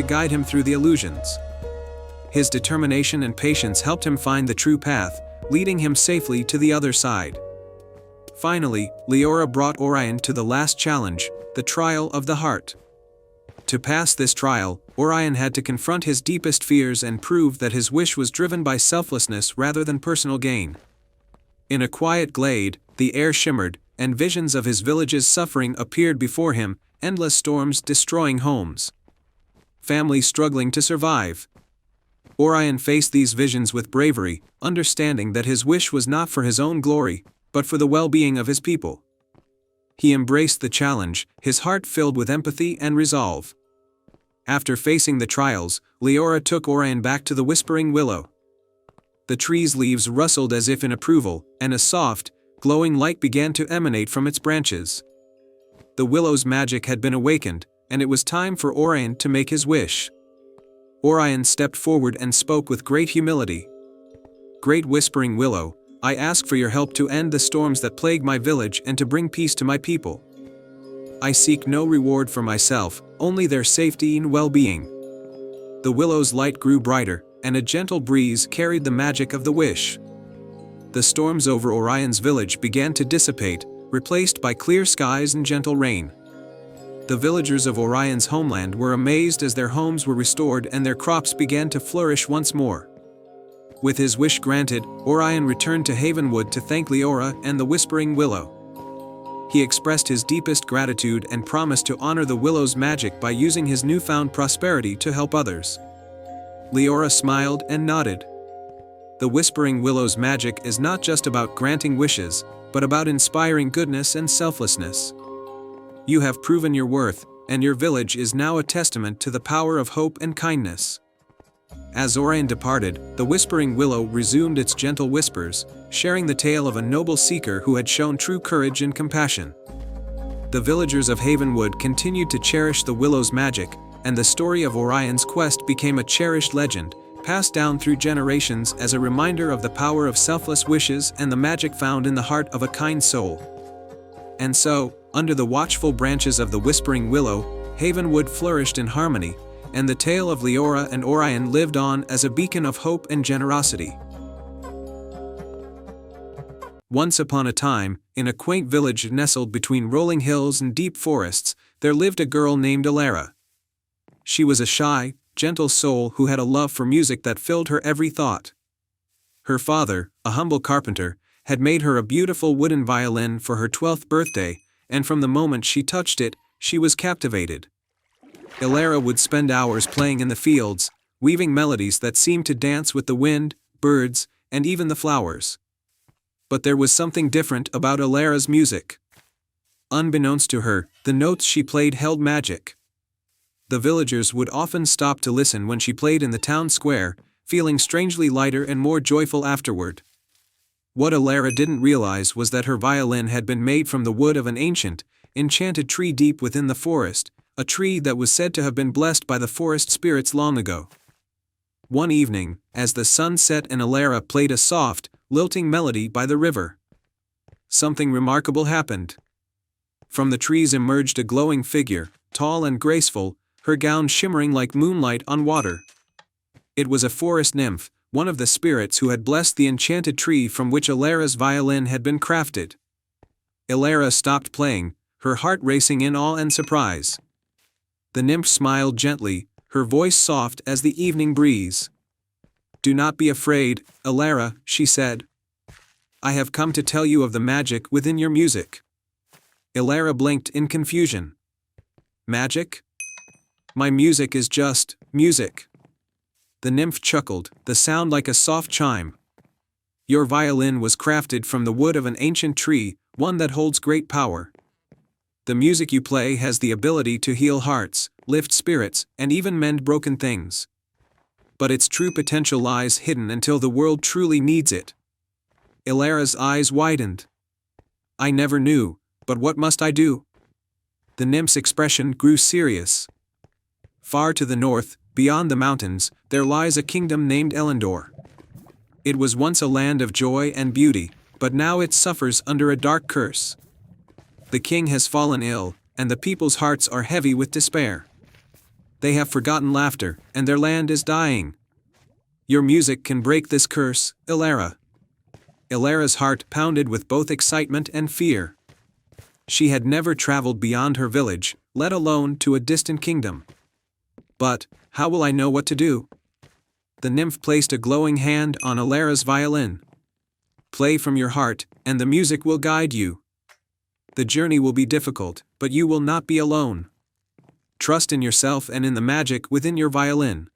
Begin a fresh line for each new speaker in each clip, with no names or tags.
to guide him through the illusions. His determination and patience helped him find the true path, leading him safely to the other side. Finally, Leora brought Orion to the last challenge, the trial of the heart. To pass this trial, Orion had to confront his deepest fears and prove that his wish was driven by selflessness rather than personal gain. In a quiet glade, the air shimmered, and visions of his village's suffering appeared before him, endless storms destroying homes. Families struggling to survive. Orion faced these visions with bravery, understanding that his wish was not for his own glory, but for the well-being of his people. He embraced the challenge, his heart filled with empathy and resolve. After facing the trials, Leora took Orion back to the Whispering Willow. The tree's leaves rustled as if in approval, and a soft, glowing light began to emanate from its branches. The willow's magic had been awakened, and it was time for Orion to make his wish. Orion stepped forward and spoke with great humility. "Great Whispering Willow, I ask for your help to end the storms that plague my village and to bring peace to my people. I seek no reward for myself, only their safety and well-being." The willow's light grew brighter, and a gentle breeze carried the magic of the wish. The storms over Orion's village began to dissipate, replaced by clear skies and gentle rain. The villagers of Orion's homeland were amazed as their homes were restored and their crops began to flourish once more. With his wish granted, Orion returned to Havenwood to thank Leora and the Whispering Willow. He expressed his deepest gratitude and promised to honor the willow's magic by using his newfound prosperity to help others. Leora smiled and nodded. The Whispering Willow's magic is not just about granting wishes, but about inspiring goodness and selflessness. You have proven your worth, and your village is now a testament to the power of hope and kindness. As Orion departed, the Whispering Willow resumed its gentle whispers, sharing the tale of a noble seeker who had shown true courage and compassion. The villagers of Havenwood continued to cherish the willow's magic, and the story of Orion's quest became a cherished legend, passed down through generations as a reminder of the power of selfless wishes and the magic found in the heart of a kind soul. And so, under the watchful branches of the Whispering Willow, Havenwood flourished in harmony, and the tale of Leora and Orion lived on as a beacon of hope and generosity. Once upon a time, in a quaint village nestled between rolling hills and deep forests, there lived a girl named Elara. She was a shy, gentle soul who had a love for music that filled her every thought. Her father, a humble carpenter, had made her a beautiful wooden violin for her 12th birthday, and from the moment she touched it, she was captivated. Elara would spend hours playing in the fields, weaving melodies that seemed to dance with the wind, birds, and even the flowers. But there was something different about Elara's music. Unbeknownst to her, the notes she played held magic. The villagers would often stop to listen when she played in the town square, feeling strangely lighter and more joyful afterward. What Elara didn't realize was that her violin had been made from the wood of an ancient, enchanted tree deep within the forest, a tree that was said to have been blessed by the forest spirits long ago. One evening, as the sun set and Elara played a soft, lilting melody by the river, something remarkable happened. From the trees emerged a glowing figure, tall and graceful, her gown shimmering like moonlight on water. It was a forest nymph, one of the spirits who had blessed the enchanted tree from which Elara's violin had been crafted. Elara stopped playing, her heart racing in awe and surprise. The nymph smiled gently, her voice soft as the evening breeze. "Do not be afraid, Elara," she said. "I have come to tell you of the magic within your music." Elara blinked in confusion. "Magic? My music is just music." The nymph chuckled, the sound like a soft chime. "Your violin was crafted from the wood of an ancient tree, one that holds great power. The music you play has the ability to heal hearts, lift spirits, and even mend broken things. But its true potential lies hidden until the world truly needs it." Elara's eyes widened. "I never knew, but what must I do?" The nymph's expression grew serious. "Far to the north, beyond the mountains, there lies a kingdom named Elendor. It was once a land of joy and beauty, but now it suffers under a dark curse. The king has fallen ill, and the people's hearts are heavy with despair. They have forgotten laughter, and their land is dying. Your music can break this curse, Ilara. Ilara's heart pounded with both excitement and fear. She had never traveled beyond her village, let alone to a distant kingdom. But, how will I know what to do? The nymph placed a glowing hand on Ilara's violin. Play from your heart, and the music will guide you. The journey will be difficult, but you will not be alone. Trust in yourself and in the magic within your violin.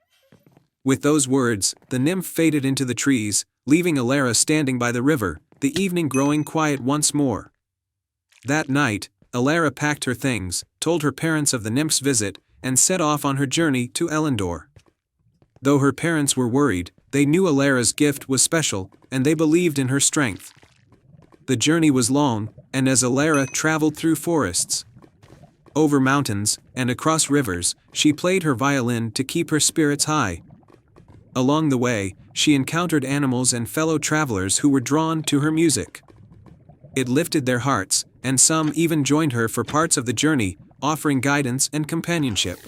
With those words, the nymph faded into the trees, leaving Ilara standing by the river, the evening growing quiet once more. That night, Ilara packed her things, told her parents of the nymph's visit, and set off on her journey to Elendor. Though her parents were worried, they knew Ilara's gift was special, and they believed in her strength. The journey was long, and as Ilara traveled through forests, over mountains, and across rivers, she played her violin to keep her spirits high. Along the way, she encountered animals and fellow travelers who were drawn to her music. It lifted their hearts, and some even joined her for parts of the journey, offering guidance and companionship.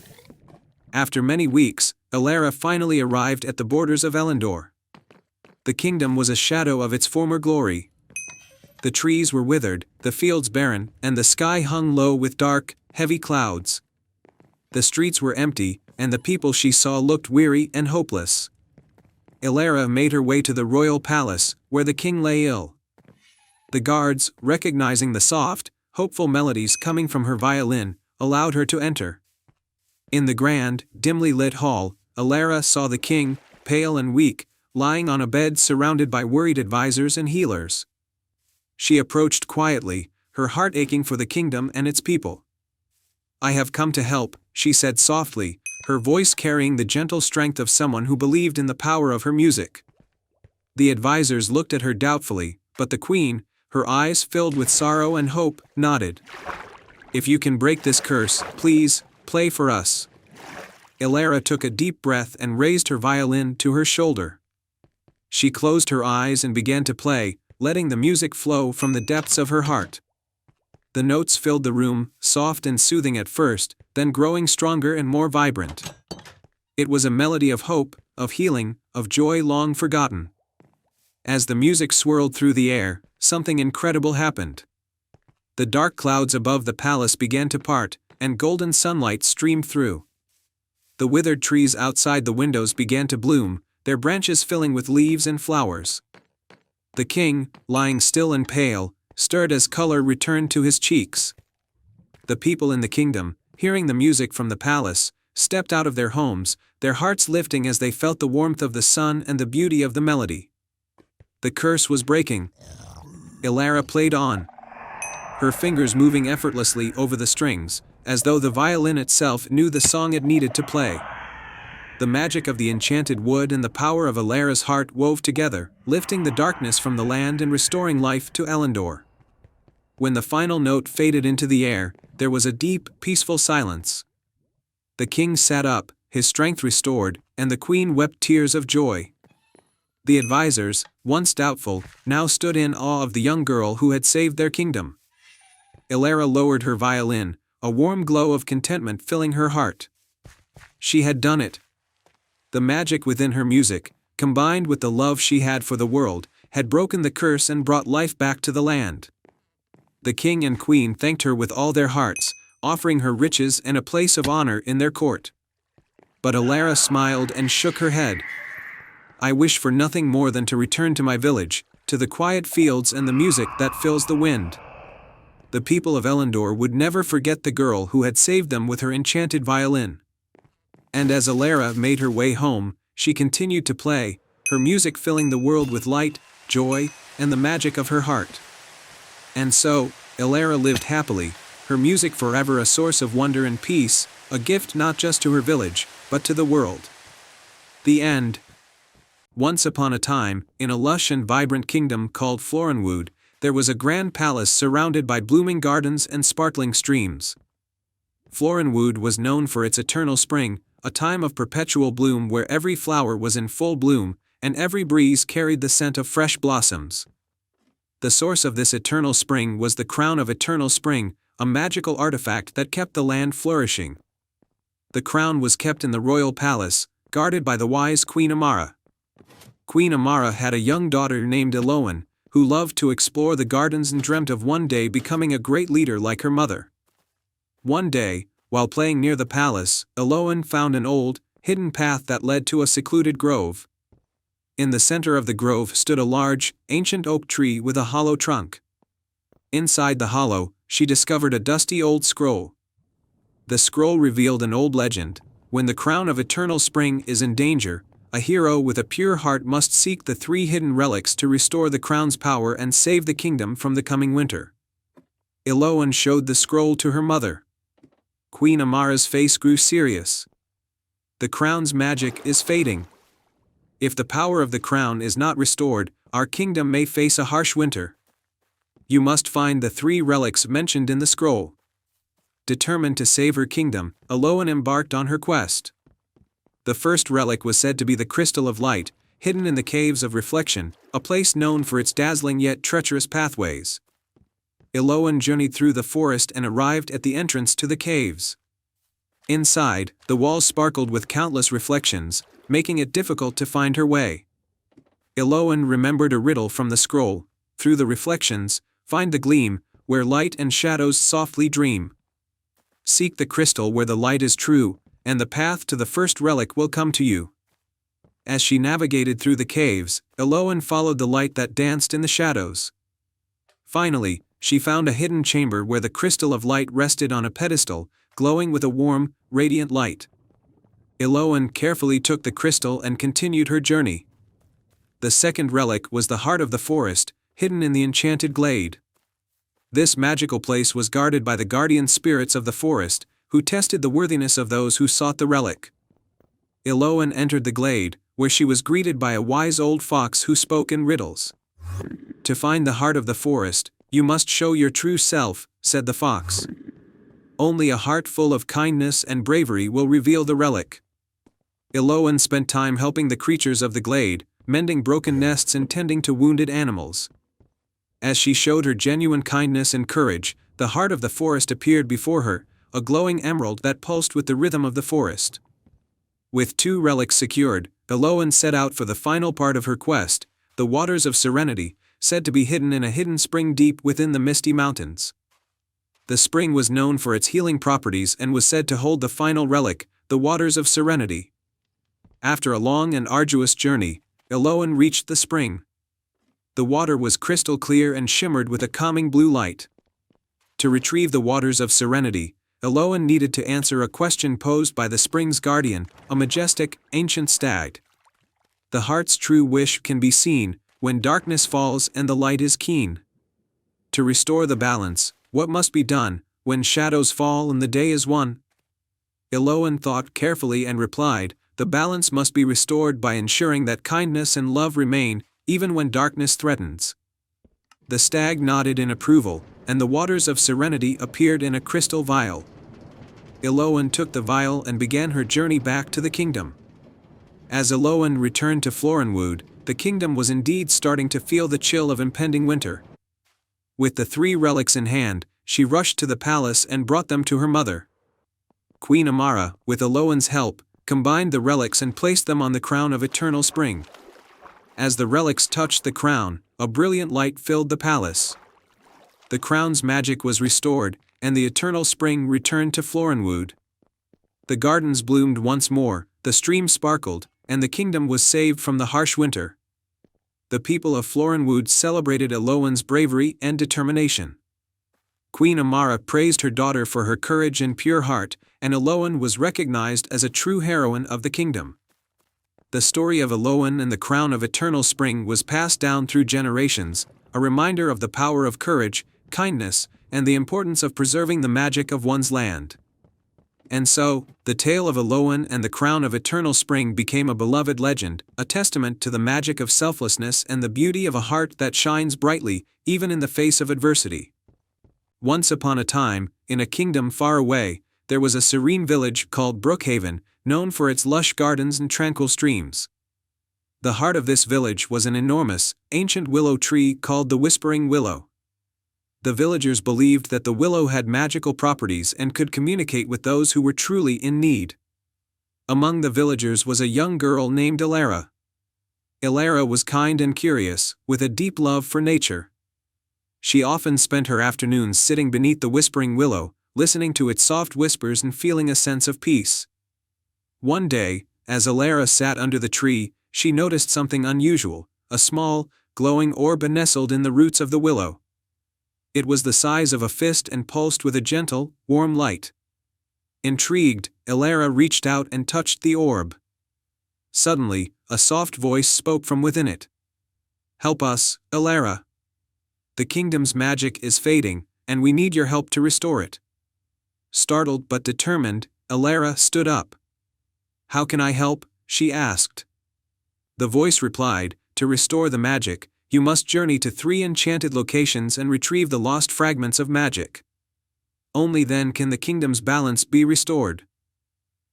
After many weeks, Ilara finally arrived at the borders of Elendor. The kingdom was a shadow of its former glory. The trees were withered, the fields barren, and the sky hung low with dark, heavy clouds. The streets were empty, and the people she saw looked weary and hopeless. Ilara made her way to the royal palace, where the king lay ill. The guards, recognizing the soft, hopeful melodies coming from her violin, allowed her to enter. In the grand, dimly lit hall, Ilara saw the king, pale and weak, lying on a bed surrounded by worried advisors and healers. She approached quietly, her heart aching for the kingdom and its people. "I have come to help," she said softly, her voice carrying the gentle strength of someone who believed in the power of her music. The advisors looked at her doubtfully, but the queen, her eyes filled with sorrow and hope, nodded. "If you can break this curse, please, play for us." Ilara took a deep breath and raised her violin to her shoulder. She closed her eyes and began to play, letting the music flow from the depths of her heart. The notes filled the room, soft and soothing at first, then growing stronger and more vibrant. It was a melody of hope, of healing, of joy long forgotten. As the music swirled through the air, something incredible happened. The dark clouds above the palace began to part, and golden sunlight streamed through. The withered trees outside the windows began to bloom, their branches filling with leaves and flowers. The king, lying still and pale, stirred as color returned to his cheeks. The people in the kingdom, hearing the music from the palace, stepped out of their homes, their hearts lifting as they felt the warmth of the sun and the beauty of the melody. The curse was breaking. Ilara played on, her fingers moving effortlessly over the strings, as though the violin itself knew the song it needed to play. The magic of the enchanted wood and the power of Ilara's heart wove together, lifting the darkness from the land and restoring life to Elendor. When the final note faded into the air, there was a deep, peaceful silence. The king sat up, his strength restored, and the queen wept tears of joy. The advisors, once doubtful, now stood in awe of the young girl who had saved their kingdom. Ilara lowered her violin, a warm glow of contentment filling her heart. She had done it. The magic within her music, combined with the love she had for the world, had broken the curse and brought life back to the land. The king and queen thanked her with all their hearts, offering her riches and a place of honor in their court. But Ilara smiled and shook her head. "I wish for nothing more than to return to my village, to the quiet fields and the music that fills the wind." The people of Elendor would never forget the girl who had saved them with her enchanted violin. And as Ilara made her way home, she continued to play, her music filling the world with light, joy, and the magic of her heart. And so, Ilara lived happily, her music forever a source of wonder and peace, a gift not just to her village, but to the world. The end. Once upon a time, in a lush and vibrant kingdom called Florenwood, there was a grand palace surrounded by blooming gardens and sparkling streams. Florenwood was known for its eternal spring, a time of perpetual bloom where every flower was in full bloom, and every breeze carried the scent of fresh blossoms. The source of this eternal spring was the Crown of Eternal Spring, a magical artifact that kept the land flourishing. the crown was kept in the royal palace, guarded by the wise Queen Amara. Queen Amara had a young daughter named Eloan, who loved to explore the gardens and dreamt of one day becoming a great leader like her mother. One day, while playing near the palace, Eloan found an old, hidden path that led to a secluded grove. In the center of the grove stood a large, ancient oak tree with a hollow trunk. Inside the hollow, she discovered a dusty old scroll. The scroll revealed an old legend: when the crown of eternal spring is in danger, a hero with a pure heart must seek the 3 hidden relics to restore the crown's power and save the kingdom from the coming winter. Eloan showed the scroll to her mother. Queen Amara's face grew serious. The crown's magic is fading. If the power of the crown is not restored, our kingdom may face a harsh winter. You must find the 3 relics mentioned in the scroll. Determined to save her kingdom, Eloan embarked on her quest. The first relic was said to be the Crystal of Light, hidden in the Caves of Reflection, a place known for its dazzling yet treacherous pathways. Eloan journeyed through the forest and arrived at the entrance to the caves. Inside, the walls sparkled with countless reflections, making it difficult to find her way. Eloan remembered a riddle from the scroll: through the reflections, find the gleam, where light and shadows softly dream. Seek the crystal where the light is true, and the path to the first relic will come to you. As she navigated through the caves, Eloan followed the light that danced in the shadows. Finally, she found a hidden chamber where the crystal of light rested on a pedestal, glowing with a warm, radiant light. Eloan carefully took the crystal and continued her journey. The second relic was the heart of the forest, hidden in the enchanted glade. This magical place was guarded by the guardian spirits of the forest, who tested the worthiness of those who sought the relic. Eloan entered the glade, where she was greeted by a wise old fox who spoke in riddles. To find the heart of the forest, you must show your true self, said the fox. Only a heart full of kindness and bravery will reveal the relic. Eloan spent time helping the creatures of the glade, mending broken nests and tending to wounded animals. As she showed her genuine kindness and courage, the heart of the forest appeared before her, a glowing emerald that pulsed with the rhythm of the forest. With 2 relics secured, Eloan set out for the final part of her quest, the Waters of Serenity, said to be hidden in a hidden spring deep within the misty mountains. The spring was known for its healing properties and was said to hold the final relic, the Waters of Serenity. After a long and arduous journey, Eloan reached the spring. The water was crystal clear and shimmered with a calming blue light. To retrieve the Waters of Serenity, Eloan needed to answer a question posed by the spring's guardian, a majestic, ancient stag. The heart's true wish can be seen when darkness falls and the light is keen. To restore the balance, what must be done when shadows fall and the day is won? Eloan thought carefully and replied, the balance must be restored by ensuring that kindness and love remain, even when darkness threatens. The stag nodded in approval, and the Waters of Serenity appeared in a crystal vial. Eloan took the vial and began her journey back to the kingdom. As Eloan returned to Florenwood, the kingdom was indeed starting to feel the chill of impending winter. With the 3 relics in hand, she rushed to the palace and brought them to her mother. Queen Amara, with Eloan's help, combined the relics and placed them on the crown of eternal spring. As the relics touched the crown, a brilliant light filled the palace. The crown's magic was restored, and the eternal spring returned to Florenwood. The gardens bloomed once more, the stream sparkled, and the kingdom was saved from the harsh winter. The people of Florenwood celebrated Eloan's bravery and determination. Queen Amara praised her daughter for her courage and pure heart, and Eloan was recognized as a true heroine of the kingdom. The story of Eloan and the crown of eternal spring was passed down through generations, a reminder of the power of courage, kindness, and the importance of preserving the magic of one's land. And so, the tale of Eloan and the crown of eternal spring became a beloved legend, a testament to the magic of selflessness and the beauty of a heart that shines brightly, even in the face of adversity. Once upon a time, in a kingdom far away, there was a serene village called Brookhaven, known for its lush gardens and tranquil streams. The heart of this village was an enormous, ancient willow tree called the Whispering Willow. The villagers believed that the willow had magical properties and could communicate with those who were truly in need. Among the villagers was a young girl named Ilara. Ilara was kind and curious, with a deep love for nature. She often spent her afternoons sitting beneath the whispering willow, listening to its soft whispers and feeling a sense of peace. One day, as Ilara sat under the tree, she noticed something unusual: a small, glowing orb nestled in the roots of the willow. It was the size of a fist and pulsed with a gentle, warm light. Intrigued, Ilara reached out and touched the orb. Suddenly, a soft voice spoke from within it. "Help us, Ilara. The kingdom's magic is fading, and we need your help to restore it." Startled but determined, Ilara stood up. "How can I help?" she asked. The voice replied, "To restore the magic, you must journey to 3 enchanted locations and retrieve the lost fragments of magic. Only then can the kingdom's balance be restored."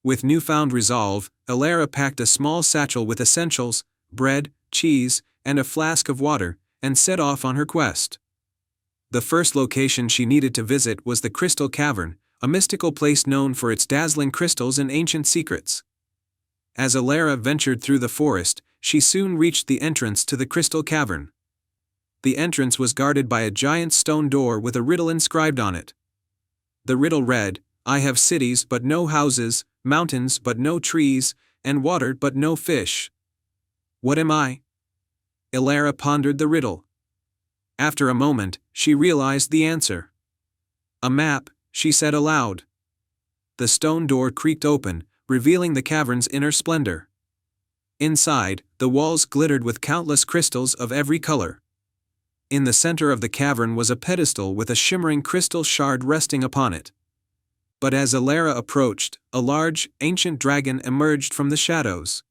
With newfound resolve, Ilara packed a small satchel with essentials, bread, cheese, and a flask of water, and set off on her quest. The first location she needed to visit was the Crystal Cavern, a mystical place known for its dazzling crystals and ancient secrets. As Ilara ventured through the forest, she soon reached the entrance to the Crystal Cavern. The entrance was guarded by a giant stone door with a riddle inscribed on it. The riddle read, "I have cities but no houses, mountains but no trees, and water but no fish. What am I?" Ilara pondered the riddle. After a moment, she realized the answer. "A map," she said aloud. The stone door creaked open, revealing the cavern's inner splendor. Inside, the walls glittered with countless crystals of every color. In the center of the cavern was a pedestal with a shimmering crystal shard resting upon it. But as Ilara approached, a large, ancient dragon emerged from the shadows.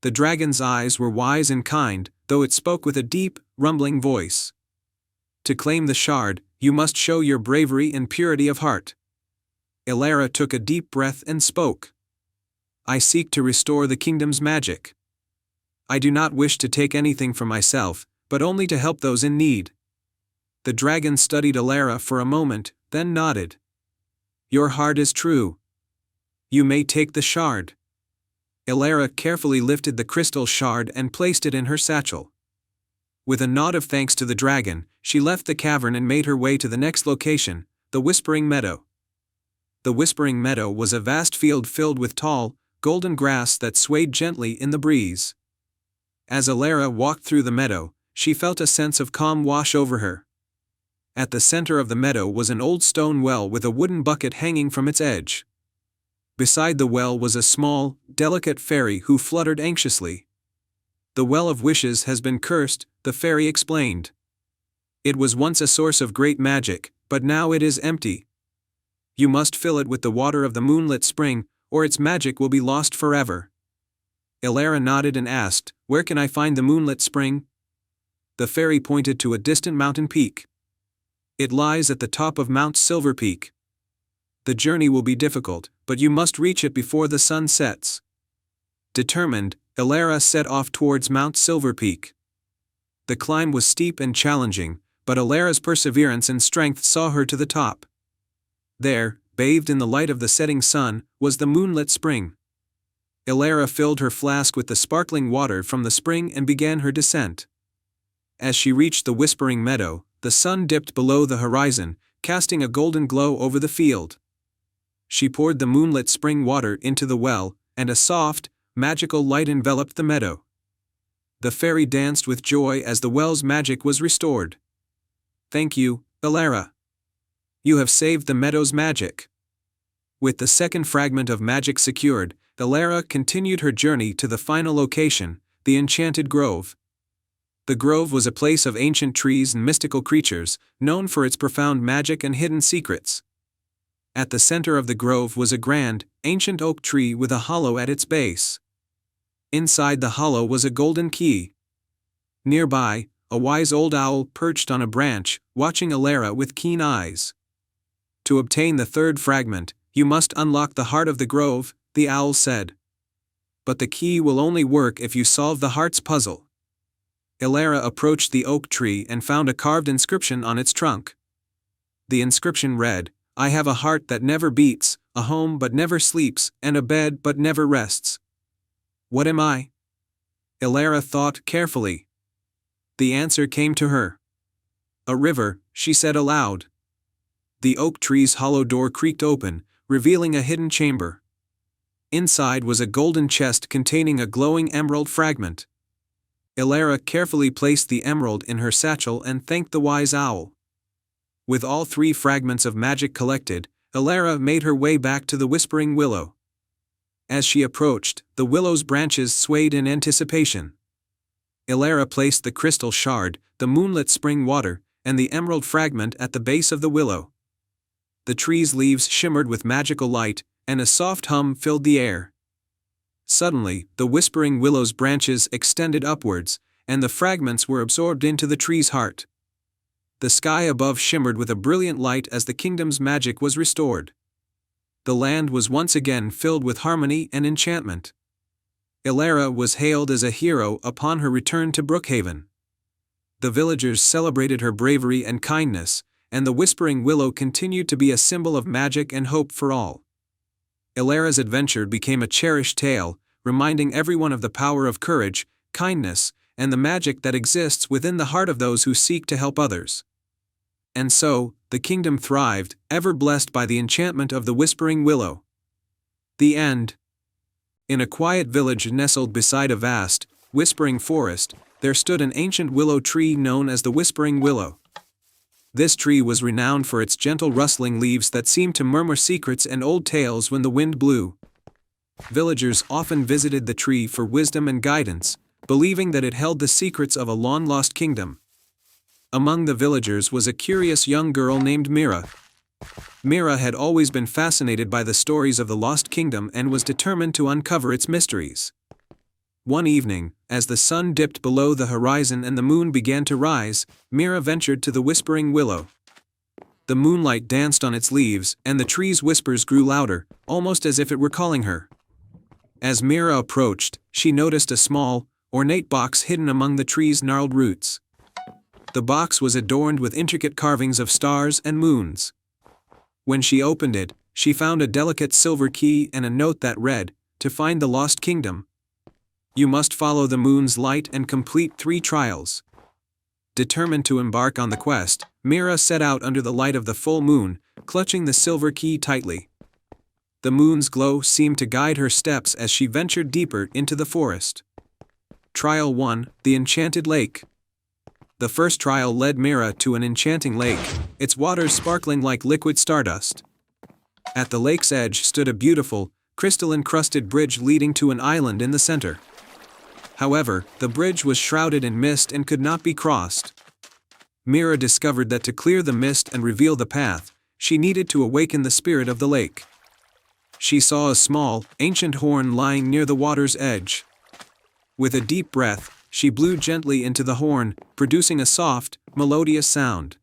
The dragon's eyes were wise and kind, though it spoke with a deep, rumbling voice. "To claim the shard, you must show your bravery and purity of heart." Ilara took a deep breath and spoke. "I seek to restore the kingdom's magic. I do not wish to take anything for myself, but only to help those in need." The dragon studied Ilara for a moment, then nodded. "Your heart is true. You may take the shard." Ilara carefully lifted the crystal shard and placed it in her satchel. With a nod of thanks to the dragon, she left the cavern and made her way to the next location, the Whispering Meadow. The Whispering Meadow was a vast field filled with tall, golden grass that swayed gently in the breeze. As Ilara walked through the meadow, she felt a sense of calm wash over her. At the center of the meadow was an old stone well with a wooden bucket hanging from its edge. Beside the well was a small, delicate fairy who fluttered anxiously. "The Well of Wishes has been cursed," the fairy explained. "It was once a source of great magic, but now it is empty. You must fill it with the water of the moonlit spring, or its magic will be lost forever." Ilara nodded and asked, "Where can I find the moonlit spring?" The fairy pointed to a distant mountain peak. "It lies at the top of Mount Silver Peak. The journey will be difficult, but you must reach it before the sun sets." Determined, Ilara set off towards Mount Silver Peak. The climb was steep and challenging, but Ilara's perseverance and strength saw her to the top. There, bathed in the light of the setting sun, was the moonlit spring. Ilara filled her flask with the sparkling water from the spring and began her descent. As she reached the Whispering Meadow, the sun dipped below the horizon, casting a golden glow over the field. She poured the moonlit spring water into the well, and a soft, magical light enveloped the meadow. The fairy danced with joy as the well's magic was restored. "Thank you, Ilara. You have saved the meadow's magic." With the second fragment of magic secured, Ilara continued her journey to the final location, the Enchanted Grove. The grove was a place of ancient trees and mystical creatures, known for its profound magic and hidden secrets. At the center of the grove was a grand, ancient oak tree with a hollow at its base. Inside the hollow was a golden key. Nearby, a wise old owl perched on a branch, watching Ilara with keen eyes. "To obtain the third fragment, you must unlock the heart of the grove," the owl said. "But the key will only work if you solve the heart's puzzle." Ilara approached the oak tree and found a carved inscription on its trunk. The inscription read, "I have a heart that never beats, a home but never sleeps, and a bed but never rests." What am I? Elara thought carefully. The answer came to her. "A river," she said aloud. The oak tree's hollow door creaked open, revealing a hidden chamber. Inside was a golden chest containing a glowing emerald fragment. Elara carefully placed the emerald in her satchel and thanked the wise owl. With all 3 fragments of magic collected, Elara made her way back to the Whispering Willow. As she approached, the willow's branches swayed in anticipation. Elara placed the crystal shard, the moonlit spring water, and the emerald fragment at the base of the willow. The tree's leaves shimmered with magical light, and a soft hum filled the air. Suddenly, the Whispering Willow's branches extended upwards, and the fragments were absorbed into the tree's heart. The sky above shimmered with a brilliant light as the kingdom's magic was restored. The land was once again filled with harmony and enchantment. Elara was hailed as a hero upon her return to Brookhaven. The villagers celebrated her bravery and kindness, and the Whispering Willow continued to be a symbol of magic and hope for all. Elara's adventure became a cherished tale, reminding everyone of the power of courage, kindness, and the magic that exists within the heart of those who seek to help others. And so, the kingdom thrived, ever blessed by the enchantment of the Whispering Willow. The end. In a quiet village nestled beside a vast, whispering forest, there stood an ancient willow tree known as the Whispering Willow. This tree was renowned for its gentle rustling leaves that seemed to murmur secrets and old tales when the wind blew. Villagers often visited the tree for wisdom and guidance, believing that it held the secrets of a long-lost kingdom. Among the villagers was a curious young girl named Mira. Mira had always been fascinated by the stories of the Lost Kingdom and was determined to uncover its mysteries. One evening, as the sun dipped below the horizon and the moon began to rise, Mira ventured to the Whispering Willow. The moonlight danced on its leaves, and the tree's whispers grew louder, almost as if it were calling her. As Mira approached, she noticed a small, ornate box hidden among the tree's gnarled roots. The box was adorned with intricate carvings of stars and moons. When she opened it, she found a delicate silver key and a note that read, "To find the Lost Kingdom, you must follow the moon's light and complete 3 trials." Determined to embark on the quest, Mira set out under the light of the full moon, clutching the silver key tightly. The moon's glow seemed to guide her steps as she ventured deeper into the forest. Trial 1, the Enchanted Lake. The first trial led Mira to an enchanting lake, its waters sparkling like liquid stardust. At the lake's edge stood a beautiful, crystal-encrusted bridge leading to an island in the center. However, the bridge was shrouded in mist and could not be crossed. Mira discovered that to clear the mist and reveal the path, she needed to awaken the spirit of the lake. She saw a small, ancient horn lying near the water's edge. With a deep breath, she blew gently into the horn, producing a soft, melodious sound.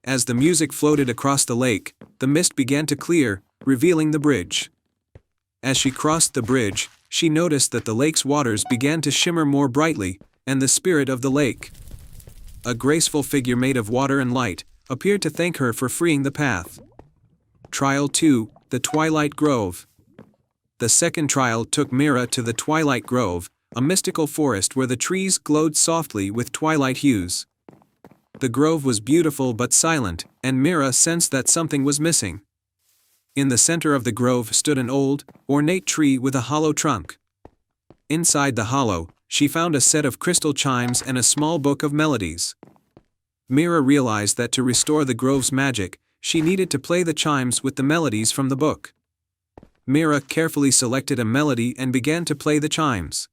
As the music floated across the lake, the mist began to clear, revealing the bridge. As she crossed the bridge, she noticed that the lake's waters began to shimmer more brightly, and the spirit of the lake, a graceful figure made of water and light, appeared to thank her for freeing the path. Trial 2, the Twilight Grove. The second trial took Mira to the Twilight Grove, a mystical forest where the trees glowed softly with twilight hues. The grove was beautiful but silent, and Mira sensed that something was missing. In the center of the grove stood an old, ornate tree with a hollow trunk. Inside the hollow, she found a set of crystal chimes and a small book of melodies. Mira realized that to restore the grove's magic, she needed to play the chimes with the melodies from the book. Mira carefully selected a melody and began to play the chimes.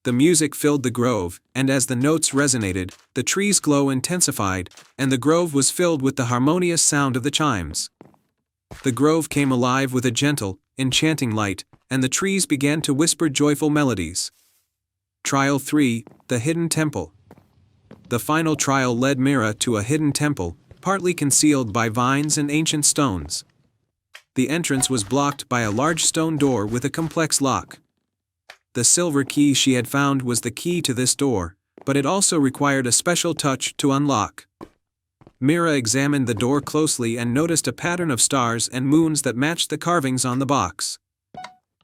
The music filled the grove, and as the notes resonated, the tree's glow intensified, and the grove was filled with the harmonious sound of the chimes. The grove came alive with a gentle, enchanting light, and the trees began to whisper joyful melodies. Trial 3, the Hidden Temple. The final trial led Mira to a hidden temple, partly concealed by vines and ancient stones. The entrance was blocked by a large stone door with a complex lock. The silver key she had found was the key to this door, but it also required a special touch to unlock. Mira examined the door closely and noticed a pattern of stars and moons that matched the carvings on the box.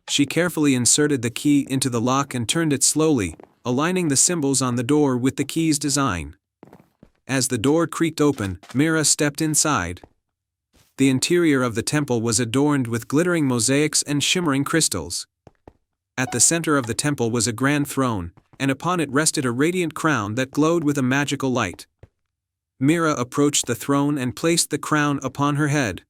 She carefully inserted the key into the lock and turned it slowly, aligning the symbols on the door with the key's design. As the door creaked open, Mira stepped inside. The interior of the temple was adorned with glittering mosaics and shimmering crystals. At the center of the temple was a grand throne, and upon it rested a radiant crown that glowed with a magical light. Mira approached the throne and placed the crown upon her head.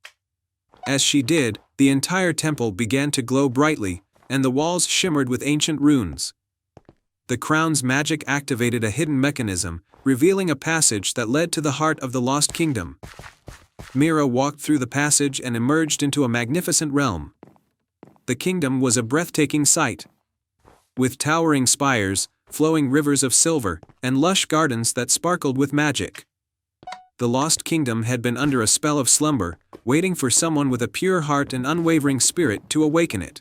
As she did, the entire temple began to glow brightly, and the walls shimmered with ancient runes. The crown's magic activated a hidden mechanism, revealing a passage that led to the heart of the Lost Kingdom. Mira walked through the passage and emerged into a magnificent realm. The kingdom was a breathtaking sight. With towering spires, flowing rivers of silver, and lush gardens that sparkled with magic. The Lost Kingdom had been under a spell of slumber, waiting for someone with a pure heart and unwavering spirit to awaken it.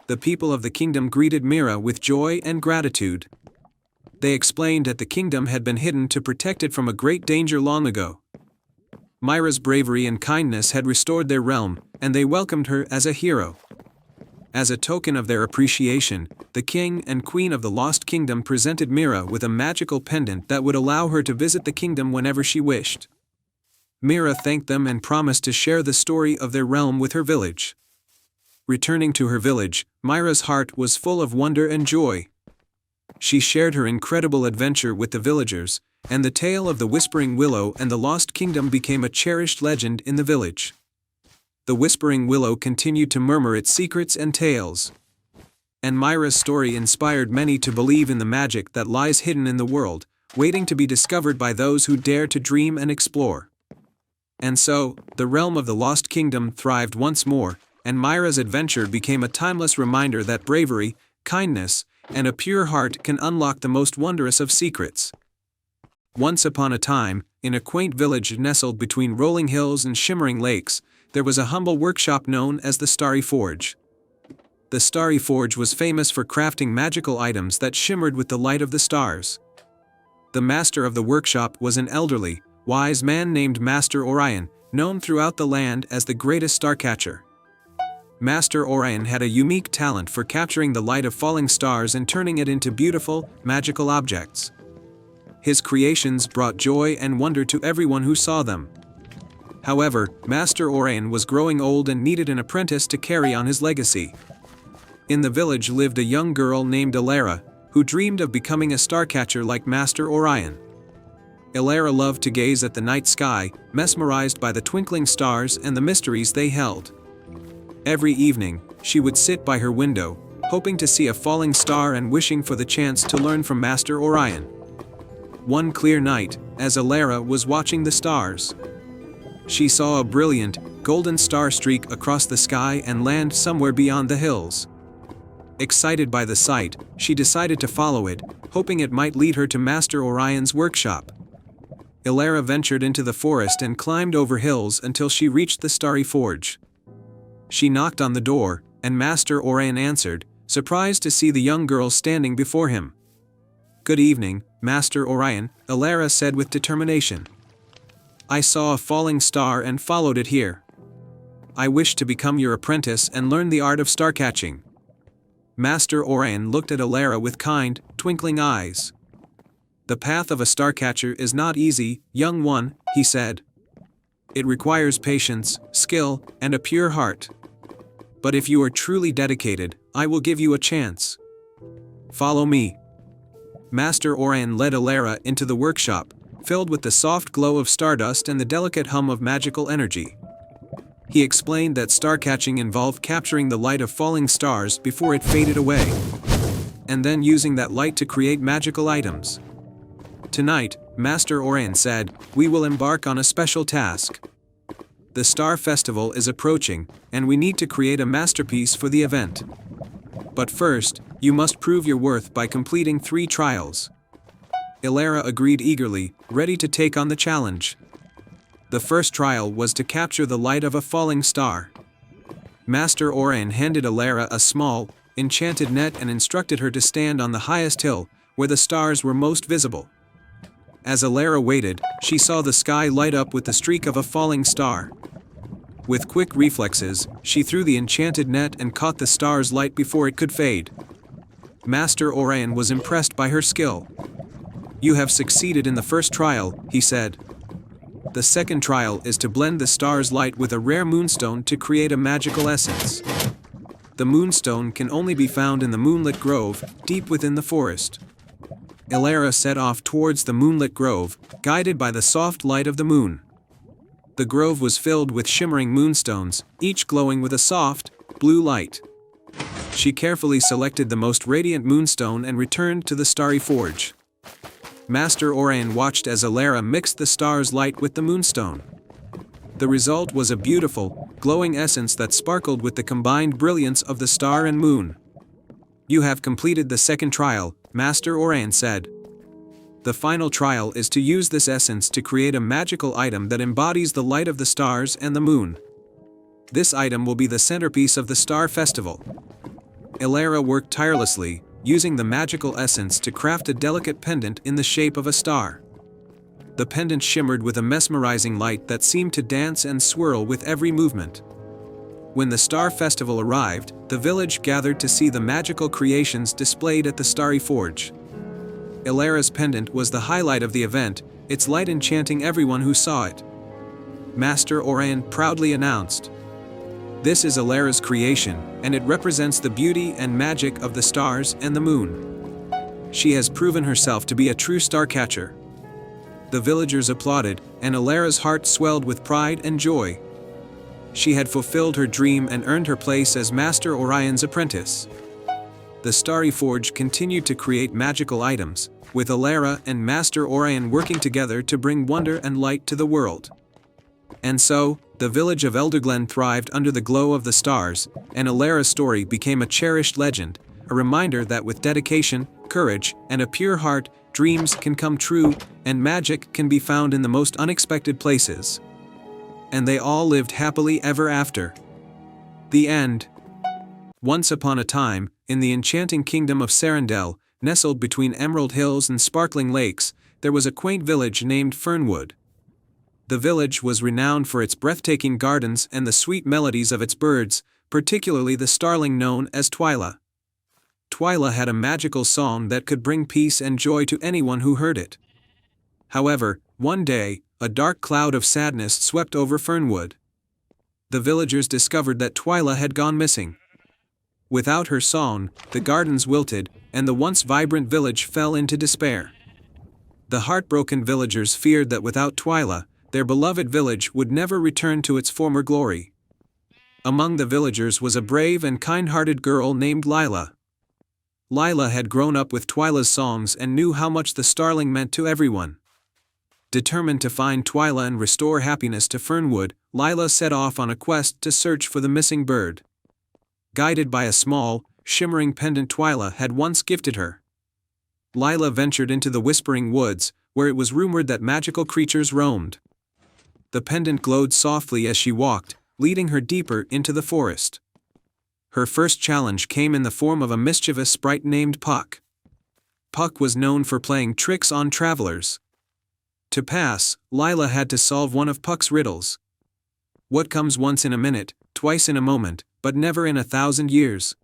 The people of the kingdom greeted Mira with joy and gratitude. They explained that the kingdom had been hidden to protect it from a great danger long ago. Mira's bravery and kindness had restored their realm, and they welcomed her as a hero. As a token of their appreciation, the king and queen of the Lost Kingdom presented Mira with a magical pendant that would allow her to visit the kingdom whenever she wished. Mira thanked them and promised to share the story of their realm with her village. Returning to her village, Mira's heart was full of wonder and joy. She shared her incredible adventure with the villagers, and the tale of the Whispering Willow and the Lost Kingdom became a cherished legend in the village. The Whispering Willow continued to murmur its secrets and tales. And Mira's story inspired many to believe in the magic that lies hidden in the world, waiting to be discovered by those who dare to dream and explore. And so, the realm of the Lost Kingdom thrived once more, and Mira's adventure became a timeless reminder that bravery, kindness, and a pure heart can unlock the most wondrous of secrets. Once upon a time, in a quaint village nestled between rolling hills and shimmering lakes, there was a humble workshop known as the Starry Forge. The Starry Forge was famous for crafting magical items that shimmered with the light of the stars. The master of the workshop was an elderly, wise man named Master Orion, known throughout the land as the greatest starcatcher. Master Orion had a unique talent for capturing the light of falling stars and turning it into beautiful, magical objects. His creations brought joy and wonder to everyone who saw them. However, Master Orion was growing old and needed an apprentice to carry on his legacy. In the village lived a young girl named Elara, who dreamed of becoming a starcatcher like Master Orion. Elara loved to gaze at the night sky, mesmerized by the twinkling stars and the mysteries they held. Every evening, she would sit by her window, hoping to see a falling star and wishing for the chance to learn from Master Orion. One clear night, as Elara was watching the stars, she saw a brilliant, golden star streak across the sky and land somewhere beyond the hills. Excited by the sight, she decided to follow it, hoping it might lead her to Master Orion's workshop. Elara ventured into the forest and climbed over hills until she reached the Starry Forge. She knocked on the door, and Master Orion answered, surprised to see the young girl standing before him. "Good evening, Master Orion," Elara said with determination. "I saw a falling star and followed it here. I wish to become your apprentice and learn the art of starcatching." Master Orion looked at Elara with kind, twinkling eyes. "The path of a starcatcher is not easy, young one," he said. "It requires patience, skill, and a pure heart. But if you are truly dedicated, I will give you a chance. Follow me." Master Orion led Elara into the workshop, filled with the soft glow of stardust and the delicate hum of magical energy. He explained that starcatching involved capturing the light of falling stars before it faded away, and then using that light to create magical items. "Tonight," Master Orion said, "we will embark on a special task. The Star Festival is approaching, and we need to create a masterpiece for the event. But first, you must prove your worth by completing 3 trials." Elara agreed eagerly, ready to take on the challenge. The first trial was to capture the light of a falling star. Master Orion handed Elara a small, enchanted net and instructed her to stand on the highest hill, where the stars were most visible. As Elara waited, she saw the sky light up with the streak of a falling star. With quick reflexes, she threw the enchanted net and caught the star's light before it could fade. Master Orion was impressed by her skill. "You have succeeded in the first trial," he said. "The second trial is to blend the star's light with a rare moonstone to create a magical essence. The moonstone can only be found in the moonlit grove, deep within the forest." Elara set off towards the moonlit grove, guided by the soft light of the moon. The grove was filled with shimmering moonstones, each glowing with a soft, blue light. She carefully selected the most radiant moonstone and returned to the starry forge. Master Orion watched as Elara mixed the star's light with the moonstone. The result was a beautiful, glowing essence that sparkled with the combined brilliance of the star and moon. "You have completed the second trial," Master Orion said. "The final trial is to use this essence to create a magical item that embodies the light of the stars and the moon. This item will be the centerpiece of the Star Festival." Elara worked tirelessly, using the magical essence to craft a delicate pendant in the shape of a star. The pendant shimmered with a mesmerizing light that seemed to dance and swirl with every movement. When the Star Festival arrived, the village gathered to see the magical creations displayed at the Starry Forge. Elara's pendant was the highlight of the event, its light enchanting everyone who saw it. Master Orion proudly announced, "This is Elara's creation, and it represents the beauty and magic of the stars and the moon. She has proven herself to be a true starcatcher." The villagers applauded, and Elara's heart swelled with pride and joy. She had fulfilled her dream and earned her place as Master Orion's apprentice. The Starry Forge continued to create magical items, with Elara and Master Orion working together to bring wonder and light to the world. And so, the village of Elderglen thrived under the glow of the stars, and Elara's story became a cherished legend, a reminder that with dedication, courage, and a pure heart, dreams can come true, and magic can be found in the most unexpected places. And they all lived happily ever after. The end. Once upon a time, in the enchanting kingdom of Sarendel, nestled between emerald hills and sparkling lakes, there was a quaint village named Fernwood. The village was renowned for its breathtaking gardens and the sweet melodies of its birds, particularly the starling known as Twyla. Twyla had a magical song that could bring peace and joy to anyone who heard it. However, one day, a dark cloud of sadness swept over Fernwood. The villagers discovered that Twyla had gone missing. Without her song, the gardens wilted, and the once vibrant village fell into despair. The heartbroken villagers feared that without Twyla, their beloved village would never return to its former glory. Among the villagers was a brave and kind-hearted girl named Lila. Lila had grown up with Twyla's songs and knew how much the starling meant to everyone. Determined to find Twyla and restore happiness to Fernwood, Lila set off on a quest to search for the missing bird. Guided by a small, shimmering pendant Twyla had once gifted her, Lila ventured into the Whispering Woods, where it was rumored that magical creatures roamed. The pendant glowed softly as she walked, leading her deeper into the forest. Her first challenge came in the form of a mischievous sprite named Puck. Puck was known for playing tricks on travelers. To pass, Lila had to solve one of Puck's riddles. What comes once in a minute, twice in a moment, but never in 1,000 years?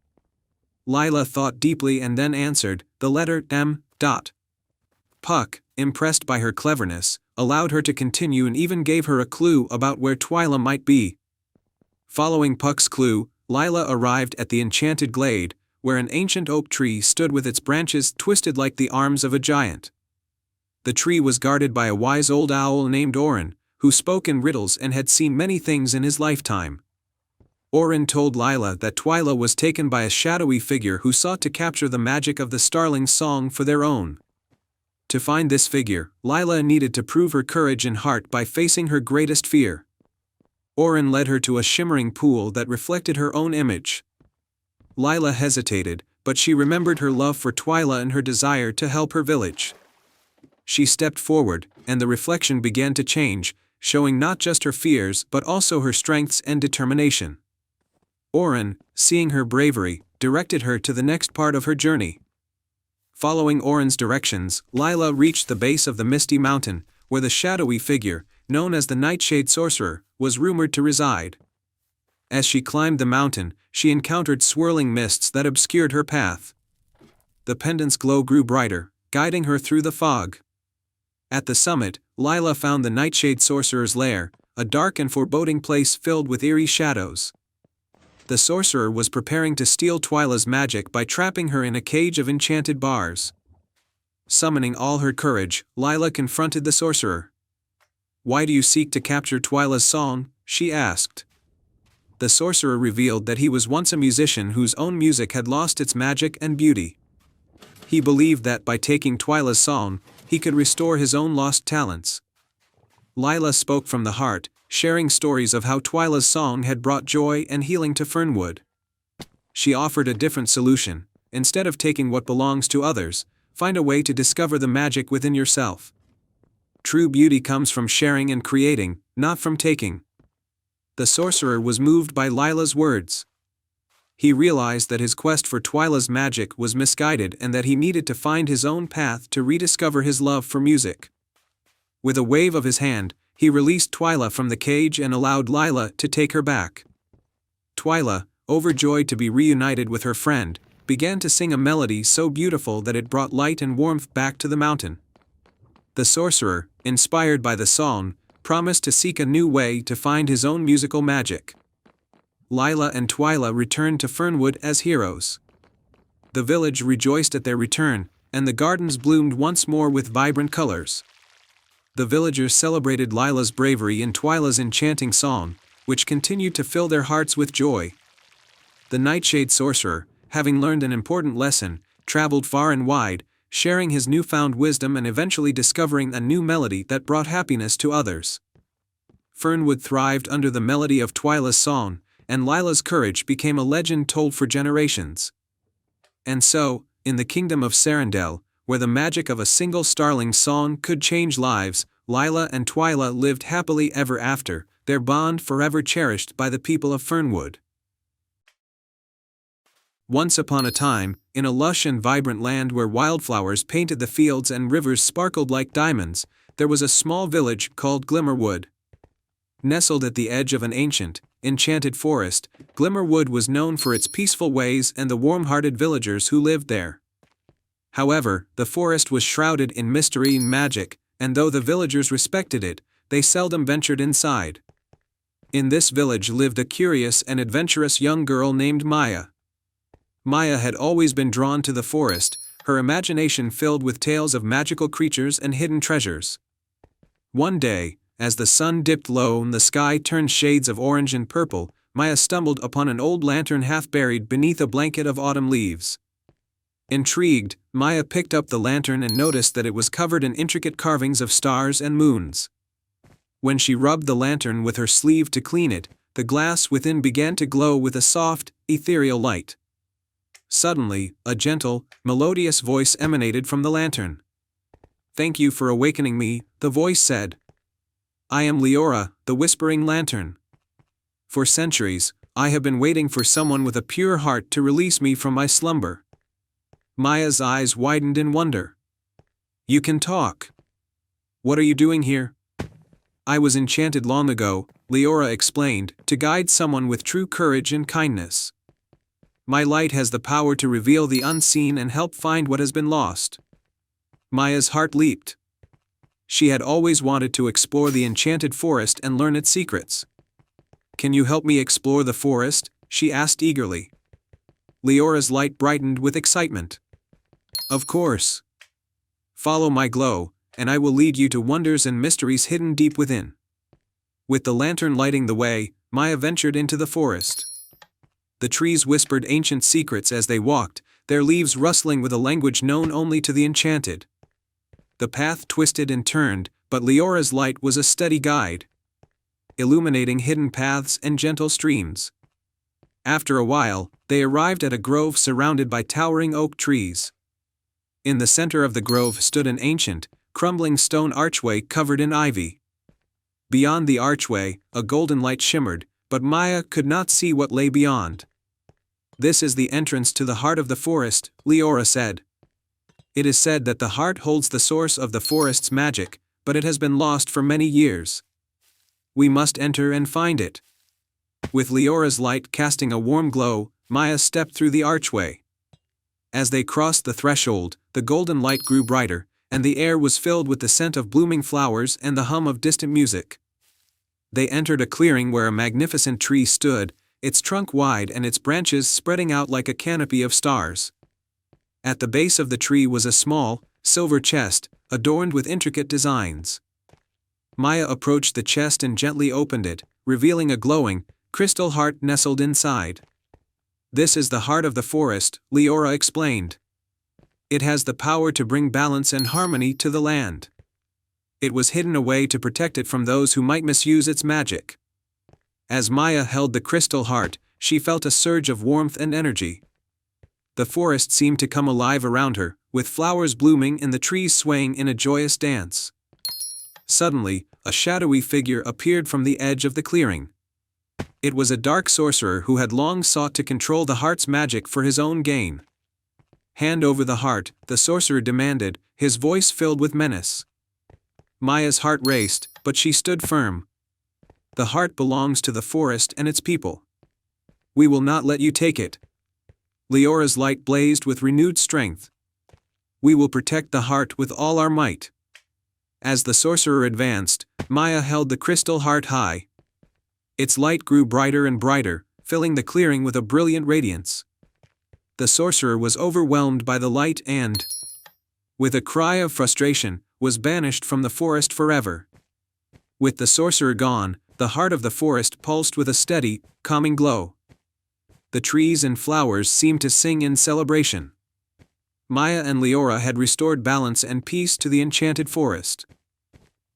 Lila thought deeply and then answered, the letter M. Puck, impressed by her cleverness, allowed her to continue and even gave her a clue about where Twyla might be. Following Puck's clue, Lila arrived at the enchanted glade, where an ancient oak tree stood with its branches twisted like the arms of a giant. The tree was guarded by a wise old owl named Orin, who spoke in riddles and had seen many things in his lifetime. Orin told Lila that Twyla was taken by a shadowy figure who sought to capture the magic of the starling's song for their own. To find this figure, Lila needed to prove her courage and heart by facing her greatest fear. Orin led her to a shimmering pool that reflected her own image. Lila hesitated, but she remembered her love for Twyla and her desire to help her village. She stepped forward, and the reflection began to change, showing not just her fears but also her strengths and determination. Orin, seeing her bravery, directed her to the next part of her journey. Following Oren's directions, Lila reached the base of the misty mountain, where the shadowy figure, known as the Nightshade Sorcerer, was rumored to reside. As she climbed the mountain, she encountered swirling mists that obscured her path. The pendant's glow grew brighter, guiding her through the fog. At the summit, Lila found the Nightshade Sorcerer's lair, a dark and foreboding place filled with eerie shadows. The sorcerer was preparing to steal Twyla's magic by trapping her in a cage of enchanted bars. Summoning all her courage, Lila confronted the sorcerer. "Why do you seek to capture Twyla's song?" she asked. The sorcerer revealed that he was once a musician whose own music had lost its magic and beauty. He believed that by taking Twyla's song, he could restore his own lost talents. Lila spoke from the heart, sharing stories of how Twyla's song had brought joy and healing to Fernwood. She offered a different solution. Instead of taking what belongs to others, find a way to discover the magic within yourself. True beauty comes from sharing and creating, not from taking. The sorcerer was moved by Lila's words. He realized that his quest for Twyla's magic was misguided and that he needed to find his own path to rediscover his love for music. With a wave of his hand, he released Twyla from the cage and allowed Lila to take her back. Twyla, overjoyed to be reunited with her friend, began to sing a melody so beautiful that it brought light and warmth back to the mountain. The sorcerer, inspired by the song, promised to seek a new way to find his own musical magic. Lila and Twyla returned to Fernwood as heroes. The village rejoiced at their return, and the gardens bloomed once more with vibrant colors. The villagers celebrated Lila's bravery in Twyla's enchanting song, which continued to fill their hearts with joy. The Nightshade Sorcerer, having learned an important lesson, traveled far and wide, sharing his newfound wisdom and eventually discovering a new melody that brought happiness to others. Fernwood thrived under the melody of Twyla's song, and Lila's courage became a legend told for generations. And so, in the kingdom of Sarandel, where the magic of a single starling song could change lives, Lila and Twyla lived happily ever after, their bond forever cherished by the people of Fernwood. Once upon a time, in a lush and vibrant land where wildflowers painted the fields and rivers sparkled like diamonds, there was a small village called Glimmerwood. Nestled at the edge of an ancient, enchanted forest, Glimmerwood was known for its peaceful ways and the warm-hearted villagers who lived there. However, the forest was shrouded in mystery and magic, and though the villagers respected it, they seldom ventured inside. In this village lived a curious and adventurous young girl named Maya. Maya had always been drawn to the forest, her imagination filled with tales of magical creatures and hidden treasures. One day, as the sun dipped low and the sky turned shades of orange and purple, Maya stumbled upon an old lantern half buried beneath a blanket of autumn leaves. Intrigued, Maya picked up the lantern and noticed that it was covered in intricate carvings of stars and moons. When she rubbed the lantern with her sleeve to clean it, the glass within began to glow with a soft, ethereal light. Suddenly, a gentle, melodious voice emanated from the lantern. "Thank you for awakening me," the voice said. "I am Leora, the Whispering Lantern. For centuries, I have been waiting for someone with a pure heart to release me from my slumber." Maya's eyes widened in wonder. "You can talk. What are you doing here?" "I was enchanted long ago," Leora explained, "to guide someone with true courage and kindness. My light has the power to reveal the unseen and help find what has been lost." Maya's heart leaped. She had always wanted to explore the enchanted forest and learn its secrets. "Can you help me explore the forest?" she asked eagerly. Leora's light brightened with excitement. "Of course. Follow my glow, and I will lead you to wonders and mysteries hidden deep within." With the lantern lighting the way, Maya ventured into the forest. The trees whispered ancient secrets as they walked, their leaves rustling with a language known only to the enchanted. The path twisted and turned, but Leora's light was a steady guide, illuminating hidden paths and gentle streams. After a while, they arrived at a grove surrounded by towering oak trees. In the center of the grove stood an ancient, crumbling stone archway covered in ivy. Beyond the archway, a golden light shimmered, but Maya could not see what lay beyond. "This is the entrance to the heart of the forest," Leora said. It is said that the heart holds the source of the forest's magic, but it has been lost for many years. We must enter and find it. With Leora's light casting a warm glow, Maya stepped through the archway. As they crossed the threshold, the golden light grew brighter, and the air was filled with the scent of blooming flowers and the hum of distant music. They entered a clearing where a magnificent tree stood, its trunk wide and its branches spreading out like a canopy of stars. At the base of the tree was a small, silver chest, adorned with intricate designs. Maya approached the chest and gently opened it, revealing a glowing, crystal heart nestled inside. "This is the heart of the forest," Leora explained. "It has the power to bring balance and harmony to the land. It was hidden away to protect it from those who might misuse its magic." As Maya held the crystal heart, she felt a surge of warmth and energy. The forest seemed to come alive around her, with flowers blooming and the trees swaying in a joyous dance. Suddenly, a shadowy figure appeared from the edge of the clearing. It was a dark sorcerer who had long sought to control the heart's magic for his own gain. "Hand over the heart," the sorcerer demanded, his voice filled with menace. Maya's heart raced, but she stood firm. "The heart belongs to the forest and its people. We will not let you take it." Leora's light blazed with renewed strength. "We will protect the heart with all our might." As the sorcerer advanced, Maya held the crystal heart high. Its light grew brighter and brighter, filling the clearing with a brilliant radiance. The sorcerer was overwhelmed by the light and, with a cry of frustration, was banished from the forest forever. With the sorcerer gone, the heart of the forest pulsed with a steady, calming glow. The trees and flowers seemed to sing in celebration. Maya and Leora had restored balance and peace to the enchanted forest.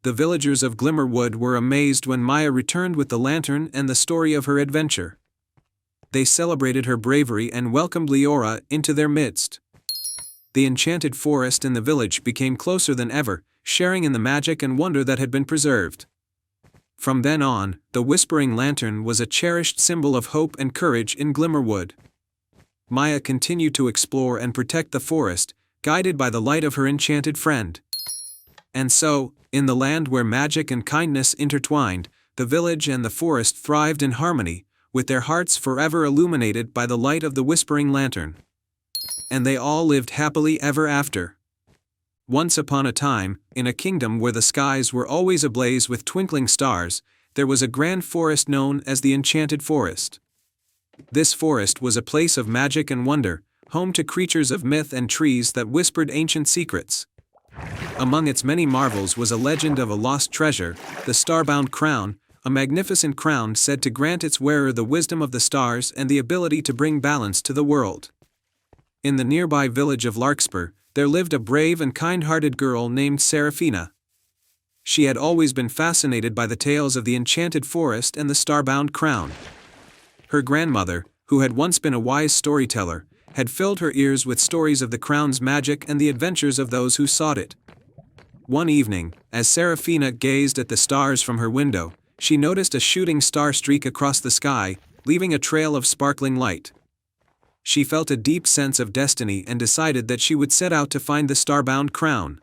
The villagers of Glimmerwood were amazed when Maya returned with the lantern and the story of her adventure. They celebrated her bravery and welcomed Leora into their midst. The enchanted forest and the village became closer than ever, sharing in the magic and wonder that had been preserved. From then on, the Whispering Lantern was a cherished symbol of hope and courage in Glimmerwood. Maya continued to explore and protect the forest, guided by the light of her enchanted friend. And so, in the land where magic and kindness intertwined, the village and the forest thrived in harmony, with their hearts forever illuminated by the light of the Whispering Lantern. And they all lived happily ever after. Once upon a time, in a kingdom where the skies were always ablaze with twinkling stars, there was a grand forest known as the Enchanted Forest. This forest was a place of magic and wonder, home to creatures of myth and trees that whispered ancient secrets. Among its many marvels was a legend of a lost treasure, the Starbound Crown, a magnificent crown said to grant its wearer the wisdom of the stars and the ability to bring balance to the world. In the nearby village of Larkspur, there lived a brave and kind-hearted girl named Seraphina. She had always been fascinated by the tales of the enchanted forest and the Starbound Crown. Her grandmother, who had once been a wise storyteller, had filled her ears with stories of the crown's magic and the adventures of those who sought it. One evening, as Seraphina gazed at the stars from her window, she noticed a shooting star streak across the sky, leaving a trail of sparkling light. She felt a deep sense of destiny and decided that she would set out to find the Starbound Crown.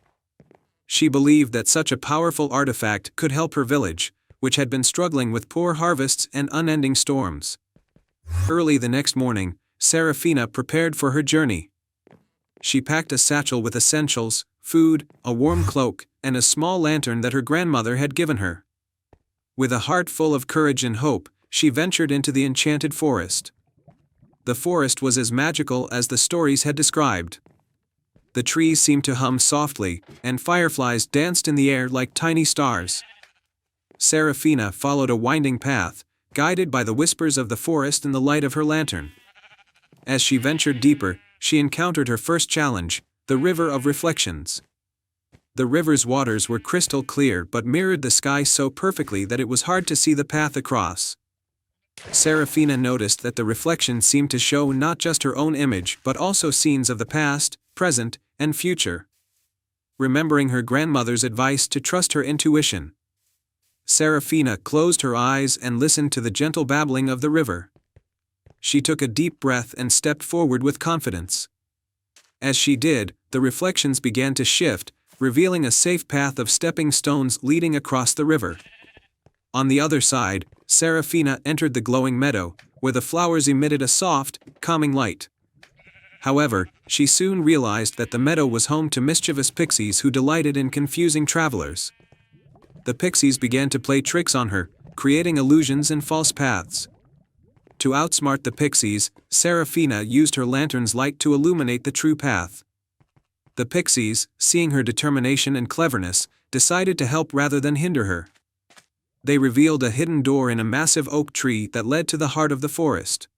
She believed that such a powerful artifact could help her village, which had been struggling with poor harvests and unending storms. Early the next morning, Seraphina prepared for her journey. She packed a satchel with essentials, food, a warm cloak, and a small lantern that her grandmother had given her. With a heart full of courage and hope, she ventured into the enchanted forest. The forest was as magical as the stories had described. The trees seemed to hum softly, and fireflies danced in the air like tiny stars. Seraphina followed a winding path, guided by the whispers of the forest and the light of her lantern. As she ventured deeper, she encountered her first challenge, the River of Reflections. The river's waters were crystal clear but mirrored the sky so perfectly that it was hard to see the path across. Seraphina noticed that the reflection seemed to show not just her own image but also scenes of the past, present, and future. Remembering her grandmother's advice to trust her intuition, Seraphina closed her eyes and listened to the gentle babbling of the river. She took a deep breath and stepped forward with confidence. As she did, the reflections began to shift, revealing a safe path of stepping stones leading across the river. On the other side, Seraphina entered the glowing meadow, where the flowers emitted a soft, calming light. However, she soon realized that the meadow was home to mischievous pixies who delighted in confusing travelers. The pixies began to play tricks on her, creating illusions and false paths. To outsmart the pixies, Seraphina used her lantern's light to illuminate the true path. The pixies, seeing her determination and cleverness, decided to help rather than hinder her. They revealed a hidden door in a massive oak tree that led to the heart of the forest.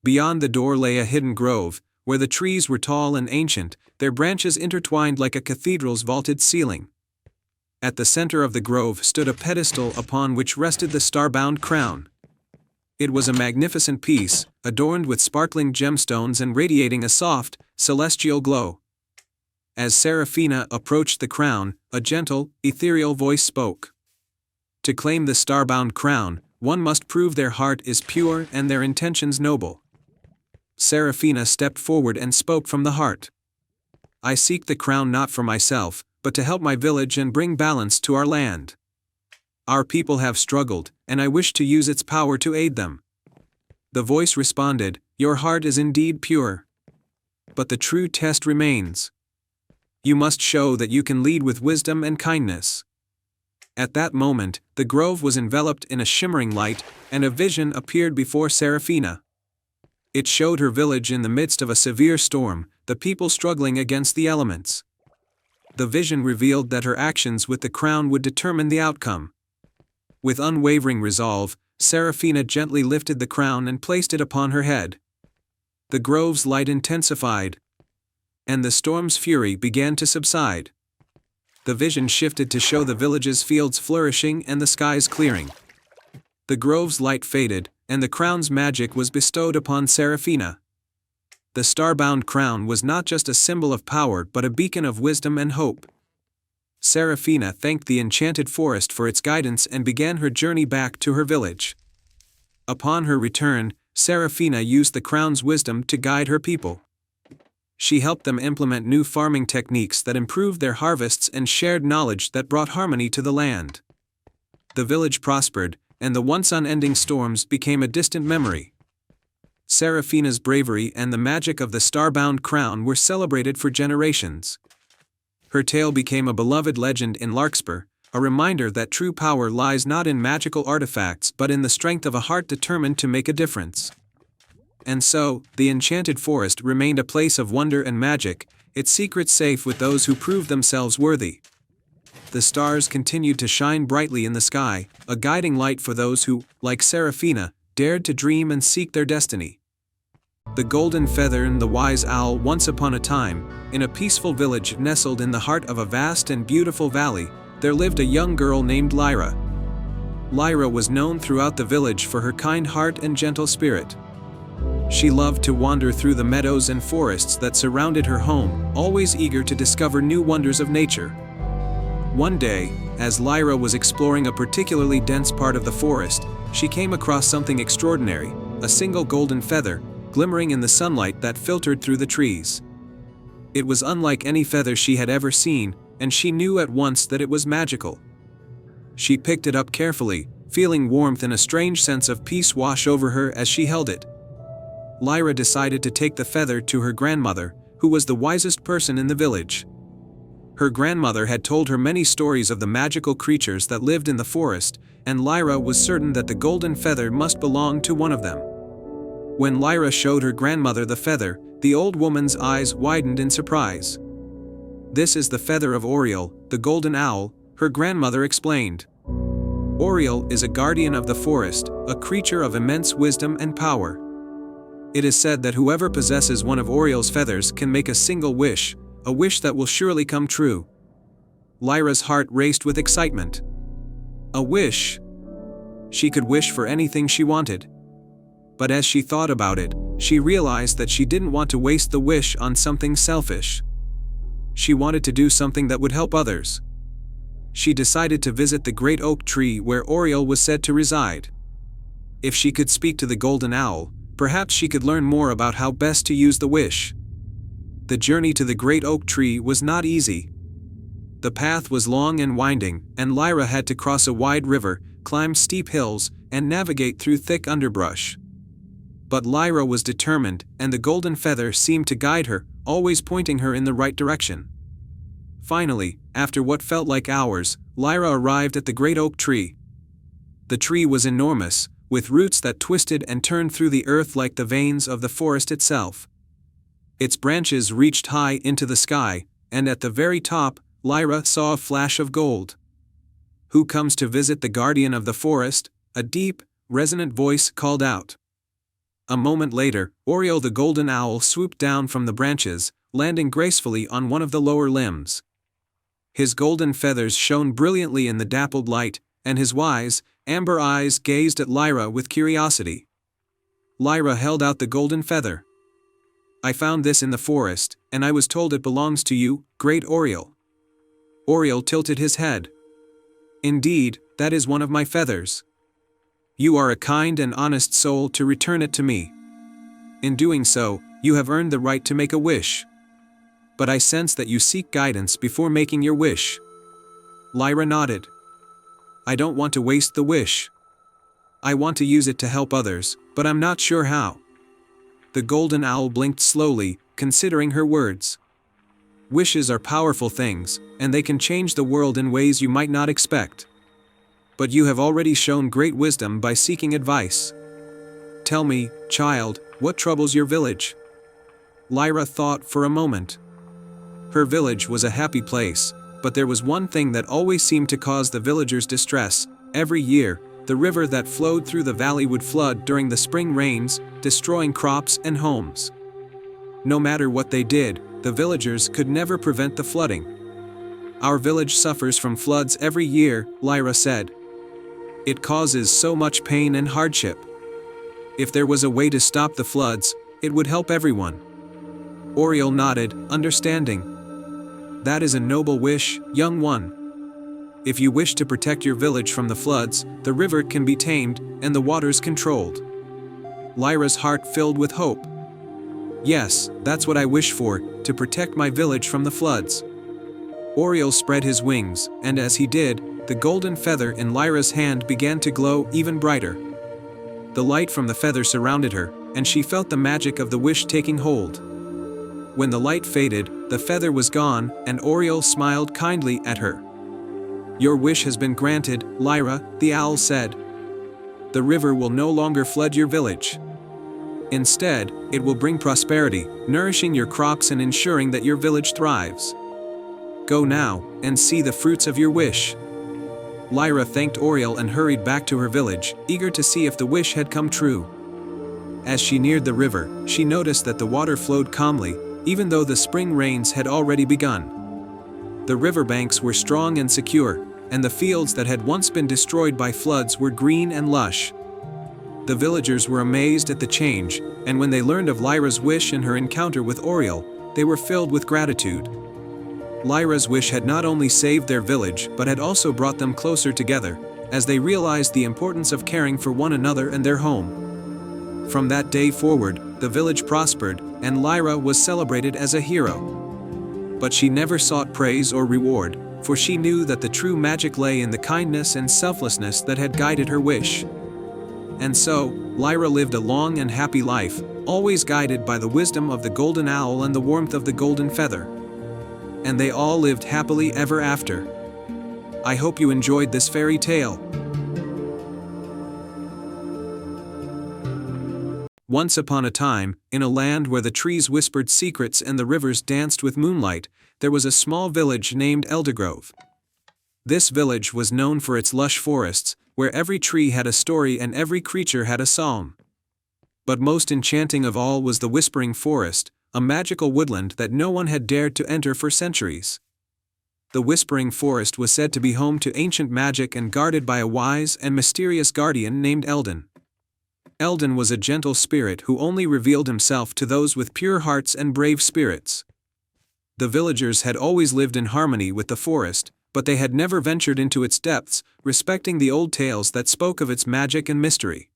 Beyond the door lay a hidden grove, where the trees were tall and ancient, their branches intertwined like a cathedral's vaulted ceiling. At the center of the grove stood a pedestal upon which rested the star-bound crown. It was a magnificent piece, adorned with sparkling gemstones and radiating a soft, celestial glow. As Seraphina approached the crown, a gentle, ethereal voice spoke. To claim the star-bound crown, one must prove their heart is pure and their intentions noble. Seraphina stepped forward and spoke from the heart. I seek the crown not for myself, but to help my village and bring balance to our land. Our people have struggled, and I wish to use its power to aid them. The voice responded, Your heart is indeed pure. But the true test remains. You must show that you can lead with wisdom and kindness. At that moment, the grove was enveloped in a shimmering light, and a vision appeared before Seraphina. It showed her village in the midst of a severe storm, the people struggling against the elements. The vision revealed that her actions with the crown would determine the outcome. With unwavering resolve, Seraphina gently lifted the crown and placed it upon her head. The grove's light intensified, and the storm's fury began to subside. The vision shifted to show the village's fields flourishing and the skies clearing. The grove's light faded, and the crown's magic was bestowed upon Seraphina. The star-bound crown was not just a symbol of power but a beacon of wisdom and hope. Seraphina thanked the enchanted forest for its guidance and began her journey back to her village. Upon her return, Seraphina used the crown's wisdom to guide her people. She helped them implement new farming techniques that improved their harvests and shared knowledge that brought harmony to the land. The village prospered, and the once unending storms became a distant memory. Seraphina's bravery and the magic of the star-bound crown were celebrated for generations. Her tale became a beloved legend in Larkspur, a reminder that true power lies not in magical artifacts but in the strength of a heart determined to make a difference. And so, the enchanted forest remained a place of wonder and magic, its secrets safe with those who proved themselves worthy. The stars continued to shine brightly in the sky, a guiding light for those who, like Seraphina, dared to dream and seek their destiny. The golden feather and the wise owl. Once upon a time, in a peaceful village nestled in the heart of a vast and beautiful valley, there lived a young girl named Lyra. Lyra was known throughout the village for her kind heart and gentle spirit. She loved to wander through the meadows and forests that surrounded her home, always eager to discover new wonders of nature. One day, as Lyra was exploring a particularly dense part of the forest, she came across something extraordinary, a single golden feather, glimmering in the sunlight that filtered through the trees. It was unlike any feather she had ever seen, and she knew at once that it was magical. She picked it up carefully, feeling warmth and a strange sense of peace wash over her as she held it. Lyra decided to take the feather to her grandmother, who was the wisest person in the village. Her grandmother had told her many stories of the magical creatures that lived in the forest, and Lyra was certain that the golden feather must belong to one of them. When Lyra showed her grandmother the feather, the old woman's eyes widened in surprise. "This is the feather of Oriole, the golden owl," her grandmother explained. Oriole is a guardian of the forest, a creature of immense wisdom and power. It is said that whoever possesses one of Oriole's feathers can make a single wish, a wish that will surely come true. Lyra's heart raced with excitement. A wish? She could wish for anything she wanted. But as she thought about it, she realized that she didn't want to waste the wish on something selfish. She wanted to do something that would help others. She decided to visit the great oak tree where Oriole was said to reside. If she could speak to the golden owl, perhaps she could learn more about how best to use the wish. The journey to the great oak tree was not easy. The path was long and winding, and Lyra had to cross a wide river, climb steep hills, and navigate through thick underbrush. But Lyra was determined, and the golden feather seemed to guide her, always pointing her in the right direction. Finally, after what felt like hours, Lyra arrived at the great oak tree. The tree was enormous, with roots that twisted and turned through the earth like the veins of the forest itself. Its branches reached high into the sky, and at the very top, Lyra saw a flash of gold. "Who comes to visit the guardian of the forest?" a deep, resonant voice called out. A moment later, Oriole the golden owl swooped down from the branches, landing gracefully on one of the lower limbs. His golden feathers shone brilliantly in the dappled light, and his wise, amber eyes gazed at Lyra with curiosity. Lyra held out the golden feather. "I found this in the forest, and I was told it belongs to you, great Oriole." Oriole tilted his head. "Indeed, that is one of my feathers. You are a kind and honest soul to return it to me. In doing so, you have earned the right to make a wish. But I sense that you seek guidance before making your wish." Lyra nodded. "I don't want to waste the wish. I want to use it to help others, but I'm not sure how." The golden owl blinked slowly, considering her words. "Wishes are powerful things, and they can change the world in ways you might not expect. But you have already shown great wisdom by seeking advice. Tell me, child, what troubles your village?" Lyra thought for a moment. Her village was a happy place, but there was one thing that always seemed to cause the villagers distress. Every year, the river that flowed through the valley would flood during the spring rains, destroying crops and homes. No matter what they did, the villagers could never prevent the flooding. "Our village suffers from floods every year," Lyra said. "It causes so much pain and hardship. If there was a way to stop the floods, it would help everyone." Oriole nodded, understanding. "That is a noble wish, young one. If you wish to protect your village from the floods, the river can be tamed, and the waters controlled." Lyra's heart filled with hope. "Yes, that's what I wish for, to protect my village from the floods." Oriole spread his wings, and as he did, the golden feather in Lyra's hand began to glow even brighter. The light from the feather surrounded her, and she felt the magic of the wish taking hold. When the light faded, the feather was gone, and Oriole smiled kindly at her. "Your wish has been granted, Lyra," the owl said. "The river will no longer flood your village. Instead, it will bring prosperity, nourishing your crops and ensuring that your village thrives. Go now, and see the fruits of your wish." Lyra thanked Oriole and hurried back to her village, eager to see if the wish had come true. As she neared the river, she noticed that the water flowed calmly, even though the spring rains had already begun. The riverbanks were strong and secure, and the fields that had once been destroyed by floods were green and lush. The villagers were amazed at the change, and when they learned of Lyra's wish and her encounter with Oriole, they were filled with gratitude. Lyra's wish had not only saved their village but had also brought them closer together, as they realized the importance of caring for one another and their home. From that day forward, the village prospered, and Lyra was celebrated as a hero. But she never sought praise or reward, for she knew that the true magic lay in the kindness and selflessness that had guided her wish. And so, Lyra lived a long and happy life, always guided by the wisdom of the golden owl and the warmth of the golden feather. And they all lived happily ever after. I hope you enjoyed this fairy tale. Once upon a time, in a land where the trees whispered secrets and the rivers danced with moonlight, there was a small village named Eldergrove. This village was known for its lush forests, where every tree had a story and every creature had a psalm. But most enchanting of all was the Whispering Forest, a magical woodland that no one had dared to enter for centuries. The Whispering Forest was said to be home to ancient magic and guarded by a wise and mysterious guardian named Eldon. Eldon was a gentle spirit who only revealed himself to those with pure hearts and brave spirits. The villagers had always lived in harmony with the forest, but they had never ventured into its depths, respecting the old tales that spoke of its magic and mystery.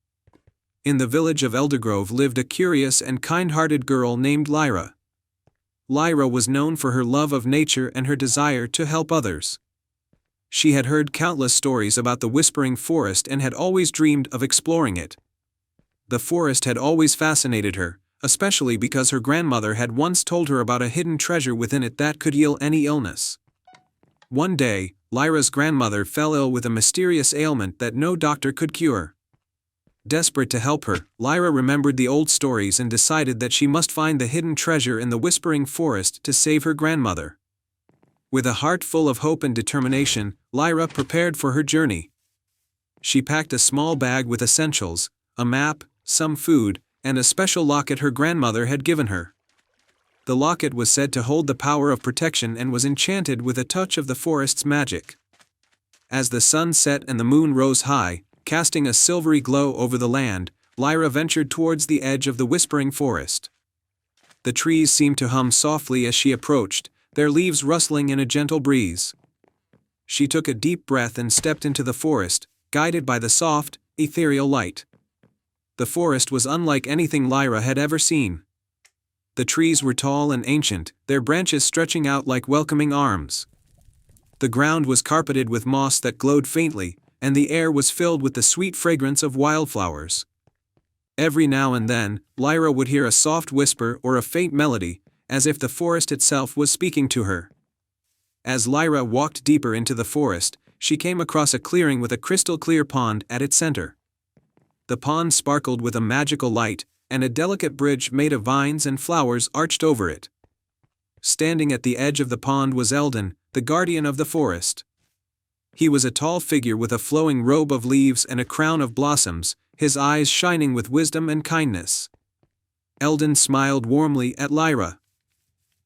In the village of Eldergrove lived a curious and kind-hearted girl named Lyra. Lyra was known for her love of nature and her desire to help others. She had heard countless stories about the Whispering Forest and had always dreamed of exploring it. The forest had always fascinated her, especially because her grandmother had once told her about a hidden treasure within it that could heal any illness. One day, Lyra's grandmother fell ill with a mysterious ailment that no doctor could cure. Desperate to help her, Lyra remembered the old stories and decided that she must find the hidden treasure in the Whispering Forest to save her grandmother. With a heart full of hope and determination, Lyra prepared for her journey. She packed a small bag with essentials, a map, some food, and a special locket her grandmother had given her. The locket was said to hold the power of protection and was enchanted with a touch of the forest's magic. As the sun set and the moon rose high, casting a silvery glow over the land, Lyra ventured towards the edge of the Whispering Forest. The trees seemed to hum softly as she approached, their leaves rustling in a gentle breeze. She took a deep breath and stepped into the forest, guided by the soft, ethereal light. The forest was unlike anything Lyra had ever seen. The trees were tall and ancient, their branches stretching out like welcoming arms. The ground was carpeted with moss that glowed faintly, and the air was filled with the sweet fragrance of wildflowers. Every now and then, Lyra would hear a soft whisper or a faint melody, as if the forest itself was speaking to her. As Lyra walked deeper into the forest, she came across a clearing with a crystal-clear pond at its center. The pond sparkled with a magical light, and a delicate bridge made of vines and flowers arched over it. Standing at the edge of the pond was Eldon, the guardian of the forest. He was a tall figure with a flowing robe of leaves and a crown of blossoms, his eyes shining with wisdom and kindness. Eldon smiled warmly at Lyra.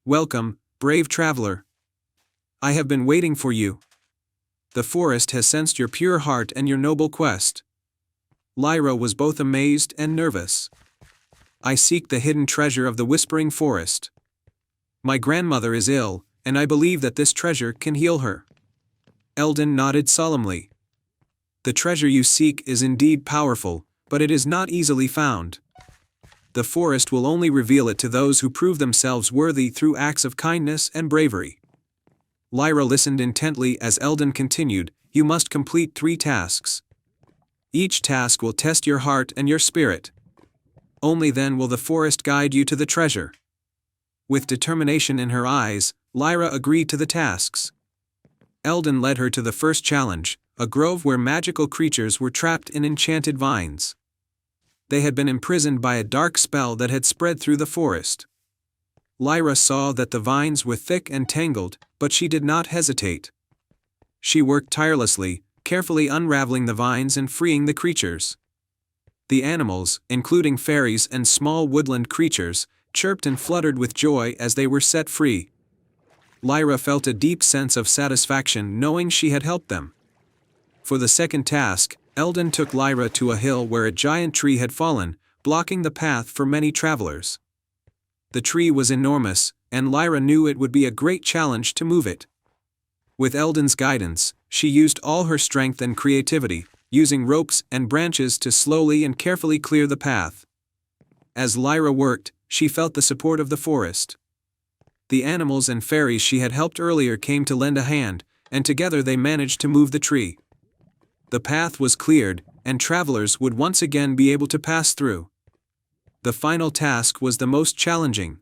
"Welcome, brave traveler. I have been waiting for you. The forest has sensed your pure heart and your noble quest." Lyra was both amazed and nervous. "I seek the hidden treasure of the Whispering Forest. My grandmother is ill, and I believe that this treasure can heal her." Eldon nodded solemnly. "The treasure you seek is indeed powerful, but it is not easily found. The forest will only reveal it to those who prove themselves worthy through acts of kindness and bravery." Lyra listened intently as Eldon continued, "You must complete 3 tasks. Each task will test your heart and your spirit. Only then will the forest guide you to the treasure." With determination in her eyes, Lyra agreed to the tasks. Eldon led her to the first challenge, a grove where magical creatures were trapped in enchanted vines. They had been imprisoned by a dark spell that had spread through the forest. Lyra saw that the vines were thick and tangled, but she did not hesitate. She worked tirelessly, carefully unraveling the vines and freeing the creatures. The animals, including fairies and small woodland creatures, chirped and fluttered with joy as they were set free. Lyra felt a deep sense of satisfaction knowing she had helped them. For the second task, Eldon took Lyra to a hill where a giant tree had fallen, blocking the path for many travelers. The tree was enormous, and Lyra knew it would be a great challenge to move it. With Eldon's guidance, she used all her strength and creativity, using ropes and branches to slowly and carefully clear the path. As Lyra worked, she felt the support of the forest. The animals and fairies she had helped earlier came to lend a hand, and together they managed to move the tree. The path was cleared, and travelers would once again be able to pass through. The final task was the most challenging.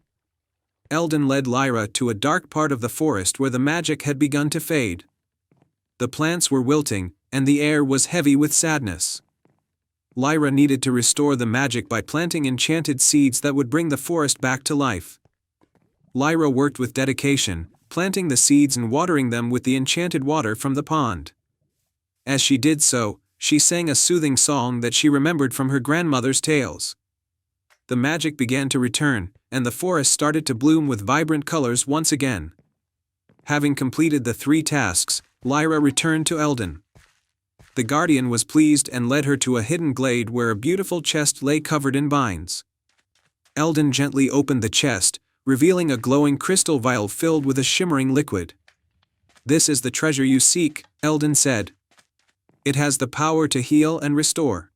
Eldon led Lyra to a dark part of the forest where the magic had begun to fade. The plants were wilting, and the air was heavy with sadness. Lyra needed to restore the magic by planting enchanted seeds that would bring the forest back to life. Lyra worked with dedication, planting the seeds and watering them with the enchanted water from the pond. As she did so, she sang a soothing song that she remembered from her grandmother's tales. The magic began to return, and the forest started to bloom with vibrant colors once again. Having completed the 3 tasks, Lyra returned to Eldon. The guardian was pleased and led her to a hidden glade where a beautiful chest lay covered in vines. Eldon gently opened the chest, revealing a glowing crystal vial filled with a shimmering liquid. "This is the treasure you seek," Eldon said. "It has the power to heal and restore.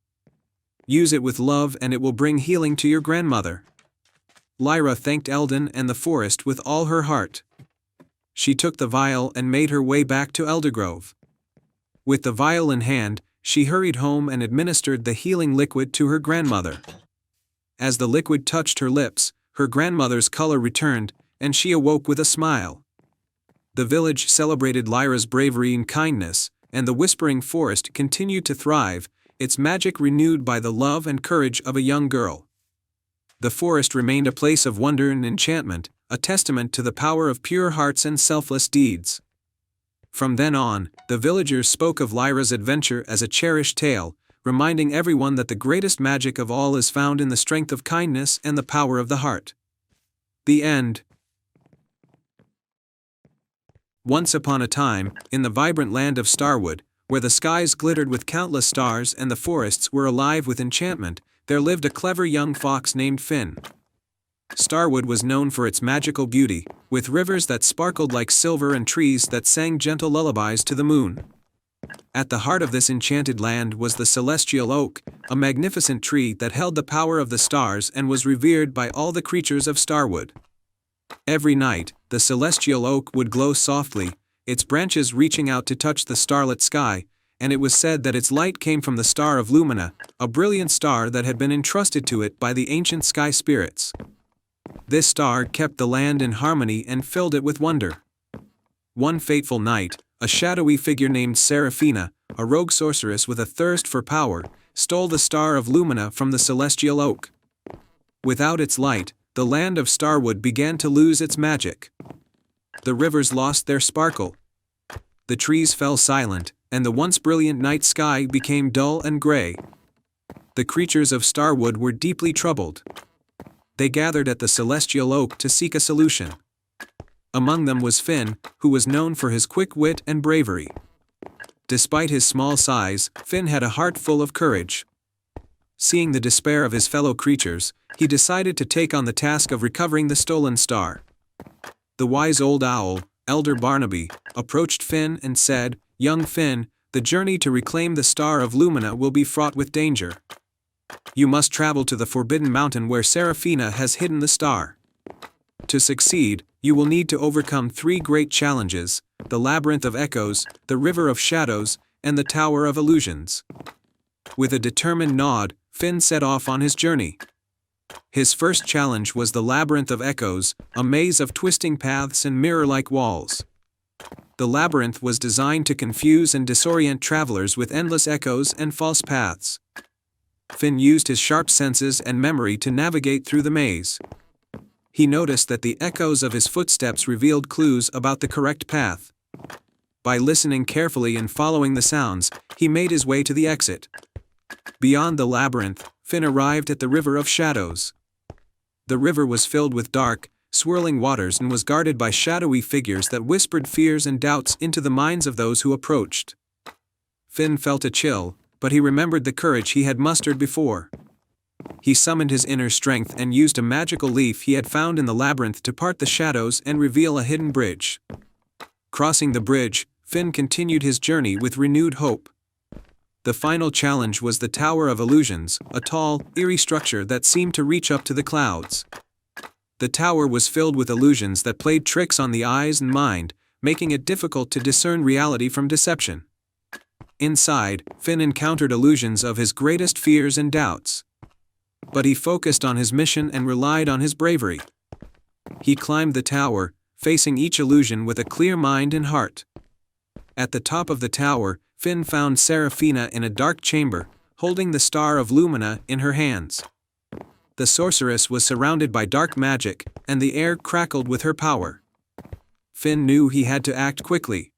Use it with love and it will bring healing to your grandmother." Lyra thanked Eldon and the forest with all her heart. She took the vial and made her way back to Eldergrove. With the vial in hand, she hurried home and administered the healing liquid to her grandmother. As the liquid touched her lips, her grandmother's color returned, and she awoke with a smile. The village celebrated Lyra's bravery and kindness, and the Whispering Forest continued to thrive, its magic renewed by the love and courage of a young girl. The forest remained a place of wonder and enchantment, a testament to the power of pure hearts and selfless deeds. From then on, the villagers spoke of Lyra's adventure as a cherished tale, reminding everyone that the greatest magic of all is found in the strength of kindness and the power of the heart. The end. Once upon a time, in the vibrant land of Starwood, where the skies glittered with countless stars and the forests were alive with enchantment, there lived a clever young fox named Finn. Starwood was known for its magical beauty, with rivers that sparkled like silver and trees that sang gentle lullabies to the moon. At the heart of this enchanted land was the Celestial Oak, a magnificent tree that held the power of the stars and was revered by all the creatures of Starwood. Every night, the Celestial Oak would glow softly, its branches reaching out to touch the starlit sky, and it was said that its light came from the star of Lumina, a brilliant star that had been entrusted to it by the ancient sky spirits. This star kept the land in harmony and filled it with wonder. One fateful night, a shadowy figure named Seraphina, a rogue sorceress with a thirst for power, stole the star of Lumina from the Celestial Oak. Without its light, the land of Starwood began to lose its magic. The rivers lost their sparkle. The trees fell silent, and the once brilliant night sky became dull and gray. The creatures of Starwood were deeply troubled. They gathered at the Celestial Oak to seek a solution. Among them was Finn, who was known for his quick wit and bravery. Despite his small size, Finn had a heart full of courage. Seeing the despair of his fellow creatures, he decided to take on the task of recovering the stolen star. The wise old owl, Elder Barnaby, approached Finn and said, "Young Finn, the journey to reclaim the Star of Lumina will be fraught with danger. You must travel to the Forbidden Mountain where Seraphina has hidden the star. To succeed, you will need to overcome 3 great challenges: the Labyrinth of Echoes, the River of Shadows, and the Tower of Illusions." With a determined nod, Finn set off on his journey. His first challenge was the Labyrinth of Echoes, a maze of twisting paths and mirror-like walls. The labyrinth was designed to confuse and disorient travelers with endless echoes and false paths. Finn used his sharp senses and memory to navigate through the maze. He noticed that the echoes of his footsteps revealed clues about the correct path. By listening carefully and following the sounds, he made his way to the exit. Beyond the labyrinth, Finn arrived at the River of Shadows. The river was filled with dark, swirling waters and was guarded by shadowy figures that whispered fears and doubts into the minds of those who approached. Finn felt a chill, but he remembered the courage he had mustered before. He summoned his inner strength and used a magical leaf he had found in the labyrinth to part the shadows and reveal a hidden bridge. Crossing the bridge, Finn continued his journey with renewed hope. The final challenge was the Tower of Illusions, a tall, eerie structure that seemed to reach up to the clouds. The tower was filled with illusions that played tricks on the eyes and mind, making it difficult to discern reality from deception. Inside, Finn encountered illusions of his greatest fears and doubts. But he focused on his mission and relied on his bravery. He climbed the tower, facing each illusion with a clear mind and heart. At the top of the tower, Finn found Seraphina in a dark chamber, holding the Star of Lumina in her hands. The sorceress was surrounded by dark magic, and the air crackled with her power. Finn knew he had to act quickly.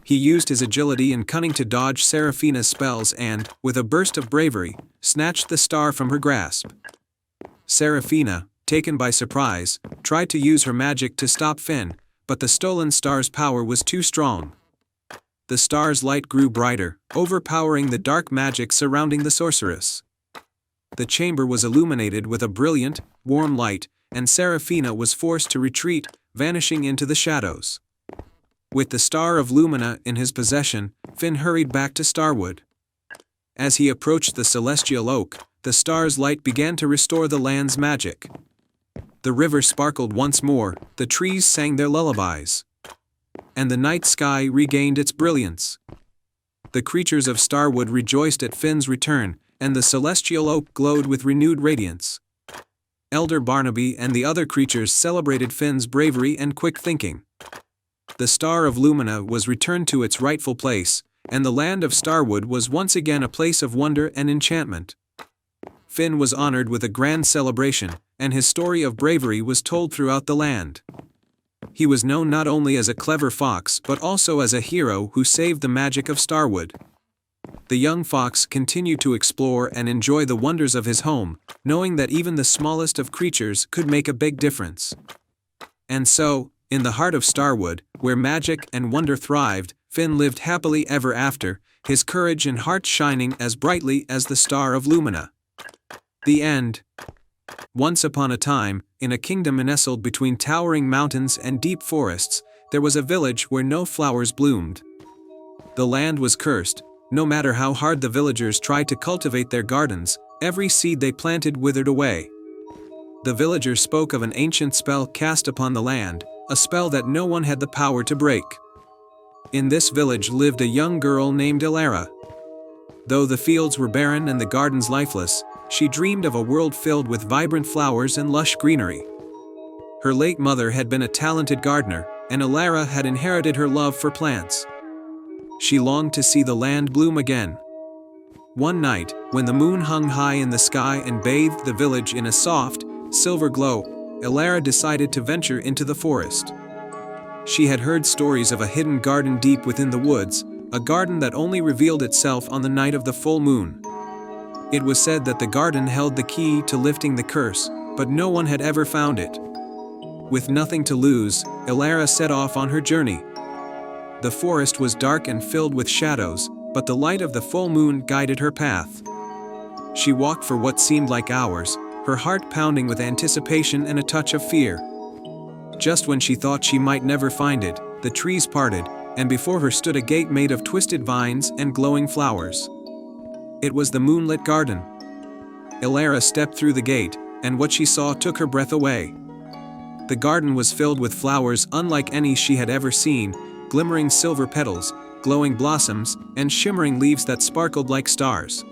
He used his agility and cunning to dodge Seraphina's spells and, with a burst of bravery, snatched the star from her grasp. Seraphina, taken by surprise, tried to use her magic to stop Finn, but the stolen star's power was too strong. The star's light grew brighter, overpowering the dark magic surrounding the sorceress. The chamber was illuminated with a brilliant, warm light, and Seraphina was forced to retreat, vanishing into the shadows. With the Star of Lumina in his possession, Finn hurried back to Starwood. As he approached the Celestial Oak, the star's light began to restore the land's magic. The river sparkled once more, the trees sang their lullabies. And the night sky regained its brilliance. The creatures of Starwood rejoiced at Finn's return, and the celestial oak glowed with renewed radiance. Elder Barnaby and the other creatures celebrated Finn's bravery and quick thinking. The Star of Lumina was returned to its rightful place, and the land of Starwood was once again a place of wonder and enchantment. Finn was honored with a grand celebration, and his story of bravery was told throughout the land. He was known not only as a clever fox but also as a hero who saved the magic of Starwood. The young fox continued to explore and enjoy the wonders of his home, knowing that even the smallest of creatures could make a big difference. And so, in the heart of Starwood, where magic and wonder thrived, Finn lived happily ever after, his courage and heart shining as brightly as the Star of Lumina. The end. Once upon a time, in a kingdom nestled between towering mountains and deep forests, there was a village where no flowers bloomed. The land was cursed. No matter how hard the villagers tried to cultivate their gardens, every seed they planted withered away. The villagers spoke of an ancient spell cast upon the land, a spell that no one had the power to break. In this village lived a young girl named Elara. Though the fields were barren and the gardens lifeless, she dreamed of a world filled with vibrant flowers and lush greenery. Her late mother had been a talented gardener, and Elara had inherited her love for plants. She longed to see the land bloom again. One night, when the moon hung high in the sky and bathed the village in a soft, silver glow, Elara decided to venture into the forest. She had heard stories of a hidden garden deep within the woods, a garden that only revealed itself on the night of the full moon. It was said that the garden held the key to lifting the curse, but no one had ever found it. With nothing to lose, Elara set off on her journey. The forest was dark and filled with shadows, but the light of the full moon guided her path. She walked for what seemed like hours, her heart pounding with anticipation and a touch of fear. Just when she thought she might never find it, the trees parted, and before her stood a gate made of twisted vines and glowing flowers. It was the moonlit garden. Elara stepped through the gate, and what she saw took her breath away. The garden was filled with flowers unlike any she had ever seen, glimmering silver petals, glowing blossoms, and shimmering leaves that sparkled like stars.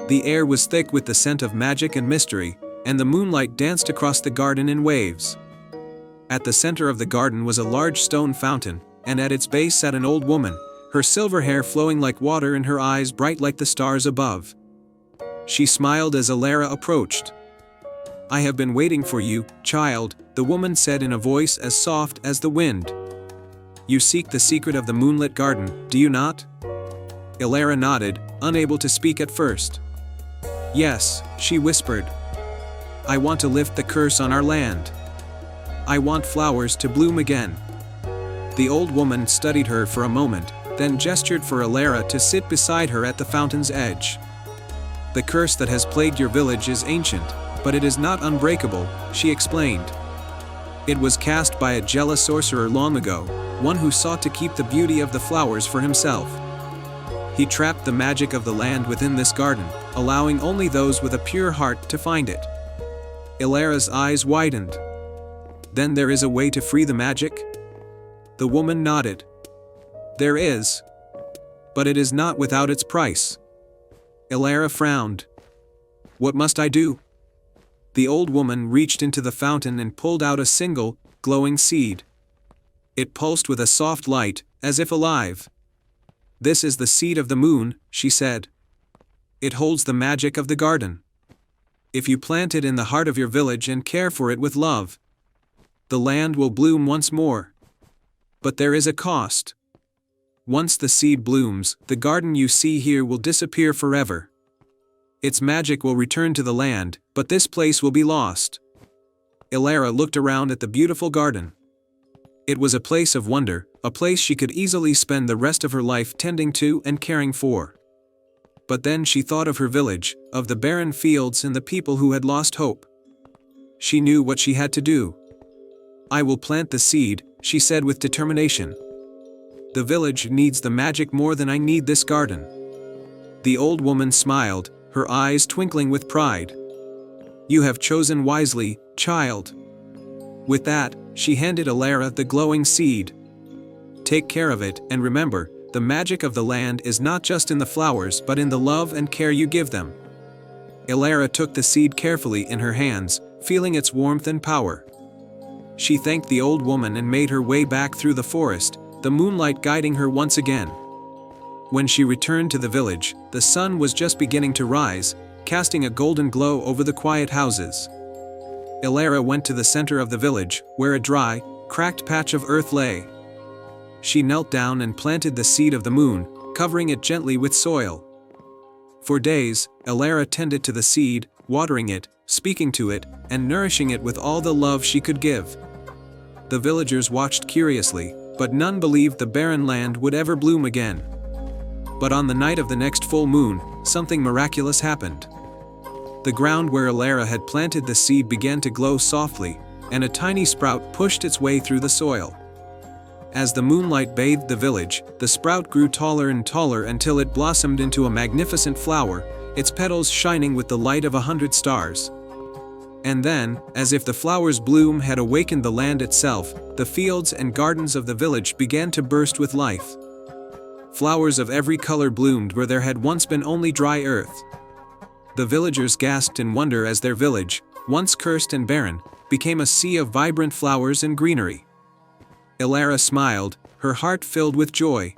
The air was thick with the scent of magic and mystery, and the moonlight danced across the garden in waves. At the center of the garden was a large stone fountain, and at its base sat an old woman, her silver hair flowing like water and her eyes bright like the stars above. She smiled as Elara approached. "I have been waiting for you, child," the woman said in a voice as soft as the wind. "You seek the secret of the moonlit garden, do you not?" Elara nodded, unable to speak at first. "Yes," she whispered. "I want to lift the curse on our land. I want flowers to bloom again." The old woman studied her for a moment, then gestured for Elara to sit beside her at the fountain's edge. "The curse that has plagued your village is ancient, but it is not unbreakable," she explained. "It was cast by a jealous sorcerer long ago, one who sought to keep the beauty of the flowers for himself. He trapped the magic of the land within this garden, allowing only those with a pure heart to find it." Elara's eyes widened. "Then there is a way to free the magic?" The woman nodded. "There is. But it is not without its price." Elara frowned. "What must I do?" The old woman reached into the fountain and pulled out a single, glowing seed. It pulsed with a soft light, as if alive. "This is the seed of the moon," she said. "It holds the magic of the garden. If you plant it in the heart of your village and care for it with love, the land will bloom once more. But there is a cost. Once the seed blooms, the garden you see here will disappear forever. Its magic will return to the land, but this place will be lost." Elara looked around at the beautiful garden. It was a place of wonder, a place she could easily spend the rest of her life tending to and caring for. But then she thought of her village, of the barren fields and the people who had lost hope. She knew what she had to do. "I will plant the seed," she said with determination. "The village needs the magic more than I need this garden." The old woman smiled, her eyes twinkling with pride. "You have chosen wisely, child. With that, she handed Elara the glowing seed. Take care of it, and remember, the magic of the land is not just in the flowers but in the love and care you give them. Elara took the seed carefully in her hands, feeling its warmth and power. She thanked the old woman and made her way back through the forest, the moonlight guiding her once again. When she returned to the village, the sun was just beginning to rise, casting a golden glow over the quiet houses. Elara went to the center of the village, where a dry, cracked patch of earth lay. She knelt down and planted the seed of the moon, covering it gently with soil. For days, Elara tended to the seed, watering it, speaking to it, and nourishing it with all the love she could give. The villagers watched curiously, but none believed the barren land would ever bloom again. But on the night of the next full moon, something miraculous happened. The ground where Elara had planted the seed began to glow softly, and a tiny sprout pushed its way through the soil. As the moonlight bathed the village, the sprout grew taller and taller until it blossomed into a magnificent flower, its petals shining with the light of 100 stars. And then, as if the flower's bloom had awakened the land itself, the fields and gardens of the village began to burst with life. Flowers of every color bloomed where there had once been only dry earth. The villagers gasped in wonder as their village, once cursed and barren, became a sea of vibrant flowers and greenery. Elara smiled, her heart filled with joy.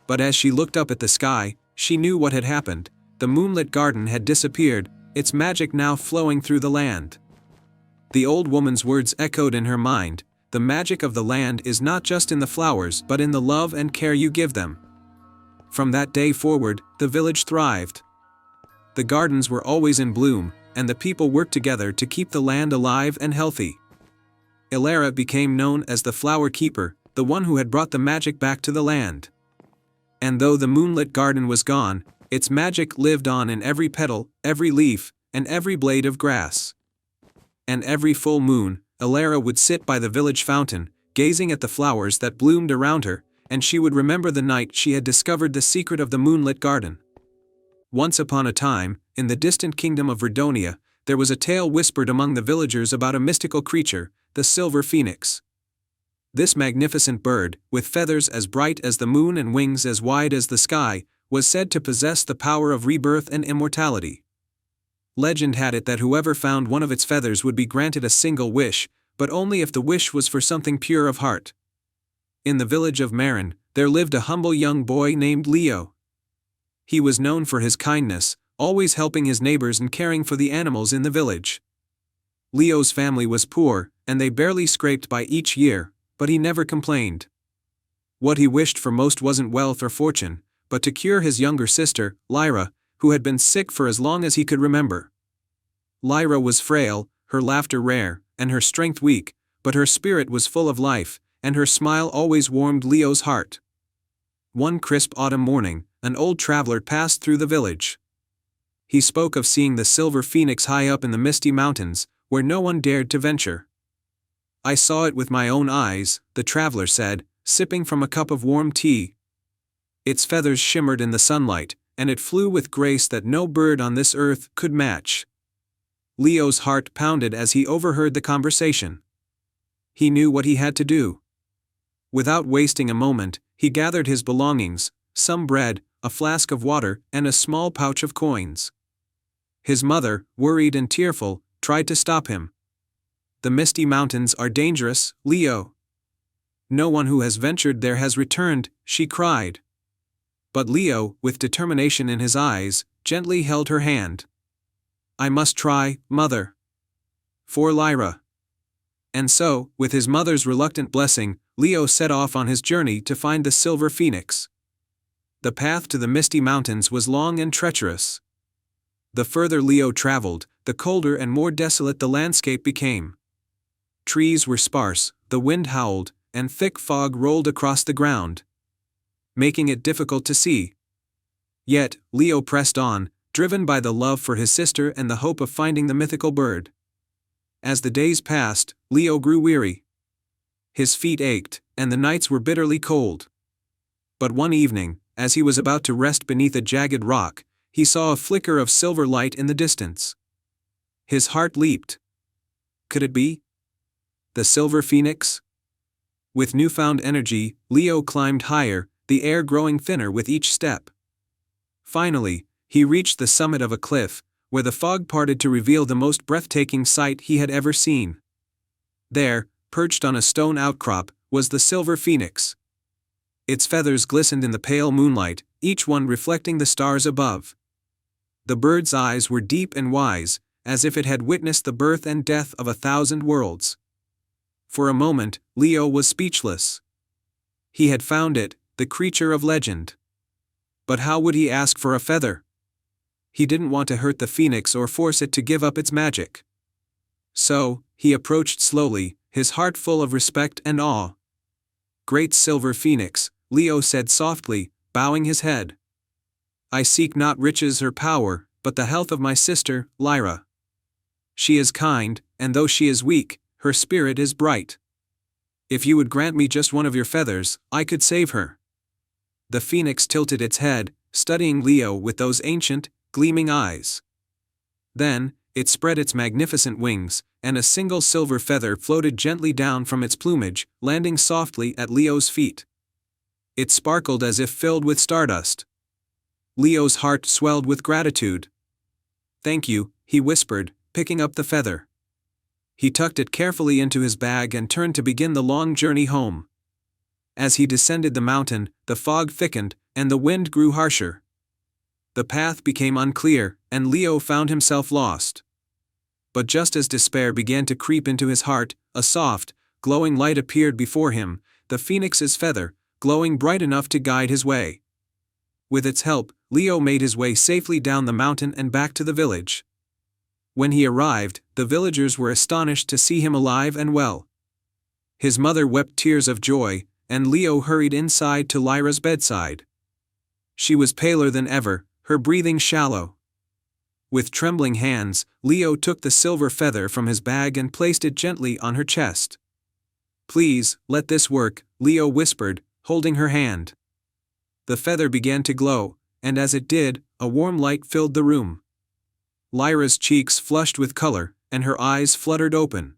But as she looked up at the sky, she knew what had happened. The moonlit garden had disappeared, its magic now flowing through the land. The old woman's words echoed in her mind, the magic of the land is not just in the flowers but in the love and care you give them. From that day forward, the village thrived. The gardens were always in bloom, and the people worked together to keep the land alive and healthy. Elara became known as the Flower Keeper, the one who had brought the magic back to the land. And though the moonlit garden was gone, its magic lived on in every petal, every leaf, and every blade of grass. And every full moon, Elara would sit by the village fountain, gazing at the flowers that bloomed around her, and she would remember the night she had discovered the secret of the moonlit garden. Once upon a time, in the distant kingdom of Verdonia, there was a tale whispered among the villagers about a mystical creature, the silver phoenix. This magnificent bird, with feathers as bright as the moon and wings as wide as the sky, was said to possess the power of rebirth and immortality. Legend had it that whoever found one of its feathers would be granted a single wish, but only if the wish was for something pure of heart. In the village of Marin, there lived a humble young boy named Leo. He was known for his kindness, always helping his neighbors and caring for the animals in the village. Leo's family was poor, and they barely scraped by each year, but he never complained. What he wished for most wasn't wealth or fortune, but to cure his younger sister, Lyra, who had been sick for as long as he could remember. Lyra was frail, her laughter rare, and her strength weak, but her spirit was full of life, and her smile always warmed Leo's heart. One crisp autumn morning, an old traveler passed through the village. He spoke of seeing the silver phoenix high up in the misty mountains, where no one dared to venture. I saw it with my own eyes, the traveler said, sipping from a cup of warm tea. Its feathers shimmered in the sunlight, and it flew with grace that no bird on this earth could match. Leo's heart pounded as he overheard the conversation. He knew what he had to do. Without wasting a moment, he gathered his belongings, some bread, a flask of water, and a small pouch of coins. His mother, worried and tearful, tried to stop him. "The misty mountains are dangerous, Leo. No one who has ventured there has returned," she cried. But Leo, with determination in his eyes, gently held her hand. "I must try, mother. For Lyra." And so, with his mother's reluctant blessing, Leo set off on his journey to find the silver phoenix. The path to the misty mountains was long and treacherous. The further Leo traveled, the colder and more desolate the landscape became. Trees were sparse, the wind howled, and thick fog rolled across the ground, making it difficult to see. Yet, Leo pressed on, driven by the love for his sister and the hope of finding the mythical bird. As the days passed, Leo grew weary. His feet ached, and the nights were bitterly cold. But one evening, as he was about to rest beneath a jagged rock, he saw a flicker of silver light in the distance. His heart leaped. Could it be? The silver phoenix? With newfound energy, Leo climbed higher, the air growing thinner with each step. Finally, he reached the summit of a cliff, where the fog parted to reveal the most breathtaking sight he had ever seen. There, perched on a stone outcrop, was the silver phoenix. Its feathers glistened in the pale moonlight, each one reflecting the stars above. The bird's eyes were deep and wise, as if it had witnessed the birth and death of 1,000 worlds. For a moment, Leo was speechless. He had found it, the creature of legend. But how would he ask for a feather? He didn't want to hurt the phoenix or force it to give up its magic. So, he approached slowly, his heart full of respect and awe. "Great silver phoenix," Leo said softly, bowing his head. "I seek not riches or power, but the health of my sister, Lyra. She is kind, and though she is weak, her spirit is bright. If you would grant me just one of your feathers, I could save her." The phoenix tilted its head, studying Leo with those ancient, gleaming eyes. Then, it spread its magnificent wings, and a single silver feather floated gently down from its plumage, landing softly at Leo's feet. It sparkled as if filled with stardust. Leo's heart swelled with gratitude. "Thank you," he whispered, picking up the feather. He tucked it carefully into his bag and turned to begin the long journey home. As he descended the mountain, the fog thickened, and the wind grew harsher. The path became unclear, and Leo found himself lost. But just as despair began to creep into his heart, a soft, glowing light appeared before him, the phoenix's feather, glowing bright enough to guide his way. With its help, Leo made his way safely down the mountain and back to the village. When he arrived, the villagers were astonished to see him alive and well. His mother wept tears of joy, and Leo hurried inside to Lyra's bedside. She was paler than ever, her breathing shallow. With trembling hands, Leo took the silver feather from his bag and placed it gently on her chest. "Please, let this work," Leo whispered, holding her hand. The feather began to glow, and as it did, a warm light filled the room. Lyra's cheeks flushed with color, and her eyes fluttered open.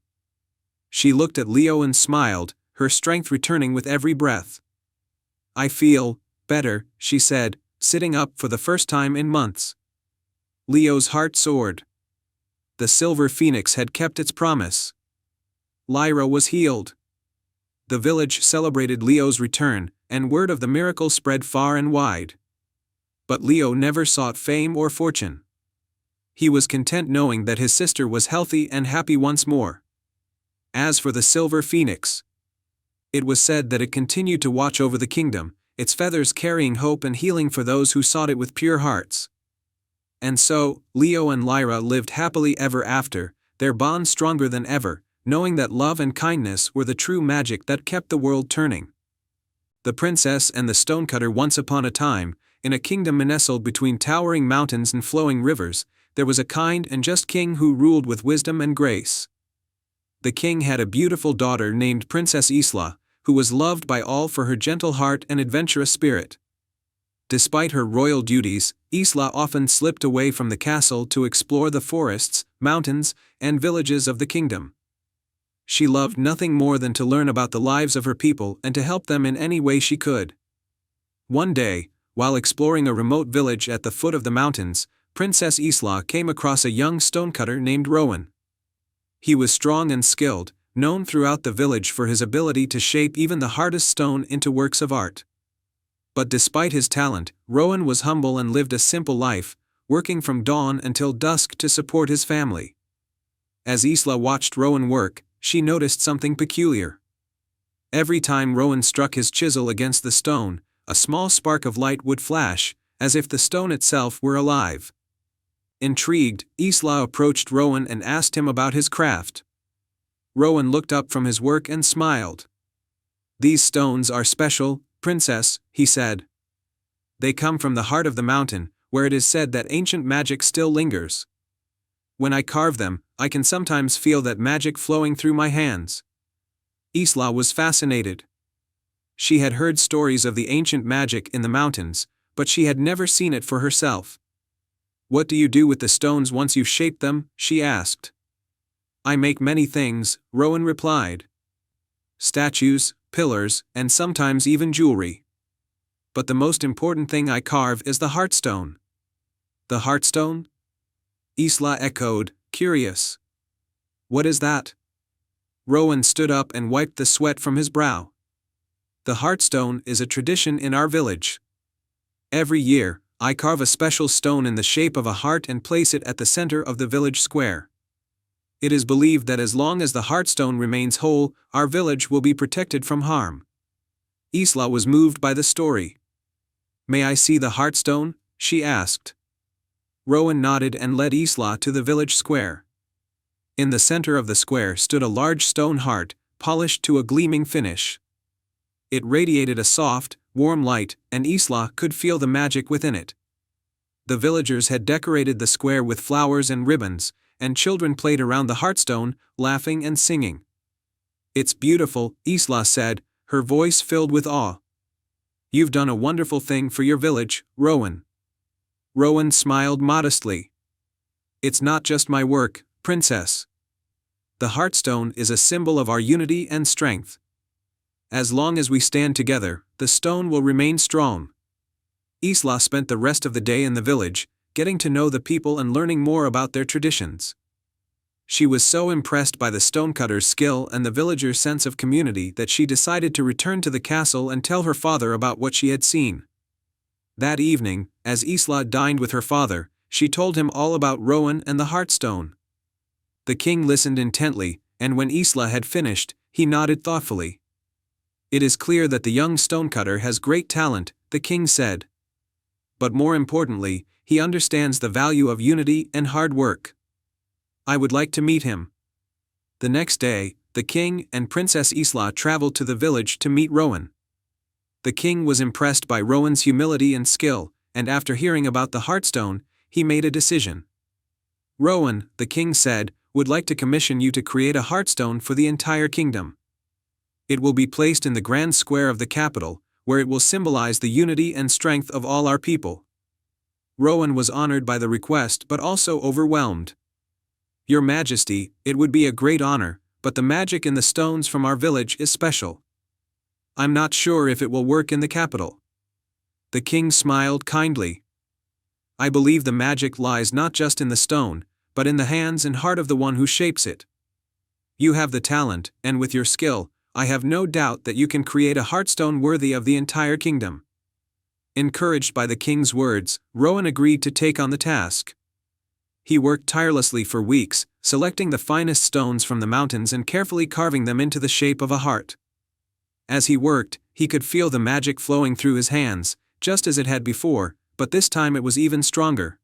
She looked at Leo and smiled, her strength returning with every breath. "I feel better," she said, sitting up for the first time in months. Leo's heart soared. The silver phoenix had kept its promise. Lyra was healed. The village celebrated Leo's return, and word of the miracle spread far and wide. But Leo never sought fame or fortune. He was content knowing that his sister was healthy and happy once more. As for the silver phoenix, it was said that it continued to watch over the kingdom, its feathers carrying hope and healing for those who sought it with pure hearts. And so, Leo and Lyra lived happily ever after, their bond stronger than ever, knowing that love and kindness were the true magic that kept the world turning. The princess and the stonecutter. Once upon a time, in a kingdom nestled between towering mountains and flowing rivers, there was a kind and just king who ruled with wisdom and grace. The king had a beautiful daughter named Princess Isla, who was loved by all for her gentle heart and adventurous spirit. Despite her royal duties, Isla often slipped away from the castle to explore the forests, mountains, and villages of the kingdom. She loved nothing more than to learn about the lives of her people and to help them in any way she could. One day, while exploring a remote village at the foot of the mountains, Princess Isla came across a young stonecutter named Rowan. He was strong and skilled, known throughout the village for his ability to shape even the hardest stone into works of art. But despite his talent, Rowan was humble and lived a simple life, working from dawn until dusk to support his family. As Isla watched Rowan work, she noticed something peculiar. Every time Rowan struck his chisel against the stone, a small spark of light would flash, as if the stone itself were alive. Intrigued, Isla approached Rowan and asked him about his craft. Rowan looked up from his work and smiled. "These stones are special, Princess," he said. "They come from the heart of the mountain, where it is said that ancient magic still lingers. When I carve them, I can sometimes feel that magic flowing through my hands." Isla was fascinated. She had heard stories of the ancient magic in the mountains, but she had never seen it for herself. "What do you do with the stones once you've shaped them?" she asked. I make many things, Rowan replied. Statues, pillars, and sometimes even jewelry. But the most important thing I carve is the Heartstone. The Heartstone? Isla echoed, curious. What is that? Rowan stood up and wiped the sweat from his brow. The Heartstone is a tradition in our village. Every year, I carve a special stone in the shape of a heart and place it at the center of the village square. It is believed that as long as the Heartstone remains whole, our village will be protected from harm. Isla was moved by the story. May I see the Heartstone? She asked. Rowan nodded and led Isla to the village square. In the center of the square stood a large stone heart, polished to a gleaming finish. It radiated a soft, warm light, and Isla could feel the magic within it. The villagers had decorated the square with flowers and ribbons, and children played around the Heartstone, laughing and singing. It's beautiful, Isla said, her voice filled with awe. You've done a wonderful thing for your village, Rowan. Rowan smiled modestly. It's not just my work, Princess. The Heartstone is a symbol of our unity and strength. As long as we stand together, the stone will remain strong. Isla spent the rest of the day in the village, getting to know the people and learning more about their traditions. She was so impressed by the stonecutter's skill and the villagers' sense of community that she decided to return to the castle and tell her father about what she had seen. That evening, as Isla dined with her father, she told him all about Rowan and the Heartstone. The king listened intently, and when Isla had finished, he nodded thoughtfully. It is clear that the young stonecutter has great talent, the king said. But more importantly, he understands the value of unity and hard work. I would like to meet him. The next day, the king and Princess Isla traveled to the village to meet Rowan. The king was impressed by Rowan's humility and skill, and after hearing about the Heartstone, he made a decision. Rowan, the king said, would like to commission you to create a Heartstone for the entire kingdom. It will be placed in the grand square of the capital, where it will symbolize the unity and strength of all our people. Rowan was honored by the request but also overwhelmed. Your Majesty, it would be a great honor, but the magic in the stones from our village is special. I'm not sure if it will work in the capital. The king smiled kindly. I believe the magic lies not just in the stone, but in the hands and heart of the one who shapes it. You have the talent, and with your skill, I have no doubt that you can create a Heartstone worthy of the entire kingdom. Encouraged by the king's words, Rowan agreed to take on the task. He worked tirelessly for weeks, selecting the finest stones from the mountains and carefully carving them into the shape of a heart. As he worked, he could feel the magic flowing through his hands, just as it had before, but this time it was even stronger.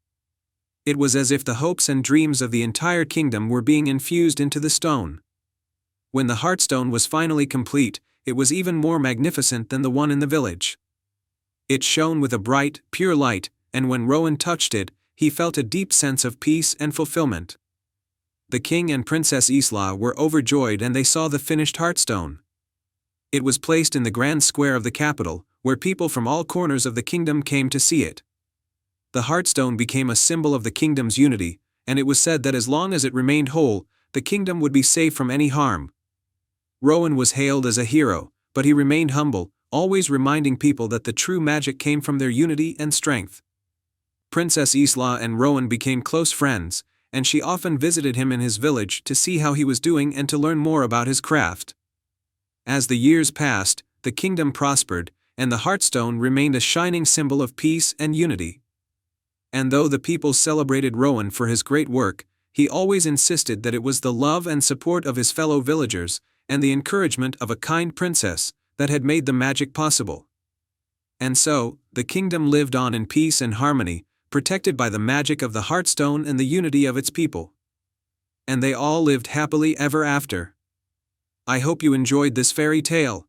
It was as if the hopes and dreams of the entire kingdom were being infused into the stone. When the Heartstone was finally complete, it was even more magnificent than the one in the village. It shone with a bright, pure light, and when Rowan touched it, he felt a deep sense of peace and fulfillment. The king and Princess Isla were overjoyed and they saw the finished Heartstone. It was placed in the grand square of the capital, where people from all corners of the kingdom came to see it. The Heartstone became a symbol of the kingdom's unity, and it was said that as long as it remained whole, the kingdom would be safe from any harm. Rowan was hailed as a hero, but he remained humble, always reminding people that the true magic came from their unity and strength. Princess Isla and Rowan became close friends, and she often visited him in his village to see how he was doing and to learn more about his craft. As the years passed, the kingdom prospered, and the Heartstone remained a shining symbol of peace and unity. And though the people celebrated Rowan for his great work, he always insisted that it was the love and support of his fellow villagers, and the encouragement of a kind princess, that had made the magic possible. And so, the kingdom lived on in peace and harmony, protected by the magic of the Heartstone and the unity of its people. And they all lived happily ever after. I hope you enjoyed this fairy tale.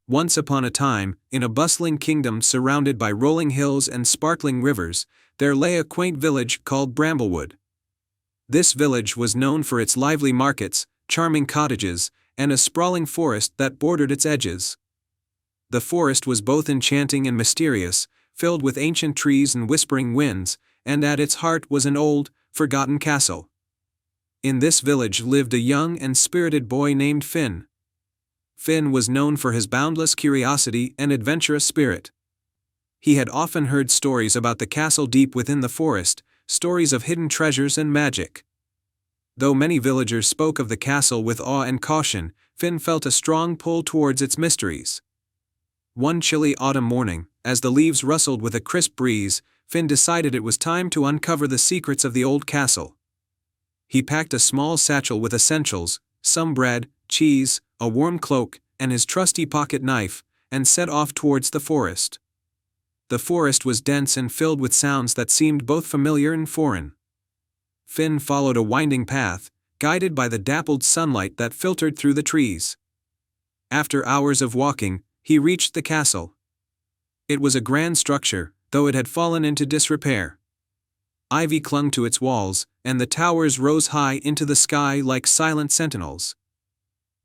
Once upon a time, in a bustling kingdom surrounded by rolling hills and sparkling rivers, there lay a quaint village called Bramblewood. This village was known for its lively markets, charming cottages, and a sprawling forest that bordered its edges. The forest was both enchanting and mysterious, filled with ancient trees and whispering winds, and at its heart was an old, forgotten castle. In this village lived a young and spirited boy named Finn. Finn was known for his boundless curiosity and adventurous spirit. He had often heard stories about the castle deep within the forest, stories of hidden treasures and magic. Though many villagers spoke of the castle with awe and caution, Finn felt a strong pull towards its mysteries. One chilly autumn morning, as the leaves rustled with a crisp breeze, Finn decided it was time to uncover the secrets of the old castle. He packed a small satchel with essentials, some bread, cheese, a warm cloak, and his trusty pocket knife, and set off towards the forest. The forest was dense and filled with sounds that seemed both familiar and foreign. Finn followed a winding path, guided by the dappled sunlight that filtered through the trees. After hours of walking, he reached the castle. It was a grand structure, though it had fallen into disrepair. Ivy clung to its walls, and the towers rose high into the sky like silent sentinels.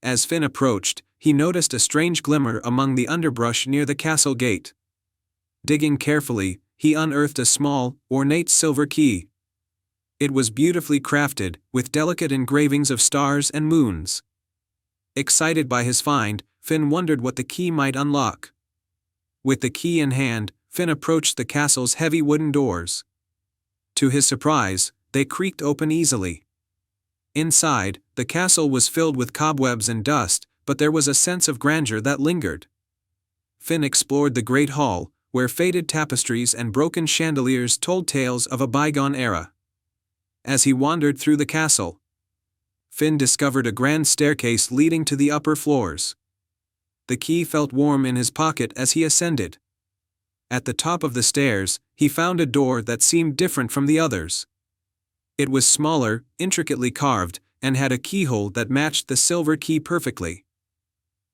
As Finn approached, he noticed a strange glimmer among the underbrush near the castle gate. Digging carefully, he unearthed a small, ornate silver key. It was beautifully crafted, with delicate engravings of stars and moons. Excited by his find, Finn wondered what the key might unlock. With the key in hand, Finn approached the castle's heavy wooden doors. To his surprise, they creaked open easily. Inside, the castle was filled with cobwebs and dust, but there was a sense of grandeur that lingered. Finn explored the great hall, where faded tapestries and broken chandeliers told tales of a bygone era. As he wandered through the castle, Finn discovered a grand staircase leading to the upper floors. The key felt warm in his pocket as he ascended. At the top of the stairs, he found a door that seemed different from the others. It was smaller, intricately carved, and had a keyhole that matched the silver key perfectly.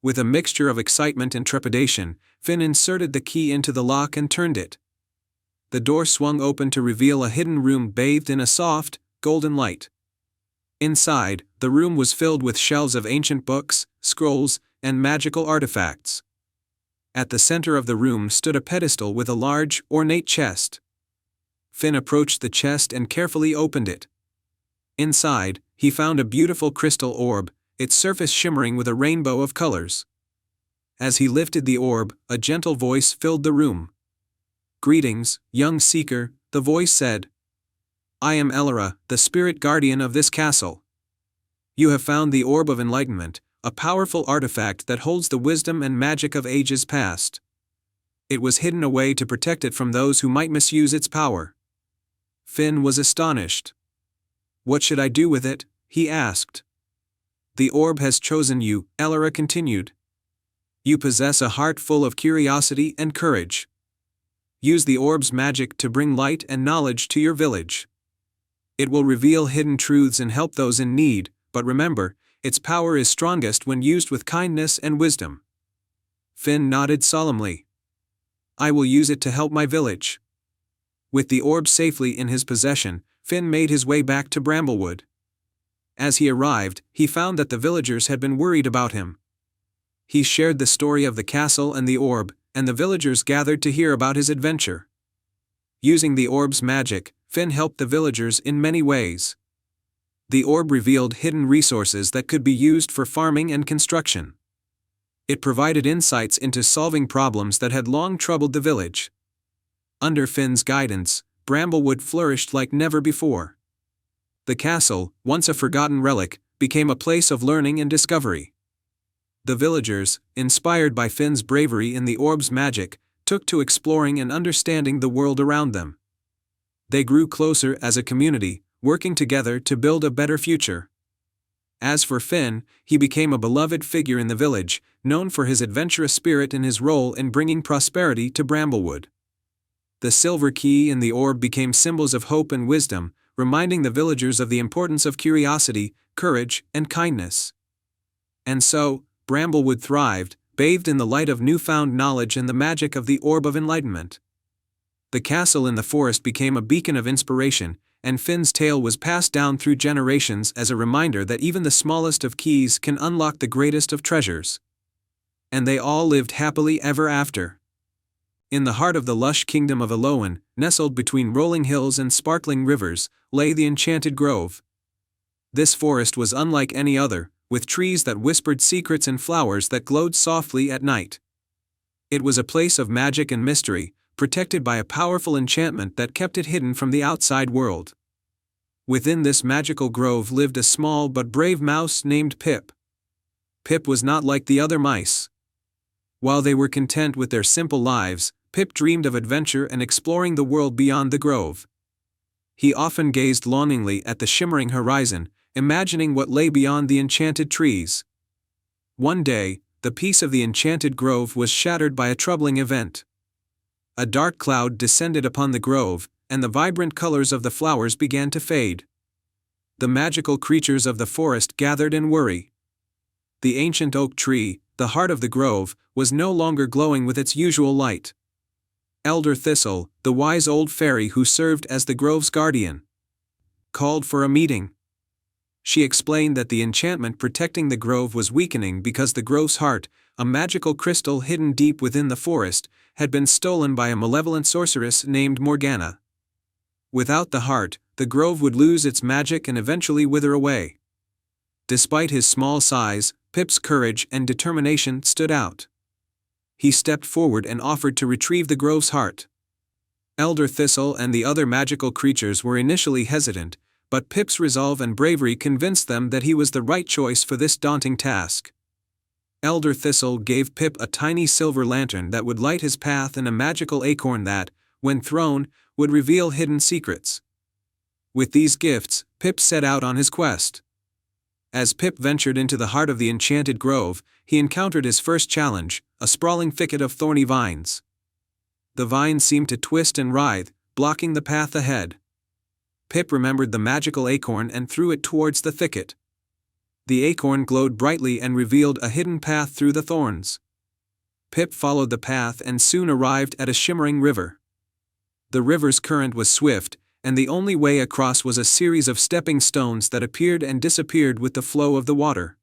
With a mixture of excitement and trepidation, Finn inserted the key into the lock and turned it. The door swung open to reveal a hidden room bathed in a soft, golden light. Inside, the room was filled with shelves of ancient books, scrolls, and magical artifacts. At the center of the room stood a pedestal with a large, ornate chest. Finn approached the chest and carefully opened it. Inside, he found a beautiful crystal orb, its surface shimmering with a rainbow of colors. As he lifted the orb, a gentle voice filled the room. "Greetings, young seeker," the voice said. "I am Elora, the spirit guardian of this castle. You have found the Orb of Enlightenment, a powerful artifact that holds the wisdom and magic of ages past. It was hidden away to protect it from those who might misuse its power." Finn was astonished. "What should I do with it?" he asked. "The orb has chosen you," Elora continued. "You possess a heart full of curiosity and courage. Use the orb's magic to bring light and knowledge to your village. It will reveal hidden truths and help those in need, but remember, its power is strongest when used with kindness and wisdom." Finn nodded solemnly. "I will use it to help my village." With the orb safely in his possession, Finn made his way back to Bramblewood. As he arrived, he found that the villagers had been worried about him. He shared the story of the castle and the orb, and the villagers gathered to hear about his adventure. Using the orb's magic, Finn helped the villagers in many ways. The orb revealed hidden resources that could be used for farming and construction. It provided insights into solving problems that had long troubled the village. Under Finn's guidance, Bramblewood flourished like never before. The castle, once a forgotten relic, became a place of learning and discovery. The villagers, inspired by Finn's bravery and the orb's magic, took to exploring and understanding the world around them. They grew closer as a community, working together to build a better future. As for Finn, he became a beloved figure in the village, known for his adventurous spirit and his role in bringing prosperity to Bramblewood. The silver key and the orb became symbols of hope and wisdom, reminding the villagers of the importance of curiosity, courage, and kindness. And so, Bramblewood thrived, bathed in the light of newfound knowledge and the magic of the Orb of Enlightenment. The castle in the forest became a beacon of inspiration, and Finn's tale was passed down through generations as a reminder that even the smallest of keys can unlock the greatest of treasures. And they all lived happily ever after. In the heart of the lush kingdom of Elowen, nestled between rolling hills and sparkling rivers, lay the enchanted grove. This forest was unlike any other, with trees that whispered secrets and flowers that glowed softly at night. It was a place of magic and mystery, protected by a powerful enchantment that kept it hidden from the outside world. Within this magical grove lived a small but brave mouse named Pip. Pip was not like the other mice. While they were content with their simple lives, Pip dreamed of adventure and exploring the world beyond the grove. He often gazed longingly at the shimmering horizon, imagining what lay beyond the enchanted trees. One day, the peace of the enchanted grove was shattered by a troubling event. A dark cloud descended upon the grove, and the vibrant colors of the flowers began to fade. The magical creatures of the forest gathered in worry. The ancient oak tree, the heart of the grove, was no longer glowing with its usual light. Elder Thistle, the wise old fairy who served as the grove's guardian, called for a meeting. She explained that the enchantment protecting the grove was weakening because the grove's heart, a magical crystal hidden deep within the forest, had been stolen by a malevolent sorceress named Morgana. Without the heart, the grove would lose its magic and eventually wither away. Despite his small size, Pip's courage and determination stood out. He stepped forward and offered to retrieve the grove's heart. Elder Thistle and the other magical creatures were initially hesitant, but Pip's resolve and bravery convinced them that he was the right choice for this daunting task. Elder Thistle gave Pip a tiny silver lantern that would light his path and a magical acorn that, when thrown, would reveal hidden secrets. With these gifts, Pip set out on his quest. As Pip ventured into the heart of the enchanted grove, he encountered his first challenge, a sprawling thicket of thorny vines. The vines seemed to twist and writhe, blocking the path ahead. Pip remembered the magical acorn and threw it towards the thicket. The acorn glowed brightly and revealed a hidden path through the thorns. Pip followed the path and soon arrived at a shimmering river. The river's current was swift, and the only way across was a series of stepping stones that appeared and disappeared with the flow of the water.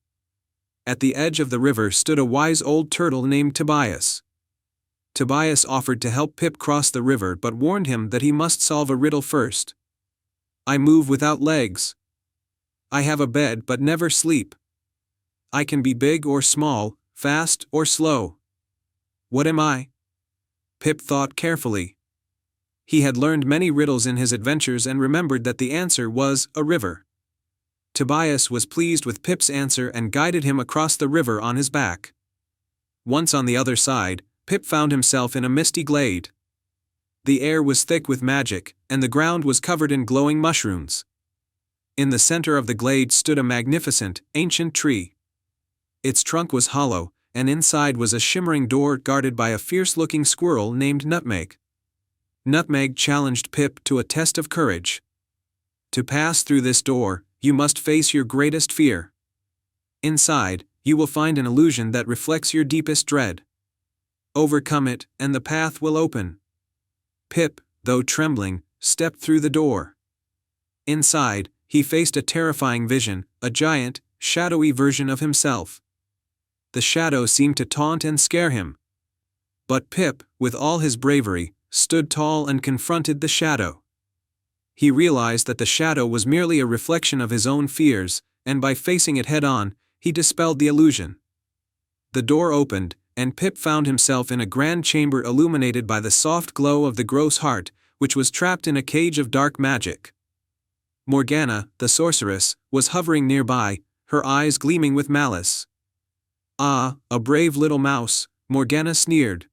At the edge of the river stood a wise old turtle named Tobias. Tobias offered to help Pip cross the river but warned him that he must solve a riddle first. "I move without legs. I have a bed but never sleep. I can be big or small, fast or slow. What am I?" Pip thought carefully. He had learned many riddles in his adventures and remembered that the answer was a river. Tobias was pleased with Pip's answer and guided him across the river on his back. Once on the other side, Pip found himself in a misty glade. The air was thick with magic, and the ground was covered in glowing mushrooms. In the center of the glade stood a magnificent, ancient tree. Its trunk was hollow, and inside was a shimmering door guarded by a fierce-looking squirrel named Nutmeg. Nutmeg challenged Pip to a test of courage. To pass through this door, you must face your greatest fear. Inside, you will find an illusion that reflects your deepest dread. Overcome it, and the path will open. Pip, though trembling, stepped through the door. Inside, he faced a terrifying vision, a giant, shadowy version of himself. The shadow seemed to taunt and scare him. But Pip, with all his bravery, stood tall and confronted the shadow. He realized that the shadow was merely a reflection of his own fears, and by facing it head-on, he dispelled the illusion. The door opened, and Pip found himself in a grand chamber illuminated by the soft glow of the grove's heart, which was trapped in a cage of dark magic. Morgana, the sorceress, was hovering nearby, her eyes gleaming with malice. "Ah, a brave little mouse," Morgana sneered.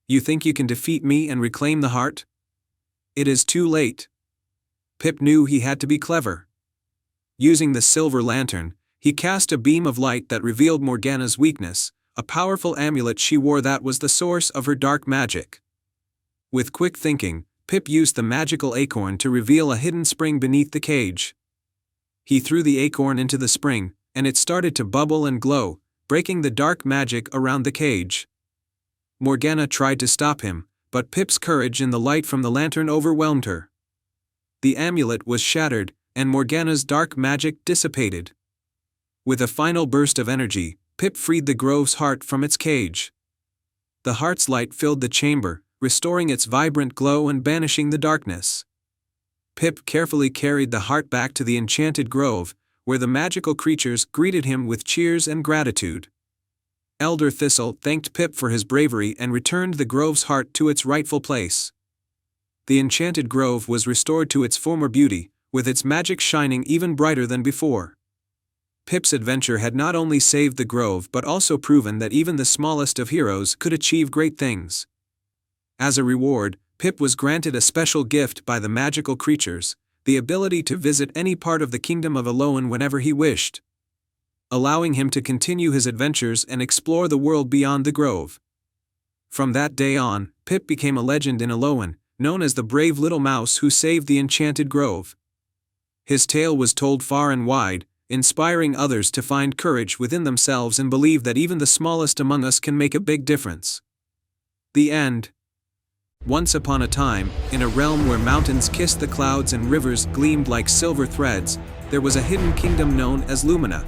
"You think you can defeat me and reclaim the heart? It is too late." Pip knew he had to be clever. Using the silver lantern, he cast a beam of light that revealed Morgana's weakness, a powerful amulet she wore that was the source of her dark magic. With quick thinking, Pip used the magical acorn to reveal a hidden spring beneath the cage. He threw the acorn into the spring, and it started to bubble and glow, breaking the dark magic around the cage. Morgana tried to stop him, but Pip's courage in the light from the lantern overwhelmed her. The amulet was shattered, and Morgana's dark magic dissipated. With a final burst of energy, Pip freed the grove's heart from its cage. The heart's light filled the chamber, restoring its vibrant glow and banishing the darkness. Pip carefully carried the heart back to the enchanted grove, where the magical creatures greeted him with cheers and gratitude. Elder Thistle thanked Pip for his bravery and returned the grove's heart to its rightful place. The enchanted grove was restored to its former beauty, with its magic shining even brighter than before. Pip's adventure had not only saved the grove but also proven that even the smallest of heroes could achieve great things. As a reward, Pip was granted a special gift by the magical creatures, the ability to visit any part of the kingdom of Alolan whenever he wished, allowing him to continue his adventures and explore the world beyond the grove. From that day on, Pip became a legend in Alolan, known as the brave little mouse who saved the enchanted grove. His tale was told far and wide, inspiring others to find courage within themselves and believe that even the smallest among us can make a big difference. The end. Once upon a time, in a realm where mountains kissed the clouds and rivers gleamed like silver threads, there was a hidden kingdom known as Lumina.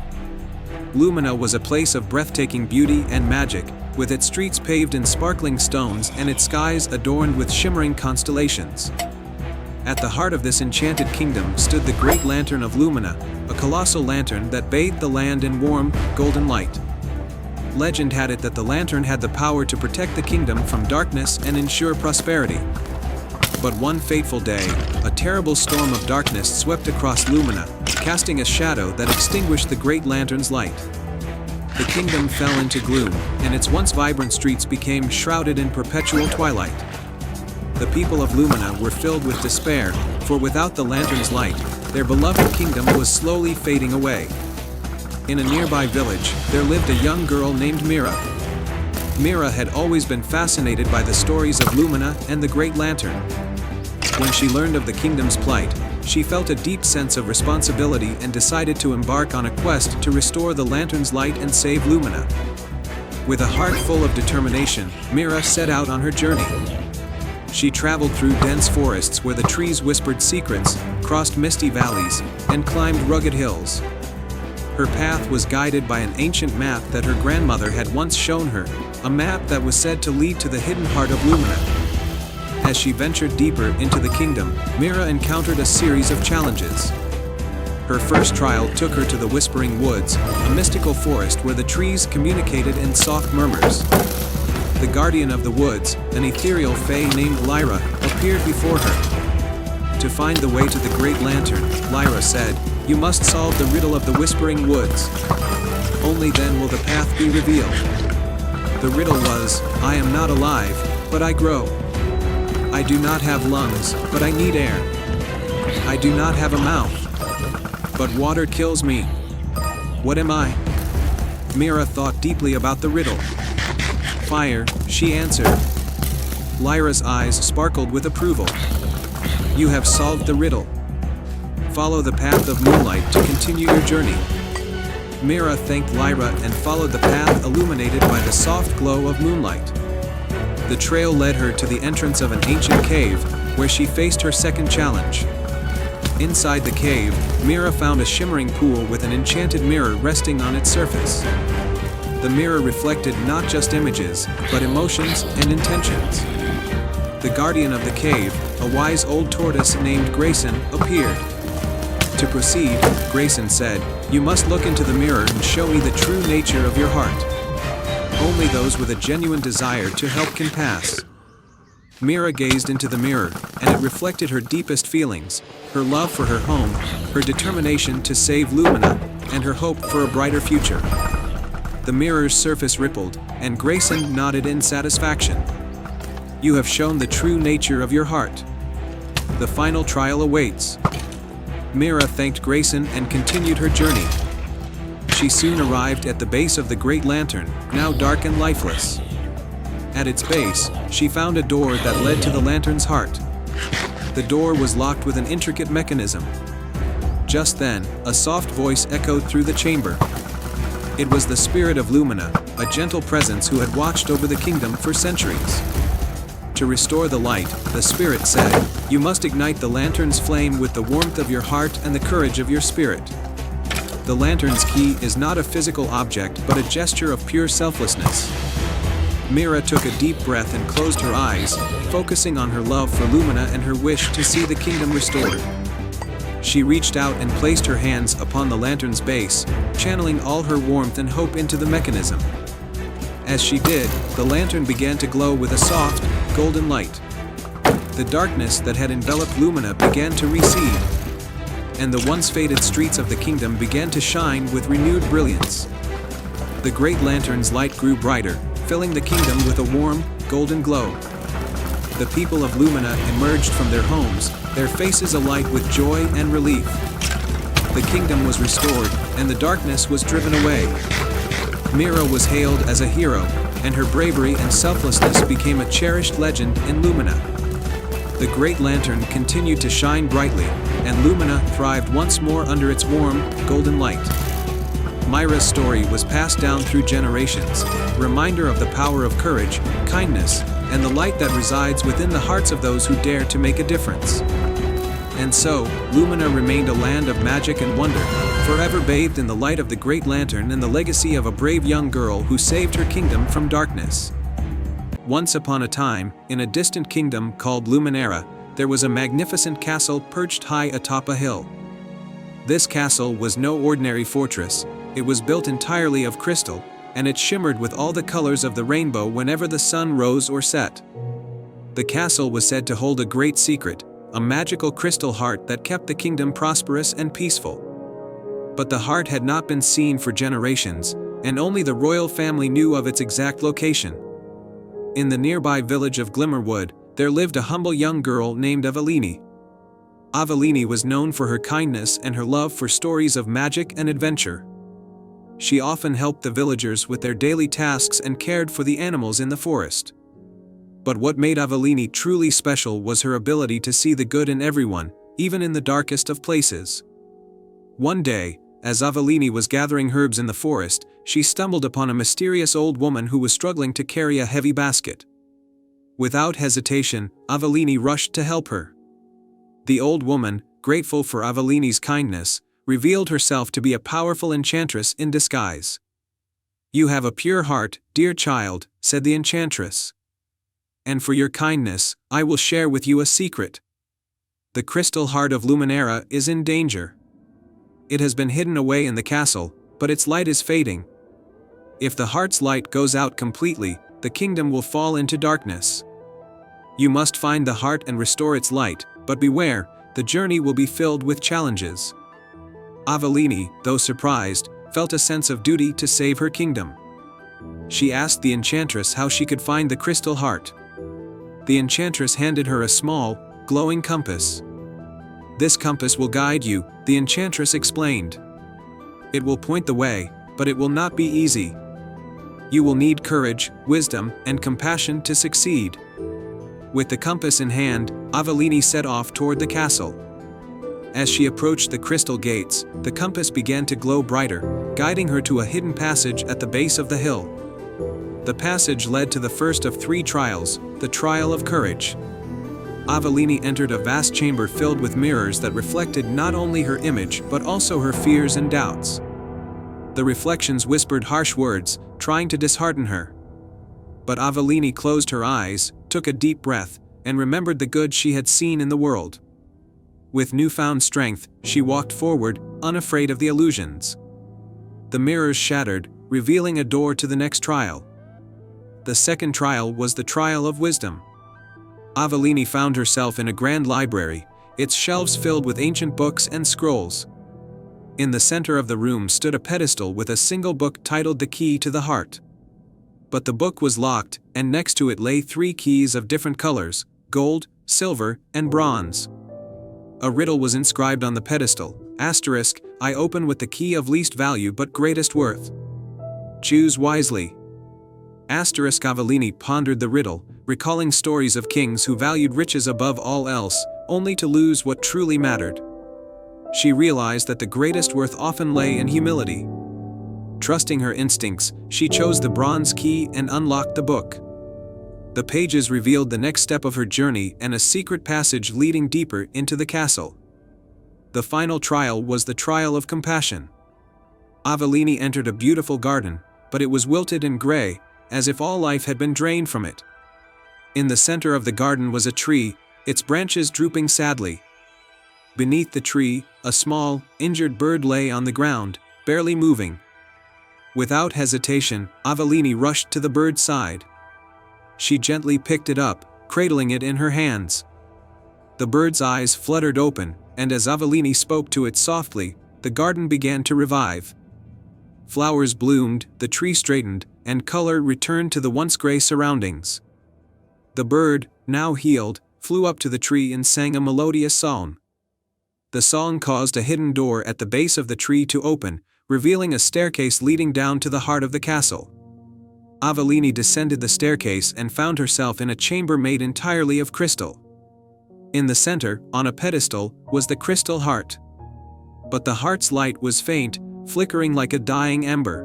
Lumina was a place of breathtaking beauty and magic, with its streets paved in sparkling stones and its skies adorned with shimmering constellations. At the heart of this enchanted kingdom stood the Great Lantern of Lumina, a colossal lantern that bathed the land in warm, golden light. Legend had it that the lantern had the power to protect the kingdom from darkness and ensure prosperity. But one fateful day, a terrible storm of darkness swept across Lumina, casting a shadow that extinguished the Great Lantern's light. The kingdom fell into gloom, and its once vibrant streets became shrouded in perpetual twilight. The people of Lumina were filled with despair, for without the lantern's light, their beloved kingdom was slowly fading away. In a nearby village, there lived a young girl named Mira. Mira had always been fascinated by the stories of Lumina and the Great Lantern. When she learned of the kingdom's plight, she felt a deep sense of responsibility and decided to embark on a quest to restore the lantern's light and save Lumina. With a heart full of determination, Mira set out on her journey. She traveled through dense forests where the trees whispered secrets, crossed misty valleys, and climbed rugged hills. Her path was guided by an ancient map that her grandmother had once shown her, a map that was said to lead to the hidden heart of Lumina. As she ventured deeper into the kingdom, Mira encountered a series of challenges. Her first trial took her to the Whispering Woods, a mystical forest where the trees communicated in soft murmurs. The guardian of the woods, an ethereal fae named Lyra, appeared before her. To find the way to the Great Lantern, Lyra said, "You must solve the riddle of the Whispering Woods. Only then will the path be revealed." The riddle was, "I am not alive, but I grow. I do not have lungs, but I need air. I do not have a mouth, but water kills me. What am I?" Mira thought deeply about the riddle. "Fire," she answered. Lyra's eyes sparkled with approval. "You have solved the riddle. Follow the path of moonlight to continue your journey." Mira thanked Lyra and followed the path illuminated by the soft glow of moonlight. The trail led her to the entrance of an ancient cave, where she faced her second challenge. Inside the cave, Mira found a shimmering pool with an enchanted mirror resting on its surface. The mirror reflected not just images, but emotions and intentions. The guardian of the cave, a wise old tortoise named Grayson, appeared. To proceed, Grayson said, "You must look into the mirror and show me the true nature of your heart. Only those with a genuine desire to help can pass." Mira gazed into the mirror, and it reflected her deepest feelings, her love for her home, her determination to save Lumina, and her hope for a brighter future. The mirror's surface rippled, and Grayson nodded in satisfaction. "You have shown the true nature of your heart. The final trial awaits." Mira thanked Grayson and continued her journey. She soon arrived at the base of the Great Lantern, now dark and lifeless. At its base, she found a door that led to the lantern's heart. The door was locked with an intricate mechanism. Just then, a soft voice echoed through the chamber. It was the spirit of Lumina, a gentle presence who had watched over the kingdom for centuries. To restore the light, the spirit said, "You must ignite the lantern's flame with the warmth of your heart and the courage of your spirit." The lantern's key is not a physical object but a gesture of pure selflessness. Mira took a deep breath and closed her eyes, focusing on her love for Lumina and her wish to see the kingdom restored. She reached out and placed her hands upon the lantern's base, channeling all her warmth and hope into the mechanism. As she did, the lantern began to glow with a soft, golden light. The darkness that had enveloped Lumina began to recede, and the once faded streets of the kingdom began to shine with renewed brilliance. The great lantern's light grew brighter, filling the kingdom with a warm, golden glow. The people of Lumina emerged from their homes, their faces alight with joy and relief. The kingdom was restored, and the darkness was driven away. Mira was hailed as a hero, and her bravery and selflessness became a cherished legend in Lumina. The great lantern continued to shine brightly, and Lumina thrived once more under its warm, golden light. Mira's story was passed down through generations, a reminder of the power of courage, kindness, and the light that resides within the hearts of those who dare to make a difference. And so, Lumina remained a land of magic and wonder, forever bathed in the light of the Great Lantern and the legacy of a brave young girl who saved her kingdom from darkness. Once upon a time, in a distant kingdom called Luminera, there was a magnificent castle perched high atop a hill. This castle was no ordinary fortress. It was built entirely of crystal, and it shimmered with all the colors of the rainbow whenever the sun rose or set. The castle was said to hold a great secret, a magical crystal heart that kept the kingdom prosperous and peaceful. But the heart had not been seen for generations, and only the royal family knew of its exact location. In the nearby village of Glimmerwood, there lived a humble young girl named Avellini. Avellini was known for her kindness and her love for stories of magic and adventure. She often helped the villagers with their daily tasks and cared for the animals in the forest. But what made Avellini truly special was her ability to see the good in everyone, even in the darkest of places. One day, as Avellini was gathering herbs in the forest, she stumbled upon a mysterious old woman who was struggling to carry a heavy basket. Without hesitation, Avellini rushed to help her. The old woman, grateful for Avellini's kindness, revealed herself to be a powerful enchantress in disguise. "You have a pure heart, dear child," said the enchantress. "And for your kindness, I will share with you a secret. The crystal heart of Luminera is in danger. It has been hidden away in the castle, but its light is fading. If the heart's light goes out completely, the kingdom will fall into darkness. You must find the heart and restore its light, but beware, the journey will be filled with challenges." Avellini, though surprised, felt a sense of duty to save her kingdom. She asked the enchantress how she could find the crystal heart. The enchantress handed her a small, glowing compass. "This compass will guide you," the enchantress explained. "It will point the way, but it will not be easy. You will need courage, wisdom, and compassion to succeed." With the compass in hand, Avellini set off toward the castle. As she approached the crystal gates, the compass began to glow brighter, guiding her to a hidden passage at the base of the hill. The passage led to the first of 3 trials, the trial of courage. Avellini entered a vast chamber filled with mirrors that reflected not only her image but also her fears and doubts. The reflections whispered harsh words, trying to dishearten her. But Avellini closed her eyes, took a deep breath, and remembered the good she had seen in the world. With newfound strength, she walked forward, unafraid of the illusions. The mirrors shattered, revealing a door to the next trial. The second trial was the trial of wisdom. Avellini found herself in a grand library, its shelves filled with ancient books and scrolls. In the center of the room stood a pedestal with a single book titled The Key to the Heart. But the book was locked, and next to it lay 3 keys of different colors: gold, silver, and bronze. A riddle was inscribed on the pedestal: "I open with the key of least value but greatest worth. Choose wisely." Avellini pondered the riddle, recalling stories of kings who valued riches above all else, only to lose what truly mattered. She realized that the greatest worth often lay in humility. Trusting her instincts, she chose the bronze key and unlocked the book. The pages revealed the next step of her journey and a secret passage leading deeper into the castle. The final trial was the trial of compassion. Avellini entered a beautiful garden, but it was wilted and gray, as if all life had been drained from it. In the center of the garden was a tree, its branches drooping sadly. Beneath the tree, a small, injured bird lay on the ground, barely moving. Without hesitation, Avellini rushed to the bird's side. She gently picked it up, cradling it in her hands. The bird's eyes fluttered open, and as Avellini spoke to it softly, the garden began to revive. Flowers bloomed, the tree straightened, and color returned to the once gray surroundings. The bird, now healed, flew up to the tree and sang a melodious song. The song caused a hidden door at the base of the tree to open, revealing a staircase leading down to the heart of the castle. Avellini descended the staircase and found herself in a chamber made entirely of crystal. In the center, on a pedestal, was the crystal heart. But the heart's light was faint, flickering like a dying ember.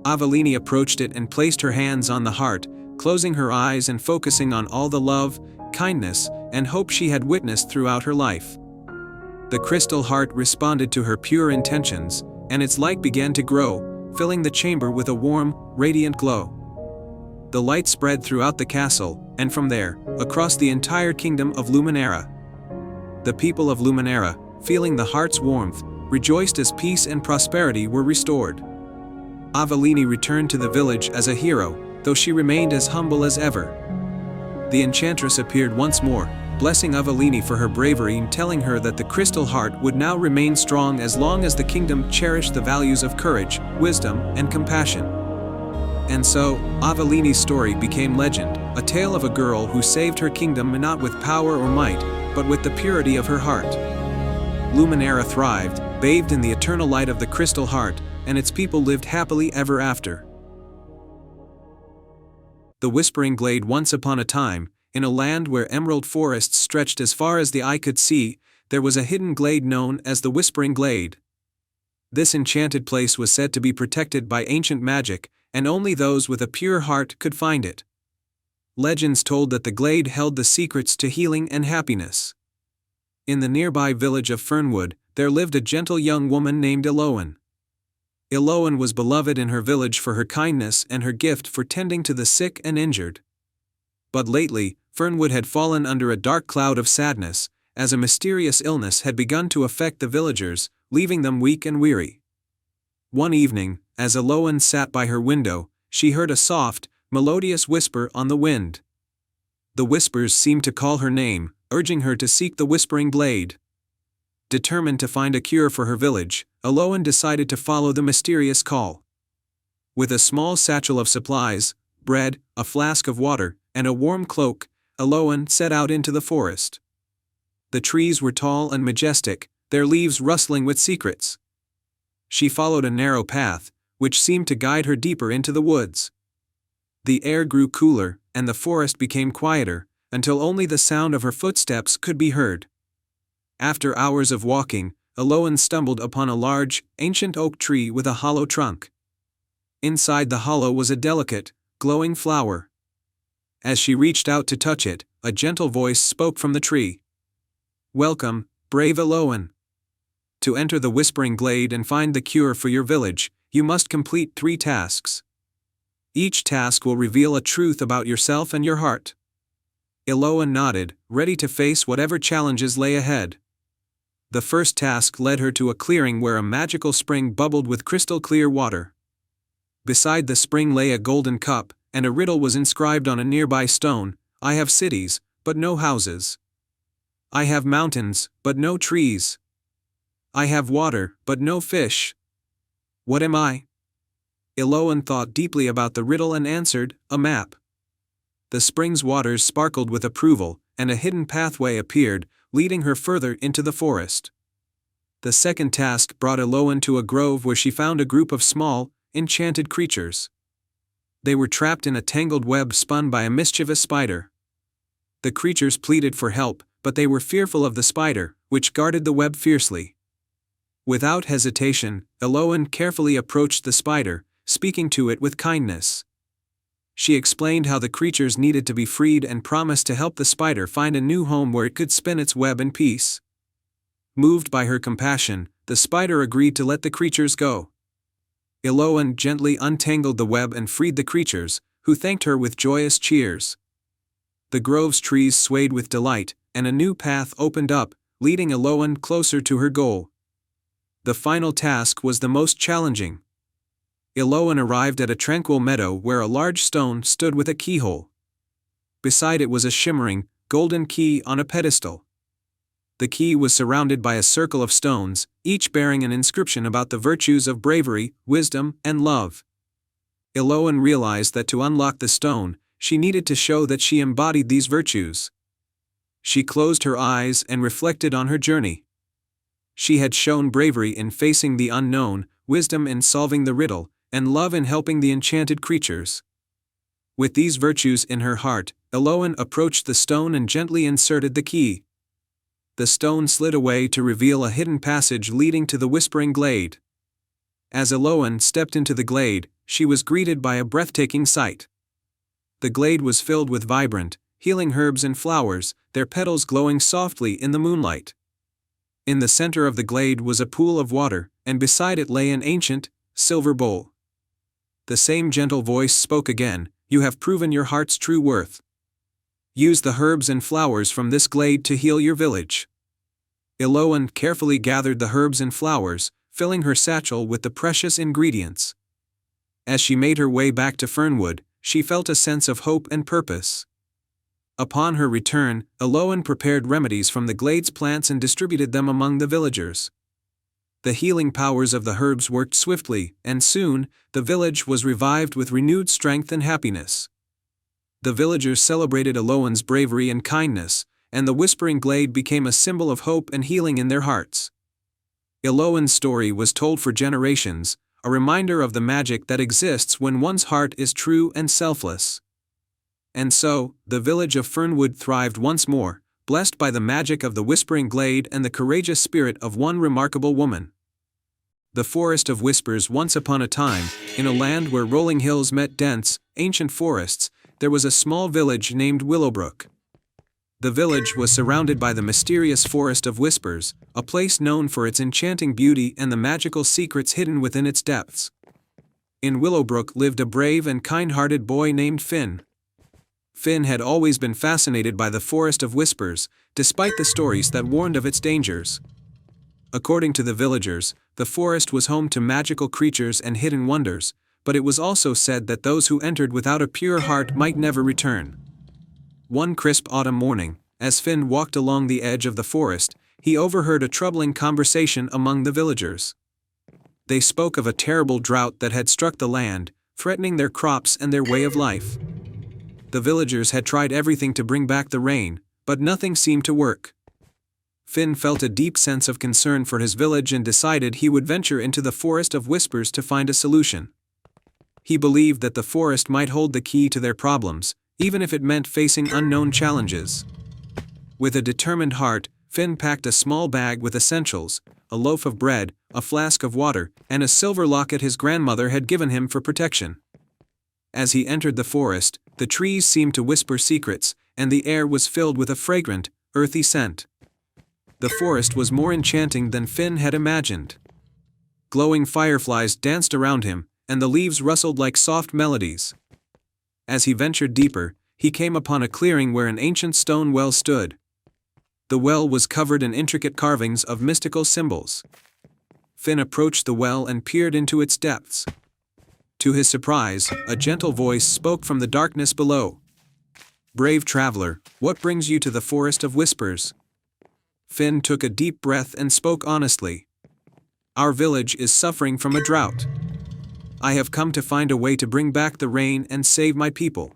Avellini approached it and placed her hands on the heart, closing her eyes and focusing on all the love, kindness, and hope she had witnessed throughout her life. The crystal heart responded to her pure intentions, and its light began to grow, filling the chamber with a warm, radiant glow. The light spread throughout the castle, and from there, across the entire kingdom of Luminera. The people of Luminera, feeling the heart's warmth, rejoiced as peace and prosperity were restored. Avellini returned to the village as a hero, though she remained as humble as ever. The enchantress appeared once more, blessing Avellini for her bravery and telling her that the crystal heart would now remain strong as long as the kingdom cherished the values of courage, wisdom, and compassion. And so, Avellini's story became legend, a tale of a girl who saved her kingdom not with power or might, but with the purity of her heart. Luminera thrived, bathed in the eternal light of the crystal heart, and its people lived happily ever after. The Whispering Glade. Once upon a time, in a land where emerald forests stretched as far as the eye could see, there was a hidden glade known as the Whispering Glade. This enchanted place was said to be protected by ancient magic, and only those with a pure heart could find it. Legends told that the glade held the secrets to healing and happiness. In the nearby village of Fernwood, there lived a gentle young woman named Eloan. Eloan was beloved in her village for her kindness and her gift for tending to the sick and injured. But lately, Fernwood had fallen under a dark cloud of sadness, as a mysterious illness had begun to affect the villagers, leaving them weak and weary. One evening, as Eloan sat by her window, she heard a soft, melodious whisper on the wind. The whispers seemed to call her name, urging her to seek the Whispering Glade. Determined to find a cure for her village, Eloan decided to follow the mysterious call. With a small satchel of supplies, bread, a flask of water, and a warm cloak, Eloan set out into the forest. The trees were tall and majestic, their leaves rustling with secrets. She followed a narrow path, which seemed to guide her deeper into the woods. The air grew cooler, and the forest became quieter, until only the sound of her footsteps could be heard. After hours of walking, Eloan stumbled upon a large, ancient oak tree with a hollow trunk. Inside the hollow was a delicate, glowing flower. As she reached out to touch it, a gentle voice spoke from the tree. "Welcome, brave Eloan. To enter the Whispering Glade and find the cure for your village, you must complete 3 tasks. Each task will reveal a truth about yourself and your heart." Eloan nodded, ready to face whatever challenges lay ahead. The first task led her to a clearing where a magical spring bubbled with crystal clear water. Beside the spring lay a golden cup, and a riddle was inscribed on a nearby stone: "I have cities, but no houses. I have mountains, but no trees. I have water, but no fish. What am I?" Eloan thought deeply about the riddle and answered, "A map." The spring's waters sparkled with approval, and a hidden pathway appeared, leading her further into the forest. The second task brought Eloan to a grove where she found a group of small, enchanted creatures. They were trapped in a tangled web spun by a mischievous spider. The creatures pleaded for help, but they were fearful of the spider, which guarded the web fiercely. Without hesitation, Eloan carefully approached the spider, speaking to it with kindness. She explained how the creatures needed to be freed and promised to help the spider find a new home where it could spin its web in peace. Moved by her compassion, the spider agreed to let the creatures go. Eloan gently untangled the web and freed the creatures, who thanked her with joyous cheers. The grove's trees swayed with delight, and a new path opened up, leading Eloan closer to her goal. The final task was the most challenging. Eloan arrived at a tranquil meadow where a large stone stood with a keyhole. Beside it was a shimmering, golden key on a pedestal. The key was surrounded by a circle of stones, each bearing an inscription about the virtues of bravery, wisdom, and love. Eloan realized that to unlock the stone, she needed to show that she embodied these virtues. She closed her eyes and reflected on her journey. She had shown bravery in facing the unknown, wisdom in solving the riddle, and love in helping the enchanted creatures. With these virtues in her heart, Eloan approached the stone and gently inserted the key. The stone slid away to reveal a hidden passage leading to the Whispering Glade. As Eloan stepped into the glade, she was greeted by a breathtaking sight. The glade was filled with vibrant, healing herbs and flowers, their petals glowing softly in the moonlight. In the center of the glade was a pool of water, and beside it lay an ancient, silver bowl. The same gentle voice spoke again, "You have proven your heart's true worth. Use the herbs and flowers from this glade to heal your village." Eloan carefully gathered the herbs and flowers, filling her satchel with the precious ingredients. As she made her way back to Fernwood, she felt a sense of hope and purpose. Upon her return, Eloan prepared remedies from the glade's plants and distributed them among the villagers. The healing powers of the herbs worked swiftly, and soon, the village was revived with renewed strength and happiness. The villagers celebrated Eloan's bravery and kindness, and the Whispering Glade became a symbol of hope and healing in their hearts. Eloan's story was told for generations, a reminder of the magic that exists when one's heart is true and selfless. And so, the village of Fernwood thrived once more, blessed by the magic of the Whispering Glade and the courageous spirit of one remarkable woman. The Forest of Whispers. Once upon a time, in a land where rolling hills met dense, ancient forests, there was a small village named Willowbrook. The village was surrounded by the mysterious Forest of Whispers, a place known for its enchanting beauty and the magical secrets hidden within its depths. In Willowbrook lived a brave and kind-hearted boy named Finn. Finn had always been fascinated by the Forest of Whispers, despite the stories that warned of its dangers. According to the villagers, the forest was home to magical creatures and hidden wonders, but it was also said that those who entered without a pure heart might never return. One crisp autumn morning, as Finn walked along the edge of the forest, he overheard a troubling conversation among the villagers. They spoke of a terrible drought that had struck the land, threatening their crops and their way of life. The villagers had tried everything to bring back the rain, but nothing seemed to work. Finn felt a deep sense of concern for his village and decided he would venture into the Forest of Whispers to find a solution. He believed that the forest might hold the key to their problems, even if it meant facing unknown challenges. With a determined heart, Finn packed a small bag with essentials, a loaf of bread, a flask of water, and a silver locket his grandmother had given him for protection. As he entered the forest, the trees seemed to whisper secrets, and the air was filled with a fragrant, earthy scent. The forest was more enchanting than Finn had imagined. Glowing fireflies danced around him, and the leaves rustled like soft melodies. As he ventured deeper, he came upon a clearing where an ancient stone well stood. The well was covered in intricate carvings of mystical symbols. Finn approached the well and peered into its depths. To his surprise, a gentle voice spoke from the darkness below. "Brave traveler, what brings you to the Forest of Whispers?" Finn took a deep breath and spoke honestly. "Our village is suffering from a drought. I have come to find a way to bring back the rain and save my people."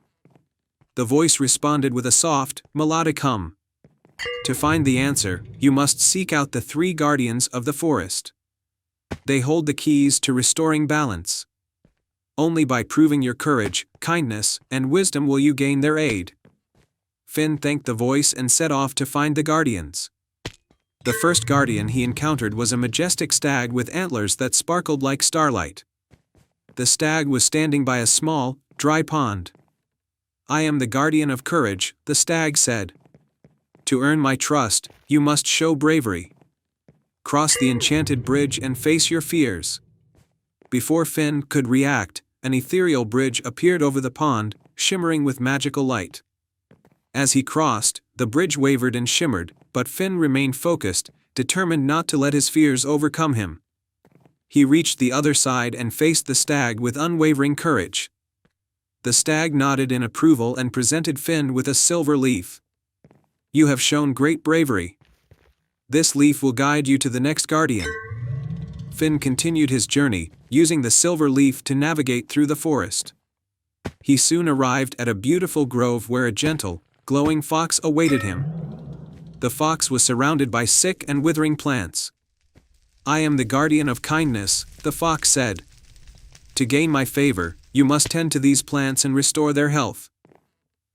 The voice responded with a soft, melodic hum. "To find the answer, you must seek out the 3 guardians of the forest. They hold the keys to restoring balance. Only by proving your courage, kindness, and wisdom will you gain their aid." Finn thanked the voice and set off to find the guardians. The first guardian he encountered was a majestic stag with antlers that sparkled like starlight. The stag was standing by a small, dry pond. "I am the guardian of courage," the stag said. "To earn my trust, you must show bravery. Cross the enchanted bridge and face your fears." Before Finn could react, an ethereal bridge appeared over the pond, shimmering with magical light. As he crossed, The bridge wavered and shimmered, but Finn remained focused, determined not to let his fears overcome him. He reached the other side and faced the stag with unwavering courage. The stag nodded in approval and presented Finn with a silver leaf. "You have shown great bravery. This leaf will guide you to the next guardian." Finn continued his journey, using the silver leaf to navigate through the forest. He soon arrived at a beautiful grove where a gentle, glowing fox awaited him. The fox was surrounded by sick and withering plants. "I am the guardian of kindness," the fox said. "To gain my favor, you must tend to these plants and restore their health."